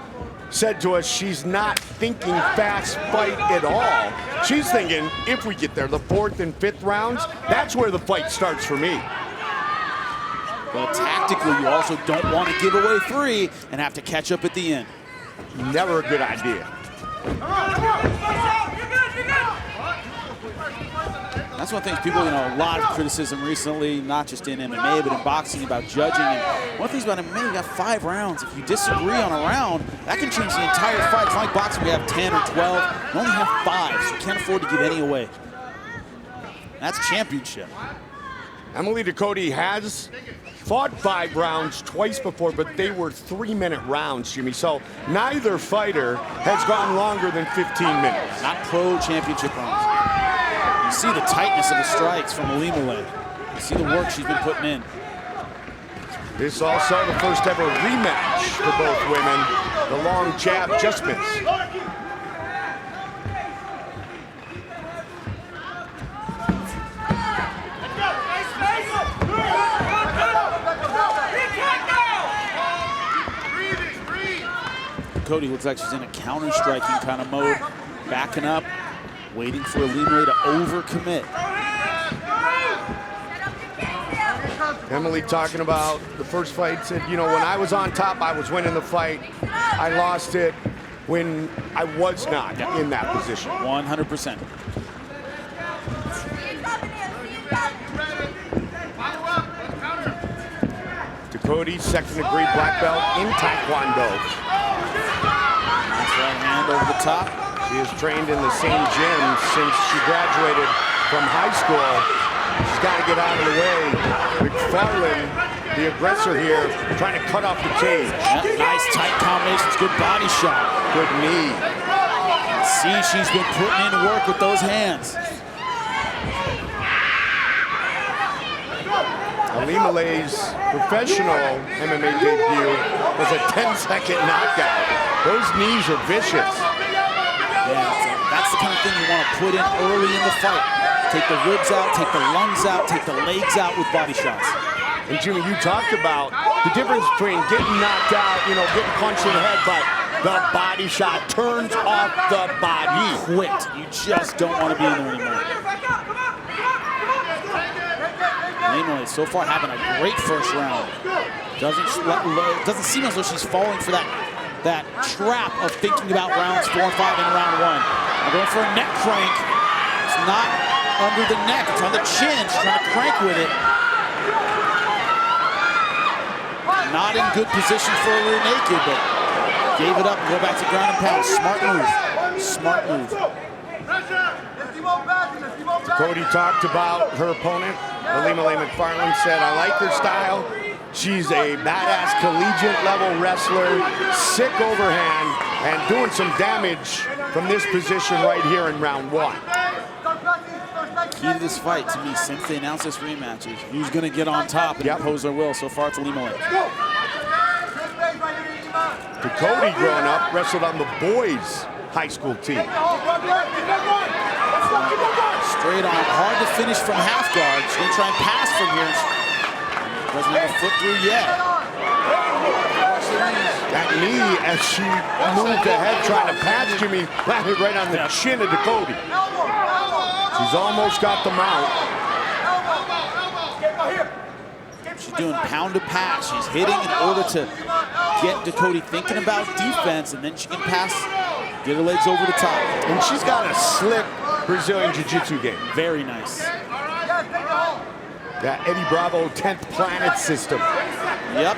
[SPEAKER 1] said to us she's not thinking fast fight at all. She's thinking, if we get there, the 4th and 5th rounds, that's where the fight starts for me.
[SPEAKER 2] But tactically, you also don't want to give away 3 and have to catch up at the end.
[SPEAKER 1] Never a good idea.
[SPEAKER 2] That's one of the things people, a lot of criticism recently, not just in MMA, but in boxing about judging. And one of the things about MMA, you got 5 rounds. If you disagree on a round, that can change the entire fight. It's not like boxing, we have 10 or 12. We only have 5, so you can't afford to give any away. That's championship.
[SPEAKER 1] Emily Ducote has fought 5 rounds twice before, but they were 3-minute rounds, Jimmy. So neither fighter has gone longer than 15 minutes.
[SPEAKER 2] Not pro championship rounds. You see the tightness of the strikes from Alima Lane. You see the work she's been putting in.
[SPEAKER 1] This is also the first ever rematch for both women. The long jab just missed.
[SPEAKER 2] Cody looks like she's in a counter-striking kind of mode, backing up, waiting for Alima to overcommit.
[SPEAKER 1] Emily talking about the first fight, said, when I was on top, I was winning the fight. I lost it when I was not in that position.
[SPEAKER 2] 100%.
[SPEAKER 1] Ducote, second-degree black belt in Taekwondo.
[SPEAKER 2] Nice right hand over the top.
[SPEAKER 1] She has trained in the same gym since she graduated from high school. She's got to get out of the way. McFarland, the aggressor here, trying to cut off the cage.
[SPEAKER 2] Yep, nice tight combinations, good body shot.
[SPEAKER 1] Good knee.
[SPEAKER 2] See, she's been putting in work with those hands.
[SPEAKER 1] Ali Malay's professional MMA debut was a 10-second knockout. Those knees are vicious.
[SPEAKER 2] Yeah, that's the kind of thing you want to put in early in the fight. Take the ribs out, take the lungs out, take the legs out with body shots.
[SPEAKER 1] And Jimmy, you talked about the difference between getting knocked out, you know, getting punched in the head, but the body shot turns off the body.
[SPEAKER 2] Quit. You just don't want to be in there anymore. Namely, so far having a great first round. Doesn't seem as though she's falling for that trap of thinking about rounds 4 and 5 in round 1. I'm going for a neck crank. It's not under the neck, it's on the chin. She's trying to crank with it. Not in good position for a rear naked, but gave it up and go back to ground and pound. Smart move. Smart move.
[SPEAKER 1] Cody talked about her opponent. Ali Malay McFarland said, I like her style. She's a badass collegiate level wrestler, sick overhand, and doing some damage from this position right here in round 1.
[SPEAKER 2] Key to this fight, to me, since they announced this rematch, is who's going to get on top and impose their will. So far, it's Ali Malay.
[SPEAKER 1] Ducote, growing up, wrestled on the boys' high school team.
[SPEAKER 2] Straight on, hard to finish from half guard. She's going to try and pass from here. Doesn't have a foot through yet.
[SPEAKER 1] That knee, as she moved ahead trying to pass Jimmy, landed right on the chin of Ducote. She's almost got the mount.
[SPEAKER 2] She's doing pound to pass. She's hitting in order to get Ducote thinking about defense, and then she can pass, get her legs over the top.
[SPEAKER 1] And she's got a slick Brazilian Jiu-Jitsu game.
[SPEAKER 2] Very nice.
[SPEAKER 1] That Eddie Bravo 10th Planet system.
[SPEAKER 2] Yep.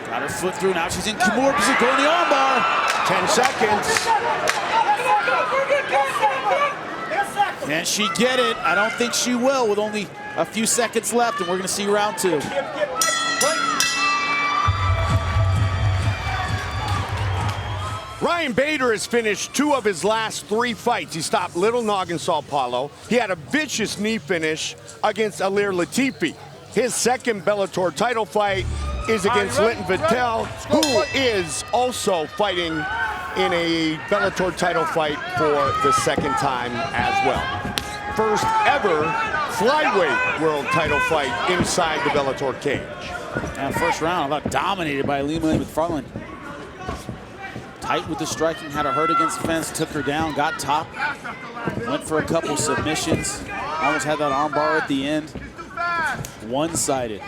[SPEAKER 2] Got her foot through. Now she's in Kimura position, going the armbar.
[SPEAKER 1] 10 seconds.
[SPEAKER 2] Can she get it? I don't think she will, with only a few seconds left, and we're going to see round 2.
[SPEAKER 1] Ryan Bader has finished 2 of his last 3 fights. He stopped Little Nog and Sao Paulo. He had a vicious knee finish against Alir Latifi. His second Bellator title fight is against Linton Vassell, who is also fighting in a Bellator title fight for the second time as well. First ever flyweight world title fight inside the Bellator cage.
[SPEAKER 2] And first round, about dominated by Ali Malay McFarland. Tight with the striking, had her hurt against the fence, took her down, got top, went for a couple submissions, almost had that arm bar at the end. One-sided.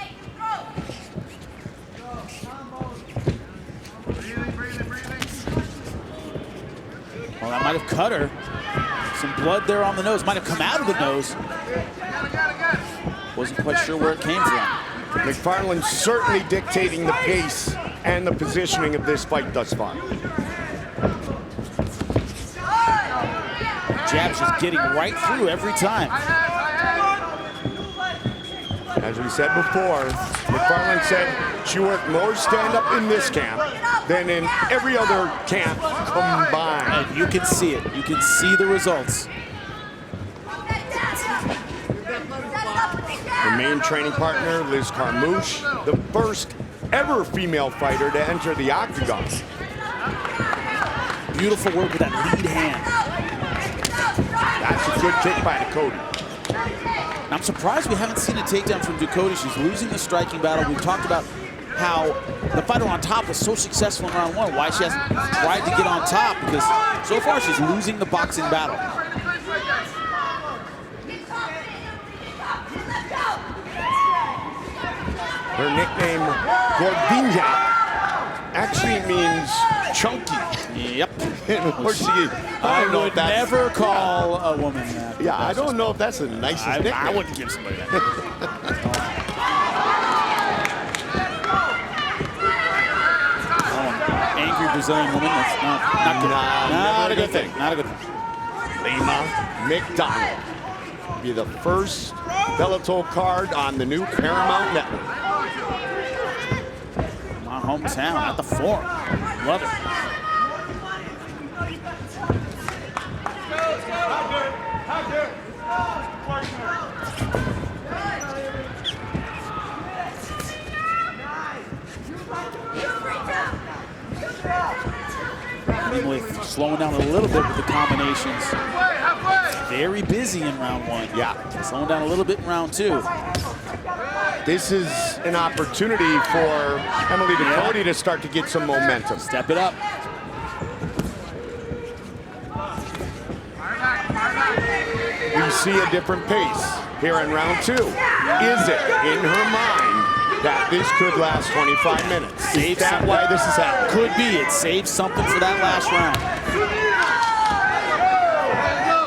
[SPEAKER 2] Well, that might have cut her. Some blood there on the nose, might have come out of the nose. Wasn't quite sure where it came from.
[SPEAKER 1] McFarland certainly dictating the pace and the positioning of this fight thus far.
[SPEAKER 2] Jab's just getting right through every time.
[SPEAKER 1] As we said before, McFarland said she worked more stand-up in this camp than in every other camp combined.
[SPEAKER 2] And you can see it. You can see the results.
[SPEAKER 1] Her main training partner, Liz Carmouche, the first ever female fighter to enter the octagon.
[SPEAKER 2] Beautiful work with that lead hand.
[SPEAKER 1] That's a good kick by Ducote.
[SPEAKER 2] I'm surprised we haven't seen a takedown from Ducote. She's losing the striking battle. We've talked about how the fighter on top was so successful in round 1, why she hasn't tried to get on top, because so far she's losing the boxing battle.
[SPEAKER 1] Her nickname, Gordinha, actually means chunky.
[SPEAKER 2] Yep.
[SPEAKER 1] Or she,
[SPEAKER 2] I
[SPEAKER 1] don't know
[SPEAKER 2] would
[SPEAKER 1] if that's,
[SPEAKER 2] never call a woman that.
[SPEAKER 1] Yeah, I don't know if that's the nicest nickname.
[SPEAKER 2] I wouldn't give somebody that. Angry Brazilian woman, that's not a good thing. Not a good thing.
[SPEAKER 1] Lima McDonald will be the first Bellator card on the new Paramount Network.
[SPEAKER 2] My hometown at the Forum. Love it. Emily slowing down a little bit with the combinations. Very busy in round 1.
[SPEAKER 1] Yeah.
[SPEAKER 2] Slowing down a little bit in round 2.
[SPEAKER 1] This is an opportunity for Emily Ducote to start to get some momentum.
[SPEAKER 2] Step it up.
[SPEAKER 1] We see a different pace here in round 2. Is it in her mind that this could last 25 minutes? Is that why this is happening?
[SPEAKER 2] Could be. It saves something for that last round.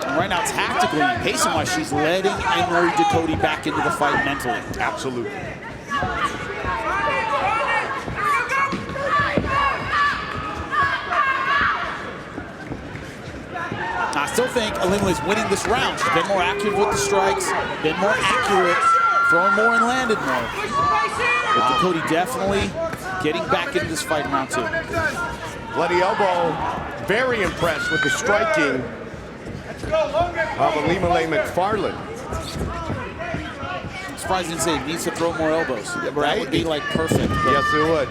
[SPEAKER 2] And right now, tactically and pacing-wise, she's letting Emily Ducote back into the fight mentally.
[SPEAKER 1] Absolutely.
[SPEAKER 2] I still think Alima's winning this round. She's been more accurate with the strikes, been more accurate, throwing more and landed more. But Ducote definitely getting back into this fight in round 2.
[SPEAKER 1] Bloody elbow, very impressed with the striking of Ilima-Lei Macfarlane.
[SPEAKER 2] I'm surprised you didn't say he needs to throw more elbows.
[SPEAKER 1] Right?
[SPEAKER 2] That would be like perfect. But,
[SPEAKER 1] Yes, it would.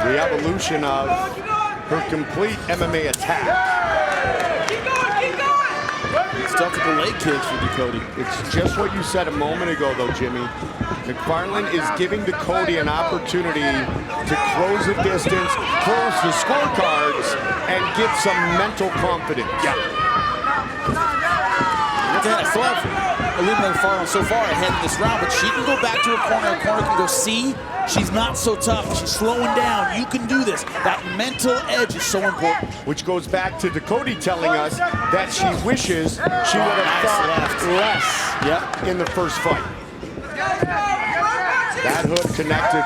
[SPEAKER 1] The evolution of her complete MMA attack.
[SPEAKER 2] Stuff with the leg kicks for Ducote.
[SPEAKER 1] It's just what you said a moment ago, though, Jimmy. Macfarlane is giving Ducote an opportunity to close the distance, close the scorecards, and get some mental confidence.
[SPEAKER 2] Yeah. I still have Ilima Macfarlane so far ahead in this round, but she can go back to her corner. Her corner can go, see, she's not so tough. She's slowing down. You can do this. That mental edge is so important.
[SPEAKER 1] Which goes back to Ducote telling us that she wishes she would have fought less in the first fight. That hook connected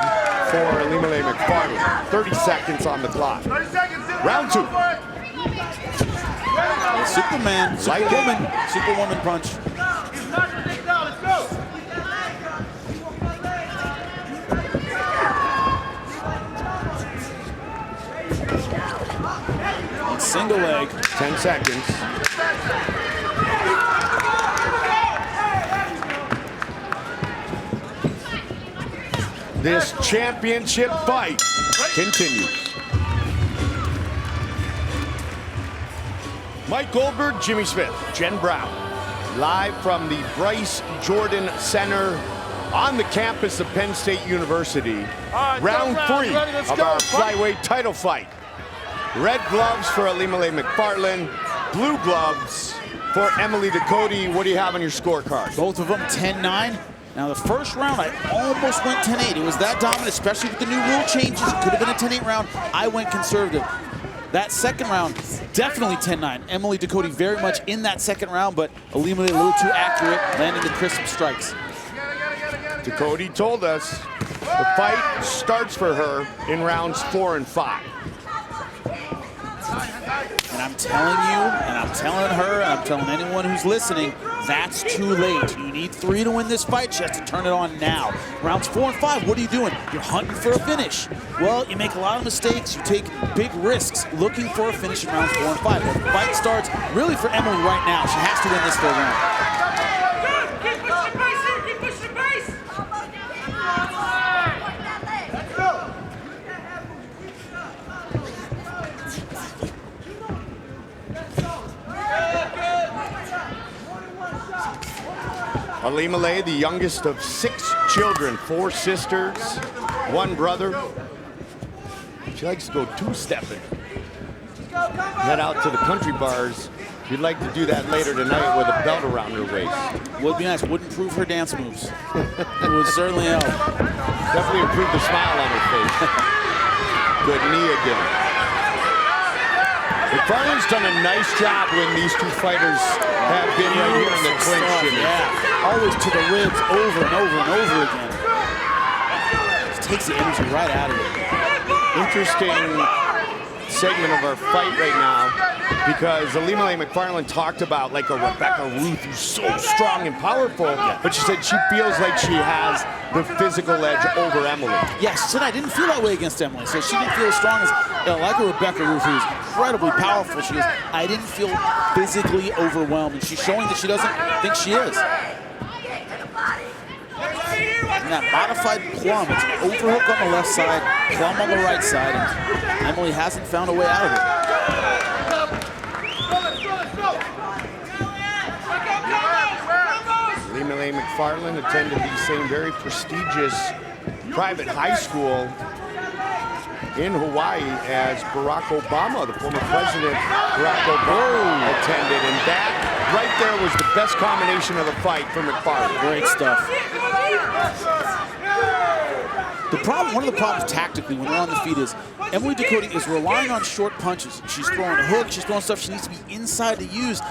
[SPEAKER 1] for Ilima-Lei Macfarlane. 30 seconds on the clock. Round 2.
[SPEAKER 2] Superman, Superwoman punch. And single leg.
[SPEAKER 1] 10 seconds. This championship fight continues. Mike Goldberg, Jimmy Smith, Jen Brown, live from the Bryce Jordan Center on the campus of Penn State University. Round 3 of our flyweight title fight. Red gloves for Ilima-Lei Macfarlane, blue gloves for Emily Ducote. What do you have on your scorecard?
[SPEAKER 2] Both of them 10-9. Now, the first round, I almost went 10-8. It was that dominant, especially with the new rule changes. It could have been a 10-8 round. I went conservative. That second round, definitely 10-9. Emily Ducote very much in that second round, but Ilima-Lei a little too accurate, landing the crisp strikes.
[SPEAKER 1] Ducote told us the fight starts for her in rounds 4 and 5.
[SPEAKER 2] And I'm telling you, and I'm telling her, and I'm telling anyone who's listening, that's too late. You need 3 to win this fight. She has to turn it on now. Rounds 4 and 5, what are you doing? You're hunting for a finish. Well, you make a lot of mistakes. You take big risks looking for a finish in rounds 4 and 5. The fight starts really for Emily right now. She has to win this third round.
[SPEAKER 11] Keep pushing the pace here. Keep pushing the pace. Let's go.
[SPEAKER 1] Ilima-Lei, the youngest of 6 children, 4 sisters, 1 brother. She likes to go 2-stepping. Head out to the country bars. She'd like to do that later tonight with a belt around her waist.
[SPEAKER 2] Would be nice. Would improve her dance moves. It would certainly help.
[SPEAKER 1] Definitely improve the smile on her face. Good knee again. McFarland's done a nice job when these two fighters have been right here in the clinch, Jimmy.
[SPEAKER 2] Yeah, always to the ribs over and over and over again. Just takes the energy right out of it.
[SPEAKER 1] Interesting segment of our fight right now, because Ilima-Lei Macfarlane talked about like a Rebecca Ruth who's so strong and powerful, but she said she feels like she has the physical edge over Emily.
[SPEAKER 2] Yes, she said I didn't feel that way against Emily, so she didn't feel as strong as, like a Rebecca Ruth, who's incredibly powerful. She goes, I didn't feel physically overwhelmed, and she's showing that she doesn't think she is. And that modified plum, it's an overhook on the left side, plum on the right side, and Emily hasn't found a way out of it.
[SPEAKER 1] Ilima-Lei Macfarlane attended the same very prestigious private high school in Hawaii as Barack Obama, the former president, Barack Obama, attended. And that right there was the best combination of the fight for Macfarlane.
[SPEAKER 2] Great stuff. One of the problems tactically when they're on the feet is Emily Ducote is relying on short punches. She's throwing a hook, she's throwing stuff she needs to be inside to use.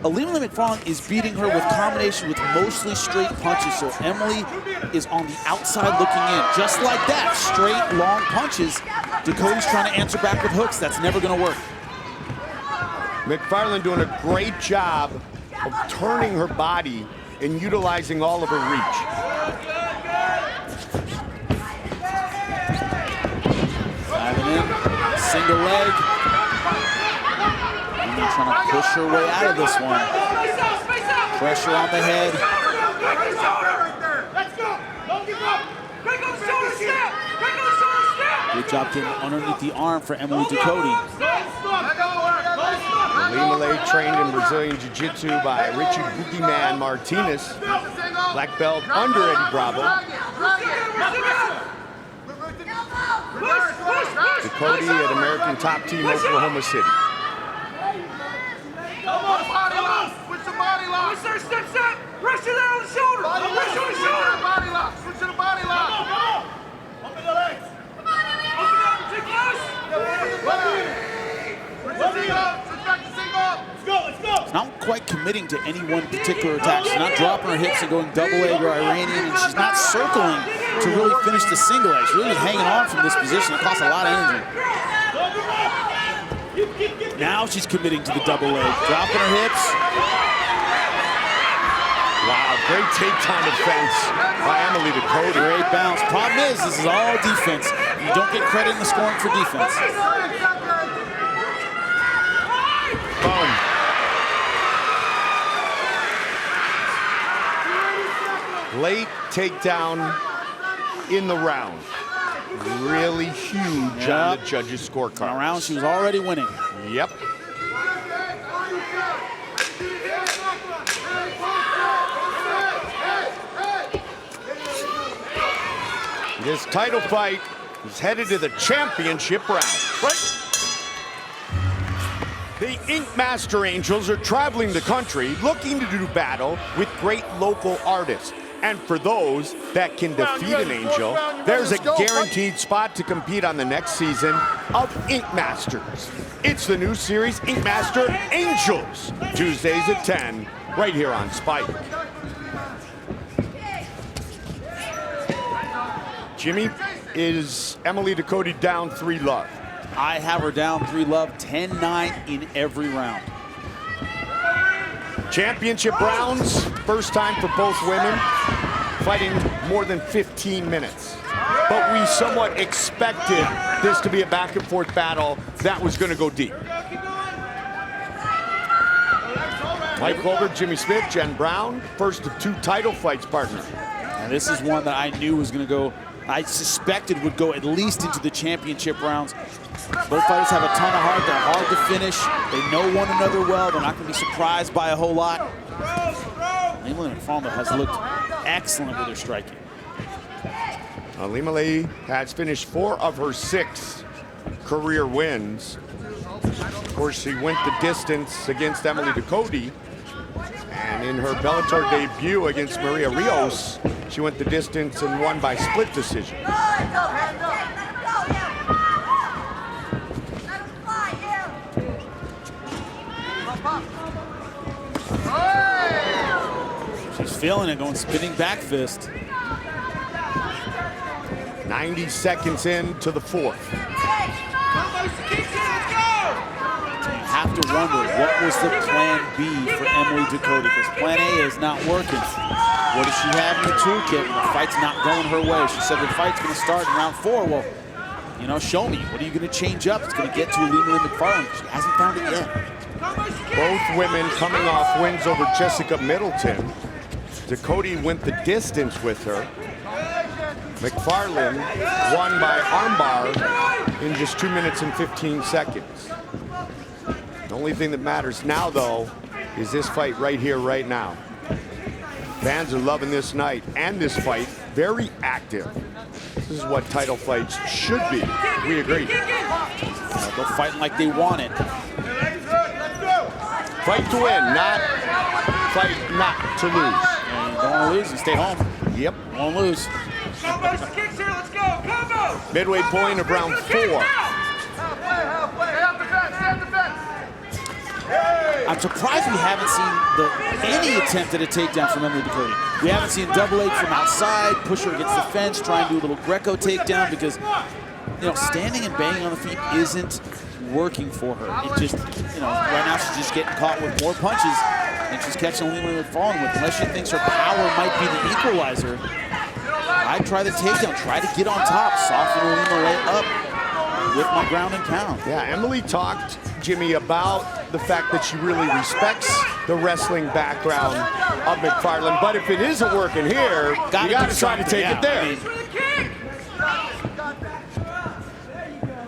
[SPEAKER 2] Ilima-Lei Macfarlane is beating her with combination with mostly straight punches, so Emily is on the outside looking in. Just like that, straight, long punches. Ducote's trying to answer back with hooks. That's never going to work.
[SPEAKER 1] Macfarlane doing a great job of turning her body and utilizing all of her reach.
[SPEAKER 2] Diving in, single leg. Trying to push her way out of this one. Pressure on the head. Good job getting underneath the arm for Emily Ducote.
[SPEAKER 1] Ilima-Lei trained in Brazilian Jiu-Jitsu by Richie Boogeyman Martinez. Black belt under Eddie Bravo. Ducote at American Top Team Oklahoma City.
[SPEAKER 11] Body lock. Switch the body lock. Step. Pressure there on the shoulder. Pressure on the shoulder. Body lock. Switch to the body lock. Come on. Open the legs. Come on, Emily. Open up. Take close. Switch to single. Switch back to single. Let's go.
[SPEAKER 2] She's not quite committing to any one particular attack. She's not dropping her hips and going double leg or Iranian, and she's not circling to really finish the single leg. She's really just hanging on from this position. It costs a lot of energy. Now she's committing to the double leg, dropping her hips.
[SPEAKER 1] Wow, great takedown defense by Emily Ducote.
[SPEAKER 2] Great bounce. Problem is, this is all defense. You don't get credit in the scoring for defense.
[SPEAKER 1] Boom. Late takedown in the round. Really huge on the judges' scorecard.
[SPEAKER 2] In a round, she was already winning.
[SPEAKER 1] Yep. This title fight is headed to the championship round. The Ink Master Angels are traveling the country looking to do battle with great local artists. And for those that can defeat an angel, there's a guaranteed spot to compete on the next season of Ink Masters. It's the new series, Ink Master Angels, Tuesdays at 10, right here on Spike. Jimmy, is Emily Ducote down 3-love?
[SPEAKER 2] I have her down 3-love, 10-9 in every round.
[SPEAKER 1] Championship rounds, first time for both women, fighting more than 15 minutes. But we somewhat expected this to be a back and forth battle that was going to go deep. Mike Clover, Jimmy Smith, Jen Brown, first of 2 title fights, partner.
[SPEAKER 2] And this is one that I knew was going to go, I suspected would go at least into the championship rounds. Both fighters have a ton of heart. They're hard to finish. They know one another well. They're not going to be surprised by a whole lot. Ilima-Lei Macfarlane has looked excellent with her striking.
[SPEAKER 1] Ilima-Lei has finished 4 of her 6 career wins. Of course, she went the distance against Emily Ducote. And in her Bellator debut against Maria Rios, she went the distance and won by split decision.
[SPEAKER 2] feeling it, going spinning back fist.
[SPEAKER 1] 90 seconds into the fourth.
[SPEAKER 2] You have to wonder, what was the plan B for Emily Ducote? Because plan A is not working. What does she have in the toolkit when the fight's not going her way? She said the fight's going to start in round 4. Well, you know, show me. What are you going to change up? It's going to get to Alima McFarland. She hasn't found it yet.
[SPEAKER 1] Both women coming off wins over Jessica Middleton. Ducote went the distance with her. McFarland won by armbar in just 2 minutes and 15 seconds. The only thing that matters now, though, is this fight right here, right now. Fans are loving this night and this fight. Very active. This is what title fights should be. We agree.
[SPEAKER 2] They're fighting like they want it.
[SPEAKER 1] Fight to win, not fight not to lose.
[SPEAKER 2] And you don't want to lose, you stay home.
[SPEAKER 1] Yep.
[SPEAKER 2] Won't lose.
[SPEAKER 1] Midway point of round 4.
[SPEAKER 2] I'm surprised we haven't seen any attempt at a takedown from Emily Ducote. We haven't seen double leg from outside, push her against the fence, try and do a little Greco takedown because, you know, standing and banging on the feet isn't working for her. It just, you know, right now she's just getting caught with more punches than she's catching Alima McFarland with. Unless she thinks her power might be the equalizer, I'd try the takedown, try to get on top, soften Alima right up with my ground and pound.
[SPEAKER 1] Yeah, Emily talked, Jimmy, about the fact that she really respects the wrestling background of McFarland, but if it isn't working here, you got to try to take it there.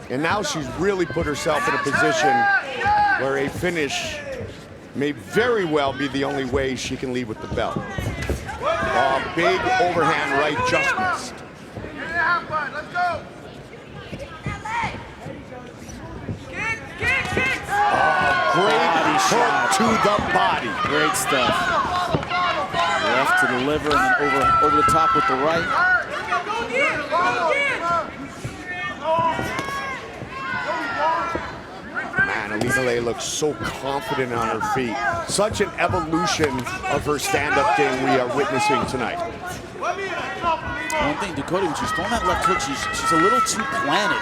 [SPEAKER 1] And now she's really put herself in a position where a finish may very well be the only way she can leave with the belt. A big overhand right just missed. Great hook to the body.
[SPEAKER 2] Great stuff. Left to the liver and then over the top with the right.
[SPEAKER 1] Man, Alima looks so confident on her feet. Such an evolution of her stand-up game we are witnessing tonight.
[SPEAKER 2] One thing, Ducote, when she's throwing that left hook, she's a little too planted.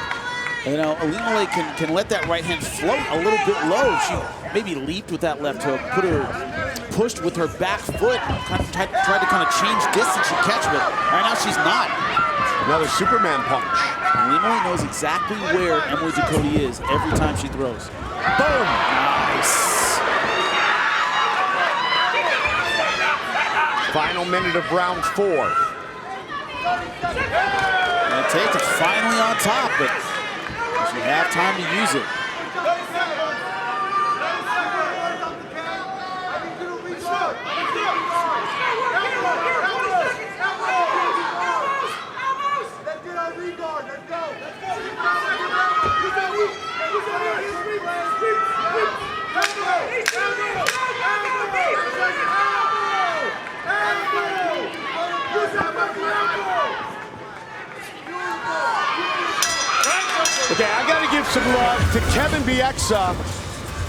[SPEAKER 2] You know, Alima can let that right hand float a little bit low. She maybe leaped with that left hook, pushed with her back foot, tried to kind of change distance and catch, but right now she's not.
[SPEAKER 1] Another Superman punch.
[SPEAKER 2] Alima knows exactly where Emily Ducote is every time she throws.
[SPEAKER 1] Boom!
[SPEAKER 2] Nice.
[SPEAKER 1] Final minute of round 4.
[SPEAKER 2] And Tate is finally on top, but you have time to use it.
[SPEAKER 1] Okay, I got to give some love to Kevin Bieksa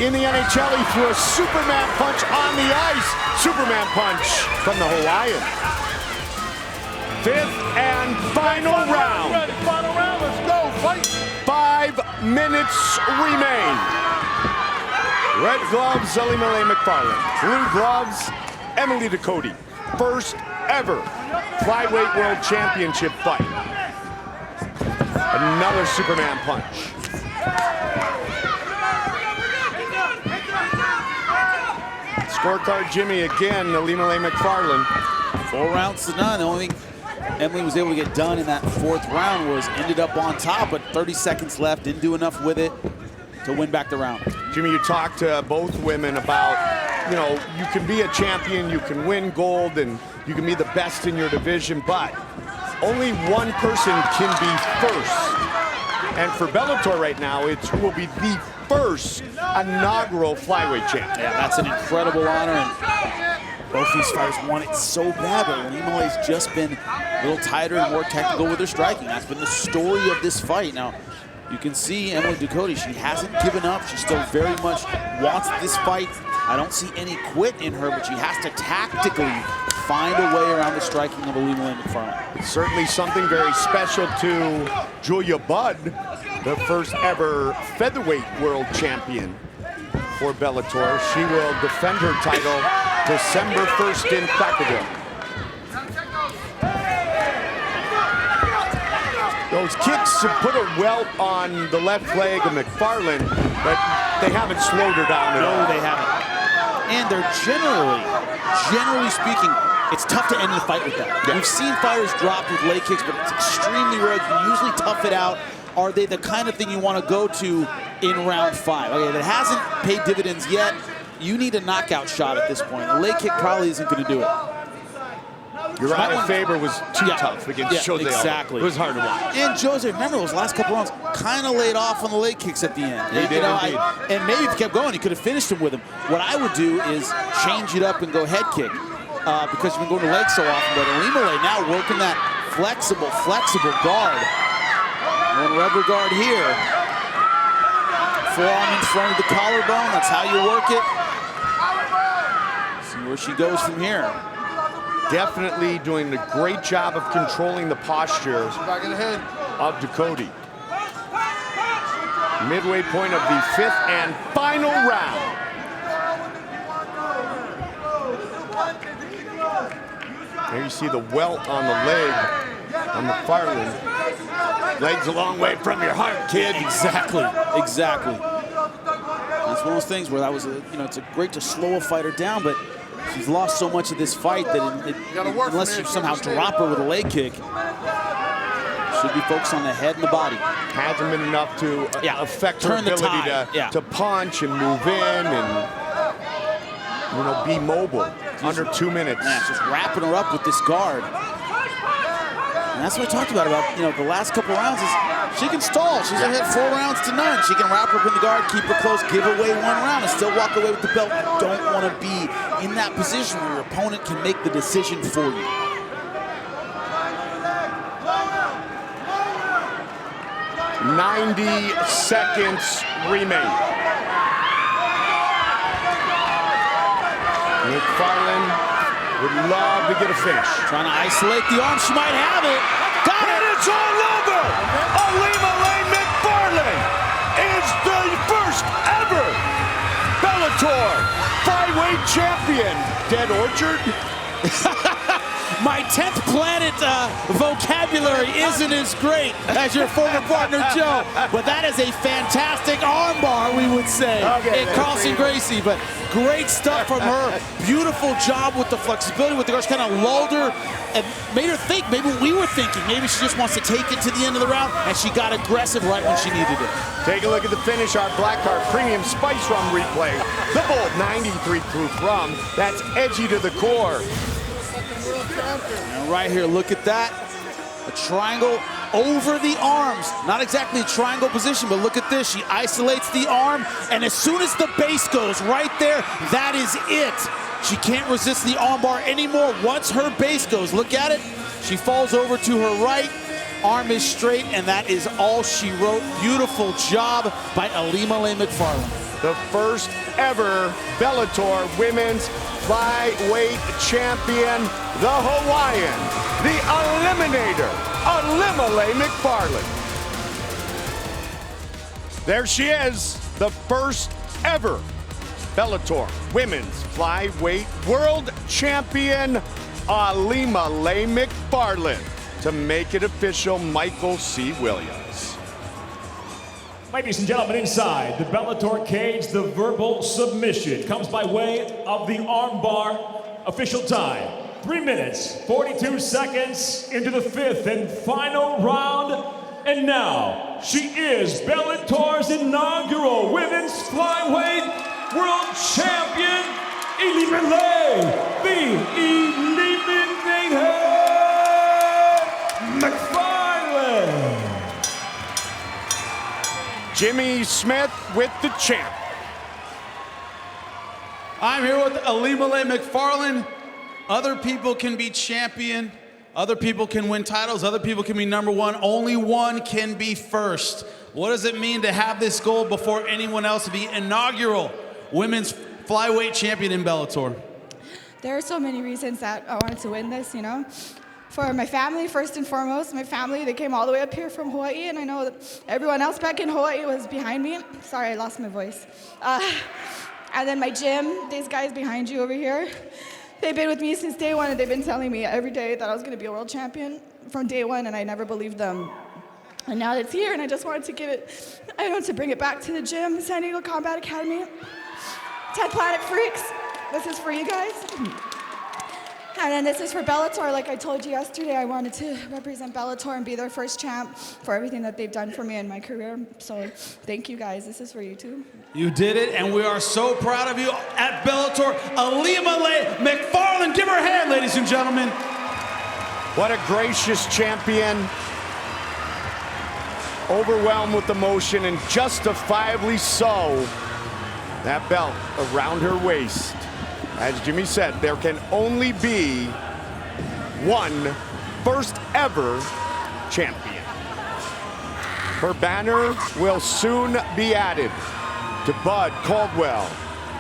[SPEAKER 1] in the NHL. He threw a Superman punch on the ice. Superman punch from the Hawaiian. 5th and final round.
[SPEAKER 5] Final round, let's go, fight.
[SPEAKER 1] 5 minutes remain. Red gloves, Alima McFarland. Blue gloves, Emily Ducote. First ever flyweight world championship fight. Another Superman punch. Scorecard, Jimmy, again, Alima McFarland.
[SPEAKER 2] 4 rounds to none. The only thing Emily was able to get done in that 4th round was ended up on top, but 30 seconds left, didn't do enough with it to win back the round.
[SPEAKER 1] Jimmy, you talked to both women about, you know, you can be a champion, you can win gold, and you can be the best in your division, but only one person can be first. And for Bellator right now, it's who will be the first inaugural flyweight champ.
[SPEAKER 2] Yeah, that's an incredible honor, and both these fighters want it so bad, but Alima has just been a little tighter and more technical with her striking. That's been the story of this fight. Now, you can see Emily Ducote, she hasn't given up. She still very much wants this fight. I don't see any quit in her, but she has to tactically find a way around the striking of Alima McFarland.
[SPEAKER 1] Certainly something very special to Julia Budd, the first ever featherweight world champion for Bellator. She will defend her title December 1st in Vacaville. Those kicks have put a welt on the left leg of McFarland, but they haven't slowed her down at all.
[SPEAKER 2] No, they haven't. And they're generally speaking, it's tough to end the fight with that. Yeah. We've seen fighters drop with leg kicks, but it's extremely rare. You can usually tough it out. Are they the kind of thing you want to go to in round 5? Okay, that hasn't paid dividends yet. You need a knockout shot at this point. The leg kick probably isn't going to do it.
[SPEAKER 1] Uriah Faber was too tough against Jose.
[SPEAKER 2] Exactly.
[SPEAKER 1] It was hard to watch.
[SPEAKER 2] And Jose, remember those last couple rounds, kind of laid off on the leg kicks at the end.
[SPEAKER 1] He did indeed.
[SPEAKER 2] And maybe if he kept going, he could have finished him with him. What I would do is change it up and go head kick because you've been going to leg so often. But Alimale now working that flexible guard. One rubber guard here. Forearm in front of the collarbone. That's how you work it. See where she goes from here.
[SPEAKER 1] Definitely doing a great job of controlling the posture of Ducote. Midway point of the 5th and final round. There you see the welt on the leg on McFarland. Leg's a long way from your heart, kid.
[SPEAKER 2] Exactly. That's one of those things where that was, it's great to slow a fighter down, but she's lost so much of this fight that unless you somehow drop her with a leg kick, should be focused on the head and the body.
[SPEAKER 1] Hasn't been enough to affect her ability to punch and move in and be mobile under 2 minutes.
[SPEAKER 2] Yeah, just wrapping her up with this guard. And that's what we talked about the last couple rounds is she can stall. She's ahead 4 rounds to none. She can wrap her up in the guard, keep her close, give away 1 round, and still walk away with the belt. You don't want to be in that position where your opponent can make the decision for you.
[SPEAKER 1] "90 seconds remain." McFarland would love to get a finish.
[SPEAKER 2] Trying to isolate the arm. She might have it. Got it.
[SPEAKER 1] It's all over. Alimale McFarland is the first ever Bellator flyweight champion. Dead Orchard?
[SPEAKER 2] My 10th planet vocabulary isn't as great as your former partner, Joe. But that is a fantastic armbar, we would say, in Carlson Gracie. But great stuff from her. Beautiful job with the flexibility with the guards. Kind of lulled her and made her think maybe what we were thinking. Maybe she just wants to take it to the end of the round, and she got aggressive right when she needed it.
[SPEAKER 1] Take a look at the finish. Our Black Card Premium Spice Rum replay. The bold 93 proof rum. That's edgy to the core.
[SPEAKER 2] And right here, look at that. A triangle over the arms. Not exactly a triangle position, but look at this. She isolates the arm, and as soon as the base goes right there, that is it. She can't resist the armbar anymore once her base goes. Look at it. She falls over to her right. Arm is straight, and that is all she wrote. Beautiful job by Alimale McFarland.
[SPEAKER 1] The first ever Bellator women's flyweight champion, the Hawaiian, the Eliminator, Alimale McFarland. There she is, the first ever Bellator women's flyweight world champion, Alimale McFarland. To make it official, Michael C. Williams.
[SPEAKER 3] Ladies and gentlemen, inside the Bellator cage, the verbal submission comes by way of the armbar. Official time, 3 minutes, 42 seconds into the 5th and final round. And now, she is Bellator's inaugural women's flyweight world champion, Alimale, the Eliminator McFarland.
[SPEAKER 1] Jimmy Smith with the champ.
[SPEAKER 7] I'm here with Alimale McFarland. Other people can be champion. Other people can win titles. Other people can be number one. Only one can be first. What does it mean to have this goal before anyone else to be inaugural women's flyweight champion in Bellator?
[SPEAKER 12] There are so many reasons that I wanted to win this, you know. For my family, first and foremost, my family, they came all the way up here from Hawaii, and I know that everyone else back in Hawaii was behind me. Sorry, I lost my voice. And then my gym, these guys behind you over here, they've been with me since day one, and they've been telling me every day that I was gonna be a world champion from day one, and I never believed them. And now it's here, and I just wanted to give it, I want to bring it back to the gym, San Diego Combat Academy. 10 Planet Freaks, this is for you guys. And then this is for Bellator. Like I told you yesterday, I wanted to represent Bellator and be their first champ for everything that they've done for me in my career. So thank you guys, this is for you too.
[SPEAKER 7] You did it, and we are so proud of you at Bellator. Alima McFarland, give her a hand, ladies and gentlemen.
[SPEAKER 1] What a gracious champion. Overwhelmed with emotion, and justifiably so. That belt around her waist. As Jimmy said, there can only be one first ever champion. Her banner will soon be added to Bud, Caldwell,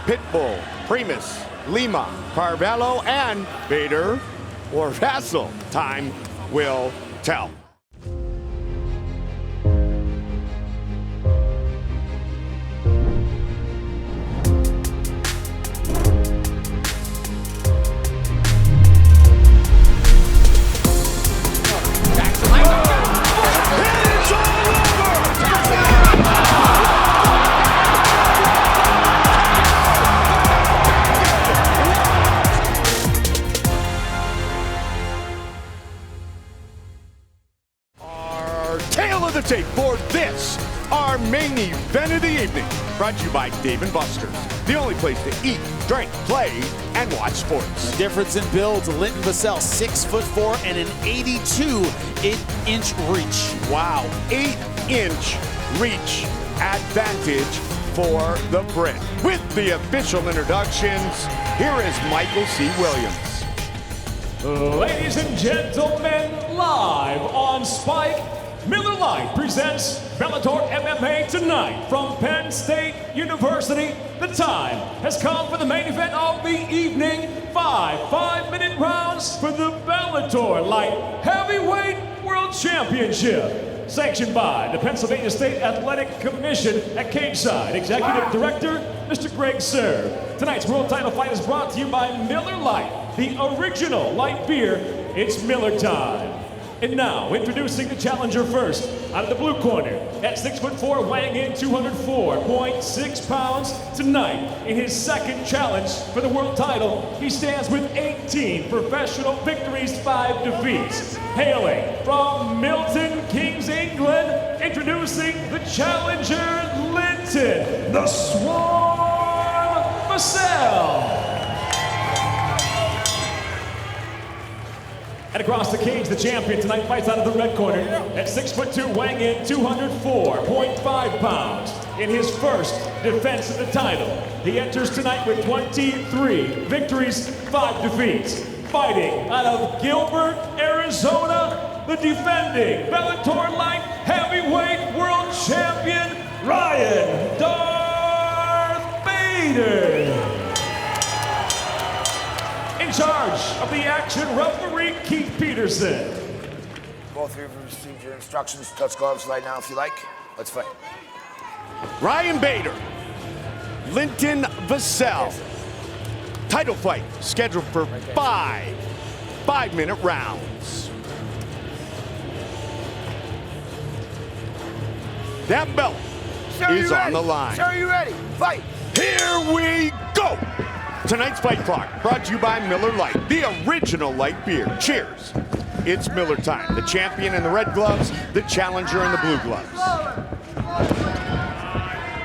[SPEAKER 1] Pitbull, Primus, Lima, Carvalho, and Bader or Vassell. Time will tell. Tape for this, our main event of the evening. Brought to you by Dave & Buster's, the only place to eat, drink, play, and watch sports.
[SPEAKER 2] The difference in builds, Linton Vassell, 6'4" and an 82-inch reach.
[SPEAKER 1] Wow, 8-inch reach advantage for the Brit. With the official introductions, here is Michael C. Williams.
[SPEAKER 3] Ladies and gentlemen, live on Spike, Miller Lite presents Bellator MMA tonight from Penn State University. The time has come for the main event of the evening. 5-minute rounds for the Bellator Light Heavyweight World Championship. Sanctioned by the Pennsylvania State Athletic Commission at Cageside. Executive Director, Mr. Greg Serve. Tonight's world title fight is brought to you by Miller Lite, the original light beer. It's Miller time. And now, introducing the challenger first, out of the blue corner, at 6'4", weighing in 204.6 pounds. Tonight, in his second challenge for the world title, he stands with 18 professional victories, 5 defeats. Hailing from Milton Keynes, England, introducing the challenger, Linton "The Swarm" Vassell. And across the cage, the champion tonight fights out of the red corner at 6'2", weighing in 204.5 pounds. In his first defense of the title, he enters tonight with 23 victories, 5 defeats. Fighting out of Gilbert, Arizona, the defending Bellator Light Heavyweight World Champion, Ryan "Darth Bader." In charge of the action, referee Keith Peterson.
[SPEAKER 6] Both of you have received your instructions. Touch gloves right now if you like. Let's fight.
[SPEAKER 1] Ryan Bader, Linton Vassell. Title fight scheduled for 5-minute rounds. That belt is on the line.
[SPEAKER 6] Sir, are you ready? Fight.
[SPEAKER 1] Here we go. Tonight's fight clock brought to you by Miller Lite, the original light beer. Cheers. It's Miller time. The champion in the red gloves, the challenger in the blue gloves.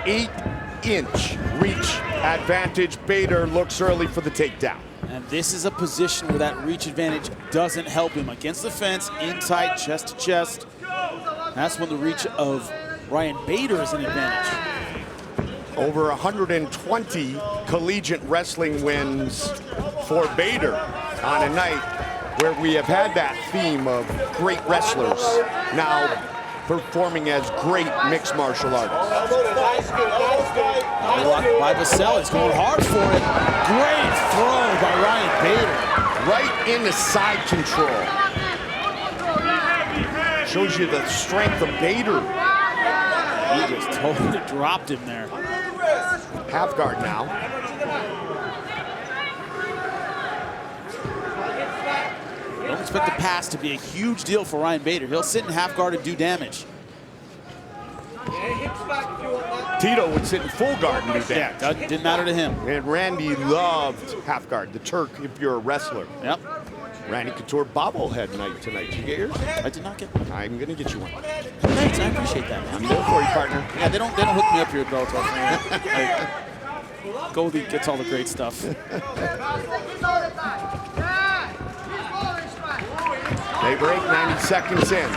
[SPEAKER 1] 8-inch reach advantage. Bader looks early for the takedown.
[SPEAKER 2] And this is a position where that reach advantage doesn't help him. Against the fence, in tight, chest to chest. That's when the reach of Ryan Bader is an advantage.
[SPEAKER 1] Over 120 collegiate wrestling wins for Bader on a night where we have had that theme of great wrestlers now performing as great mixed martial artists.
[SPEAKER 2] Blocked by Vassell. He's going hard for it. Great throw by Ryan Bader.
[SPEAKER 1] Right into side control. Shows you the strength of Bader.
[SPEAKER 2] He just totally dropped him there.
[SPEAKER 1] Half guard now.
[SPEAKER 2] Don't expect the pass to be a huge deal for Ryan Bader. He'll sit in half guard and do damage.
[SPEAKER 1] Tito would sit in full guard and do damage.
[SPEAKER 2] Yeah, didn't matter to him.
[SPEAKER 1] And Randy loved half guard, the Turk, if you're a wrestler.
[SPEAKER 2] Yep.
[SPEAKER 1] Randy Couture bobblehead night tonight. Did you get yours?
[SPEAKER 2] I did not get one.
[SPEAKER 1] I'm gonna get you one.
[SPEAKER 2] Thanks, I appreciate that, man.
[SPEAKER 1] I'm there for you, partner.
[SPEAKER 2] Yeah, they don't hook me up here at Bellator. Goldie gets all the great stuff.
[SPEAKER 1] They break 90 seconds in.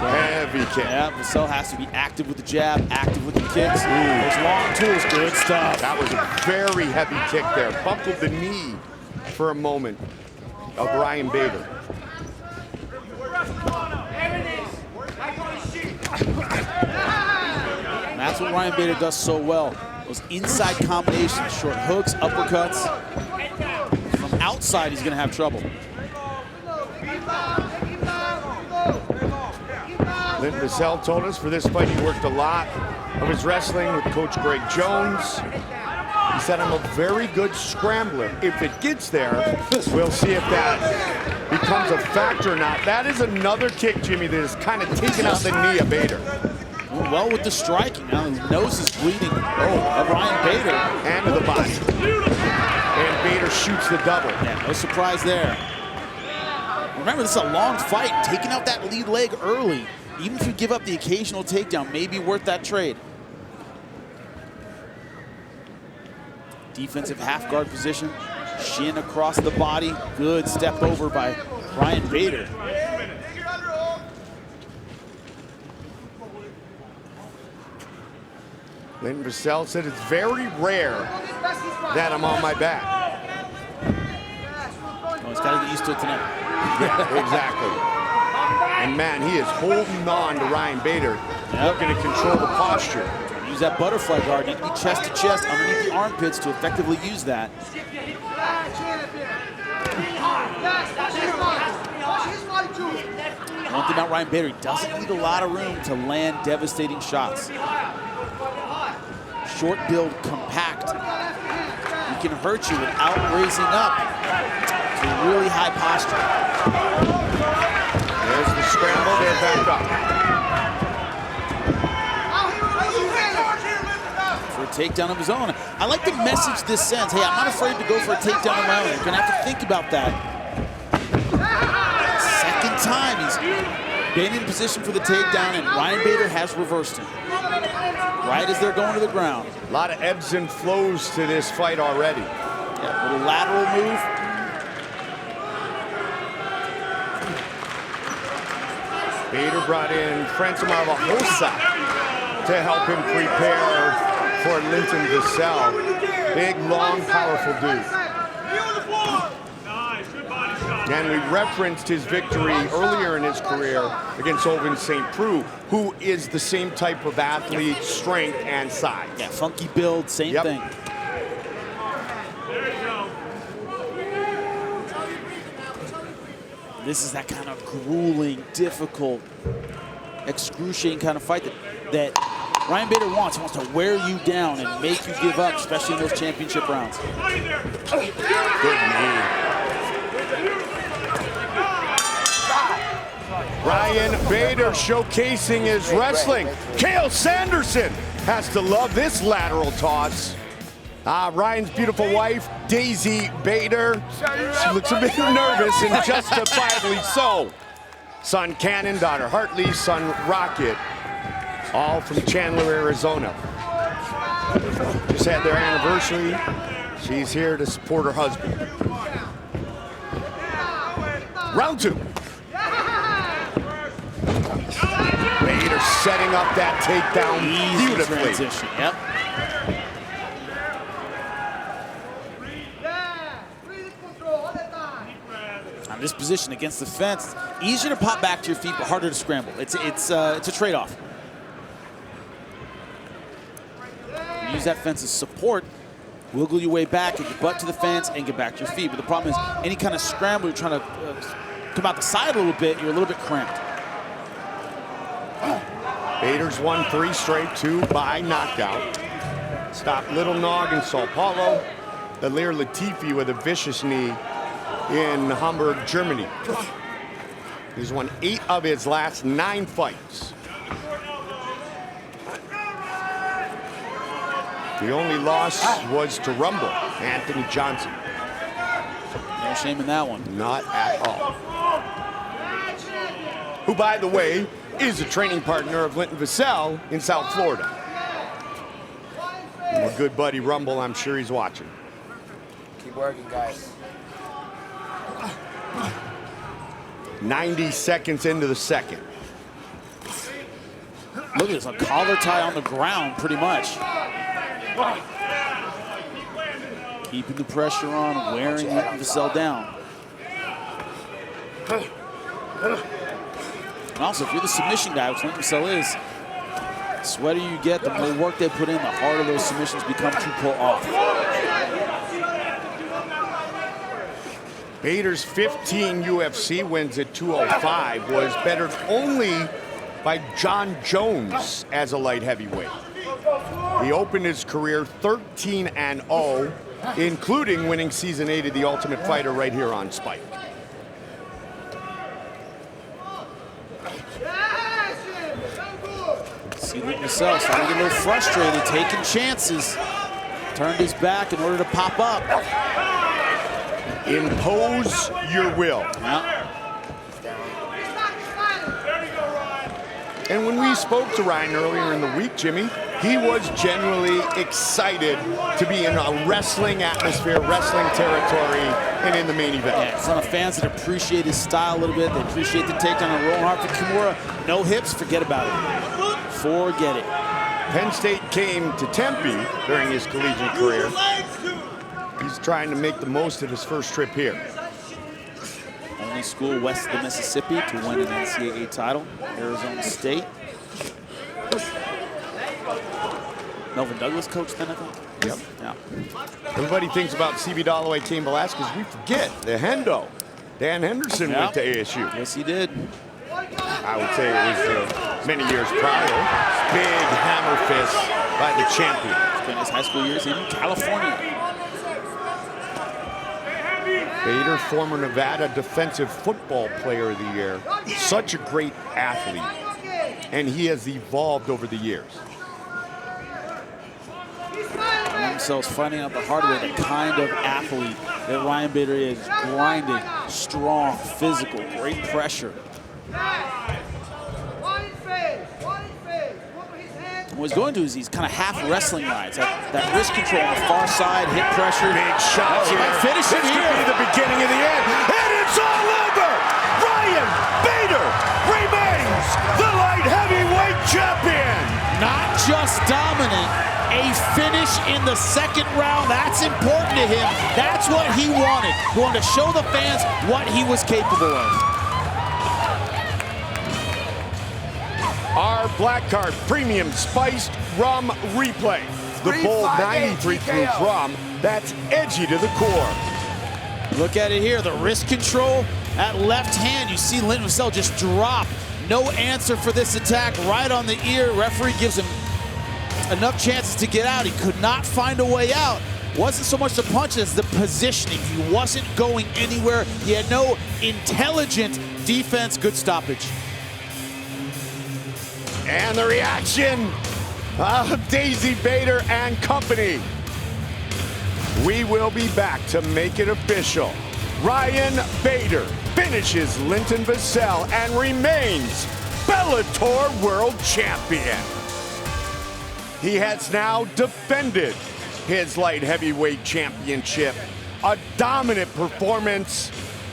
[SPEAKER 1] Heavy kick.
[SPEAKER 2] Yeah, Vassell has to be active with the jab, active with the kicks. Those long tools, good stuff.
[SPEAKER 1] That was a very heavy kick there. Buckled the knee for a moment of Ryan Bader.
[SPEAKER 2] And that's what Ryan Bader does so well. Those inside combinations, short hooks, uppercuts. From outside, he's gonna have trouble.
[SPEAKER 1] Linton Vassell told us for this fight he worked a lot of his wrestling with Coach Greg Jones. He said, I'm a very good scrambler. If it gets there, we'll see if that becomes a factor or not. That is another kick, Jimmy, that is kind of taking out the knee of Bader.
[SPEAKER 2] Well, with the striking, now his nose is bleeding. Of Ryan Bader.
[SPEAKER 1] And to the body. And Bader shoots the double.
[SPEAKER 2] Yeah, no surprise there. Remember, this is a long fight. Taking out that lead leg early, even if you give up the occasional takedown, may be worth that trade. Defensive half guard position, shin across the body. Good step over by Ryan Bader.
[SPEAKER 1] Linton Vassell said it's very rare that I'm on my back.
[SPEAKER 2] Oh, he's got to get used to it tonight.
[SPEAKER 1] Yeah, exactly. And man, he is holding on to Ryan Bader, looking to control the posture.
[SPEAKER 2] Use that butterfly guard. Need to be chest to chest underneath the armpits to effectively use that. One thing about Ryan Bader, he doesn't need a lot of room to land devastating shots. Short build, compact. He can hurt you without raising up to really high posture.
[SPEAKER 1] There's the scramble, they're back up.
[SPEAKER 2] For a takedown of his own. I like the message this sends. Hey, I'm not afraid to go for a takedown of my own. You're gonna have to think about that. Second time he's been in position for the takedown, and Ryan Bader has reversed him. Right as they're going to the ground.
[SPEAKER 1] A lot of ebbs and flows to this fight already.
[SPEAKER 2] Yeah, little lateral move.
[SPEAKER 1] Bader brought in Francimar Barbosa to help him prepare for Linton Vassell. Big, long, powerful dude. And we referenced his victory earlier in his career against Ovince St. Preux, who is the same type of athlete, strength and size.
[SPEAKER 2] Yeah, funky build, same thing. This is that kind of grueling, difficult, excruciating kind of fight that Ryan Bader wants. He wants to wear you down and make you give up, especially in those championship rounds.
[SPEAKER 1] Good knee. Ryan Bader showcasing his wrestling. Cael Sanderson has to love this lateral toss. Ryan's beautiful wife, Daisy Bader. She looks a bit nervous, and justifiably so. Son Cannon, daughter Hartley, son Rocket, all from Chandler, Arizona. Just had their anniversary. She's here to support her husband. Round two. Bader setting up that takedown beautifully.
[SPEAKER 2] Transition. Yep. On this position against the fence, easier to pop back to your feet, but harder to scramble. It's a trade-off. Use that fence as support. Wiggle your way back, get your butt to the fence, and get back to your feet. But the problem is, any kind of scramble, you're trying to come out the side a little bit, you're a little bit cramped.
[SPEAKER 1] Bader's won 3 straight, 2 by knockout. Stopped Little Nog in Sao Paulo. Alir Latifi with a vicious knee in Hamburg, Germany. He's won 8 of his last 9 fights. The only loss was to Rumble, Anthony Johnson.
[SPEAKER 2] No shame in that one.
[SPEAKER 1] Not at all. Who, by the way, is a training partner of Linton Vassell in South Florida. My good buddy Rumble, I'm sure he's watching.
[SPEAKER 6] Keep working, guys.
[SPEAKER 1] 90 seconds into the second.
[SPEAKER 2] Look at this, a collar tie on the ground, pretty much. Keeping the pressure on, wearing Linton Vassell down. And also, if you're the submission guy, which Linton Vassell is, the sweater you get, the more work they put in, the harder those submissions become to pull off.
[SPEAKER 1] Bader's 15 UFC wins at 205 was bettered only by John Jones as a light heavyweight. He opened his career 13-0, including winning season 8 of The Ultimate Fighter right here on Spike.
[SPEAKER 2] See Linton Vassell starting to get a little frustrated, taking chances. Turned his back in order to pop up.
[SPEAKER 1] Impose your will.
[SPEAKER 2] Yeah.
[SPEAKER 1] And when we spoke to Ryan earlier in the week, Jimmy, he was genuinely excited to be in a wrestling atmosphere, wrestling territory, and in the main event.
[SPEAKER 2] Yeah, some of fans that appreciate his style a little bit. They appreciate the takedown on rolling hard for Kimura. No hips, forget about it. Forget it.
[SPEAKER 1] Penn State came to Tempe during his collegiate career. He's trying to make the most of his first trip here.
[SPEAKER 2] Only school west of the Mississippi to win an NCAA title, Arizona State. Melvin Douglas coached then, I think.
[SPEAKER 1] Yep.
[SPEAKER 2] Yeah.
[SPEAKER 1] Everybody thinks about C.B. Dalloway, Cain Velasquez. We forget the Hendo. Dan Henderson went to ASU.
[SPEAKER 2] Yes, he did.
[SPEAKER 1] I would say it was many years prior. Big hammer fist by the champion.
[SPEAKER 2] Spent his high school years in California.
[SPEAKER 1] Bader, former Nevada Defensive Football Player of the Year. Such a great athlete. And he has evolved over the years.
[SPEAKER 2] Themselves finding out the hard way the kind of athlete that Ryan Bader is. Grinding, strong, physical, great pressure. What he's going to is these kind of half wrestling rides. That wrist control on the far side, hip pressure.
[SPEAKER 1] Big shots here.
[SPEAKER 2] Finish
[SPEAKER 1] this
[SPEAKER 2] here.
[SPEAKER 1] could be the beginning of the end. And it's all over! Ryan Bader remains the light heavyweight champion!
[SPEAKER 2] Not just dominant, a finish in the second round. That's important to him. That's what he wanted. He wanted to show the fans what he was capable of.
[SPEAKER 1] Our Black Card Premium Spiced Rum Replay. The bold 93 proof rum that's edgy to the core.
[SPEAKER 2] Look at it here, the wrist control at left hand. You see Linton Vassell just drop. No answer for this attack, right on the ear. Referee gives him enough chances to get out. He could not find a way out. Wasn't so much the punch as the positioning. He wasn't going anywhere. He had no intelligent defense. Good stoppage.
[SPEAKER 1] And the reaction of Daisy Bader and company. We will be back to make it official. Ryan Bader finishes Linton Vassell and remains Bellator World Champion. He has now defended his light heavyweight championship. A dominant performance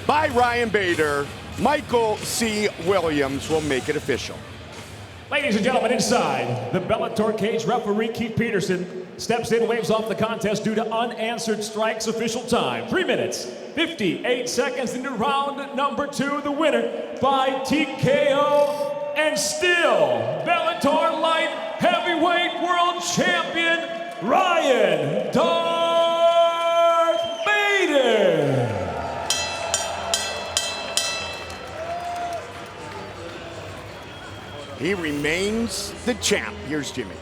[SPEAKER 1] by Ryan Bader. Michael C. Williams will make it official.
[SPEAKER 3] Ladies and gentlemen, inside the Bellator cage, referee Keith Peterson steps in, waves off the contest due to unanswered strikes. Official time, 3 minutes, 58 seconds into round number 2. The winner by TKO and still Bellator Light Heavyweight World Champion, Ryan Darth Bader.
[SPEAKER 1] He remains the champ. Here's Jimmy.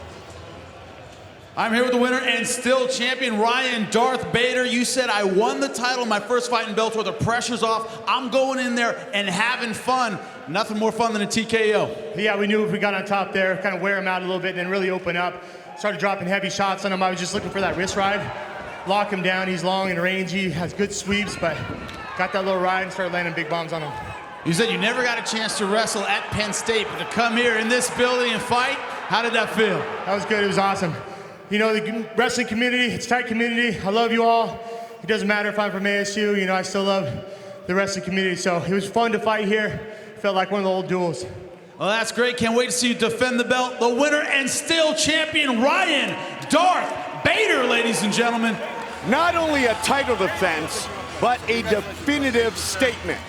[SPEAKER 7] I'm here with the winner and still champion, Ryan Darth Bader. You said I won the title in my first fight in Bellator. The pressure's off. I'm going in there and having fun. Nothing more fun than a TKO.
[SPEAKER 4] Yeah, we knew if we got on top there, kind of wear him out a little bit, and then really open up. Started dropping heavy shots on him. I was just looking for that wrist ride. Lock him down. He's long and rangy, has good sweeps, but got that little ride and started landing big bombs on him.
[SPEAKER 7] You said you never got a chance to wrestle at Penn State, but to come here in this building and fight, how did that feel?
[SPEAKER 4] That was good. It was awesome. You know, the wrestling community, it's a tight community. I love you all. It doesn't matter if I'm from ASU. You know, I still love the wrestling community. So it was fun to fight here. Felt like one of the old duels.
[SPEAKER 7] Well, that's great. Can't wait to see you defend the belt. The winner and still champion, Ryan Darth Bader, ladies and gentlemen.
[SPEAKER 1] Not only a title defense, but a definitive statement.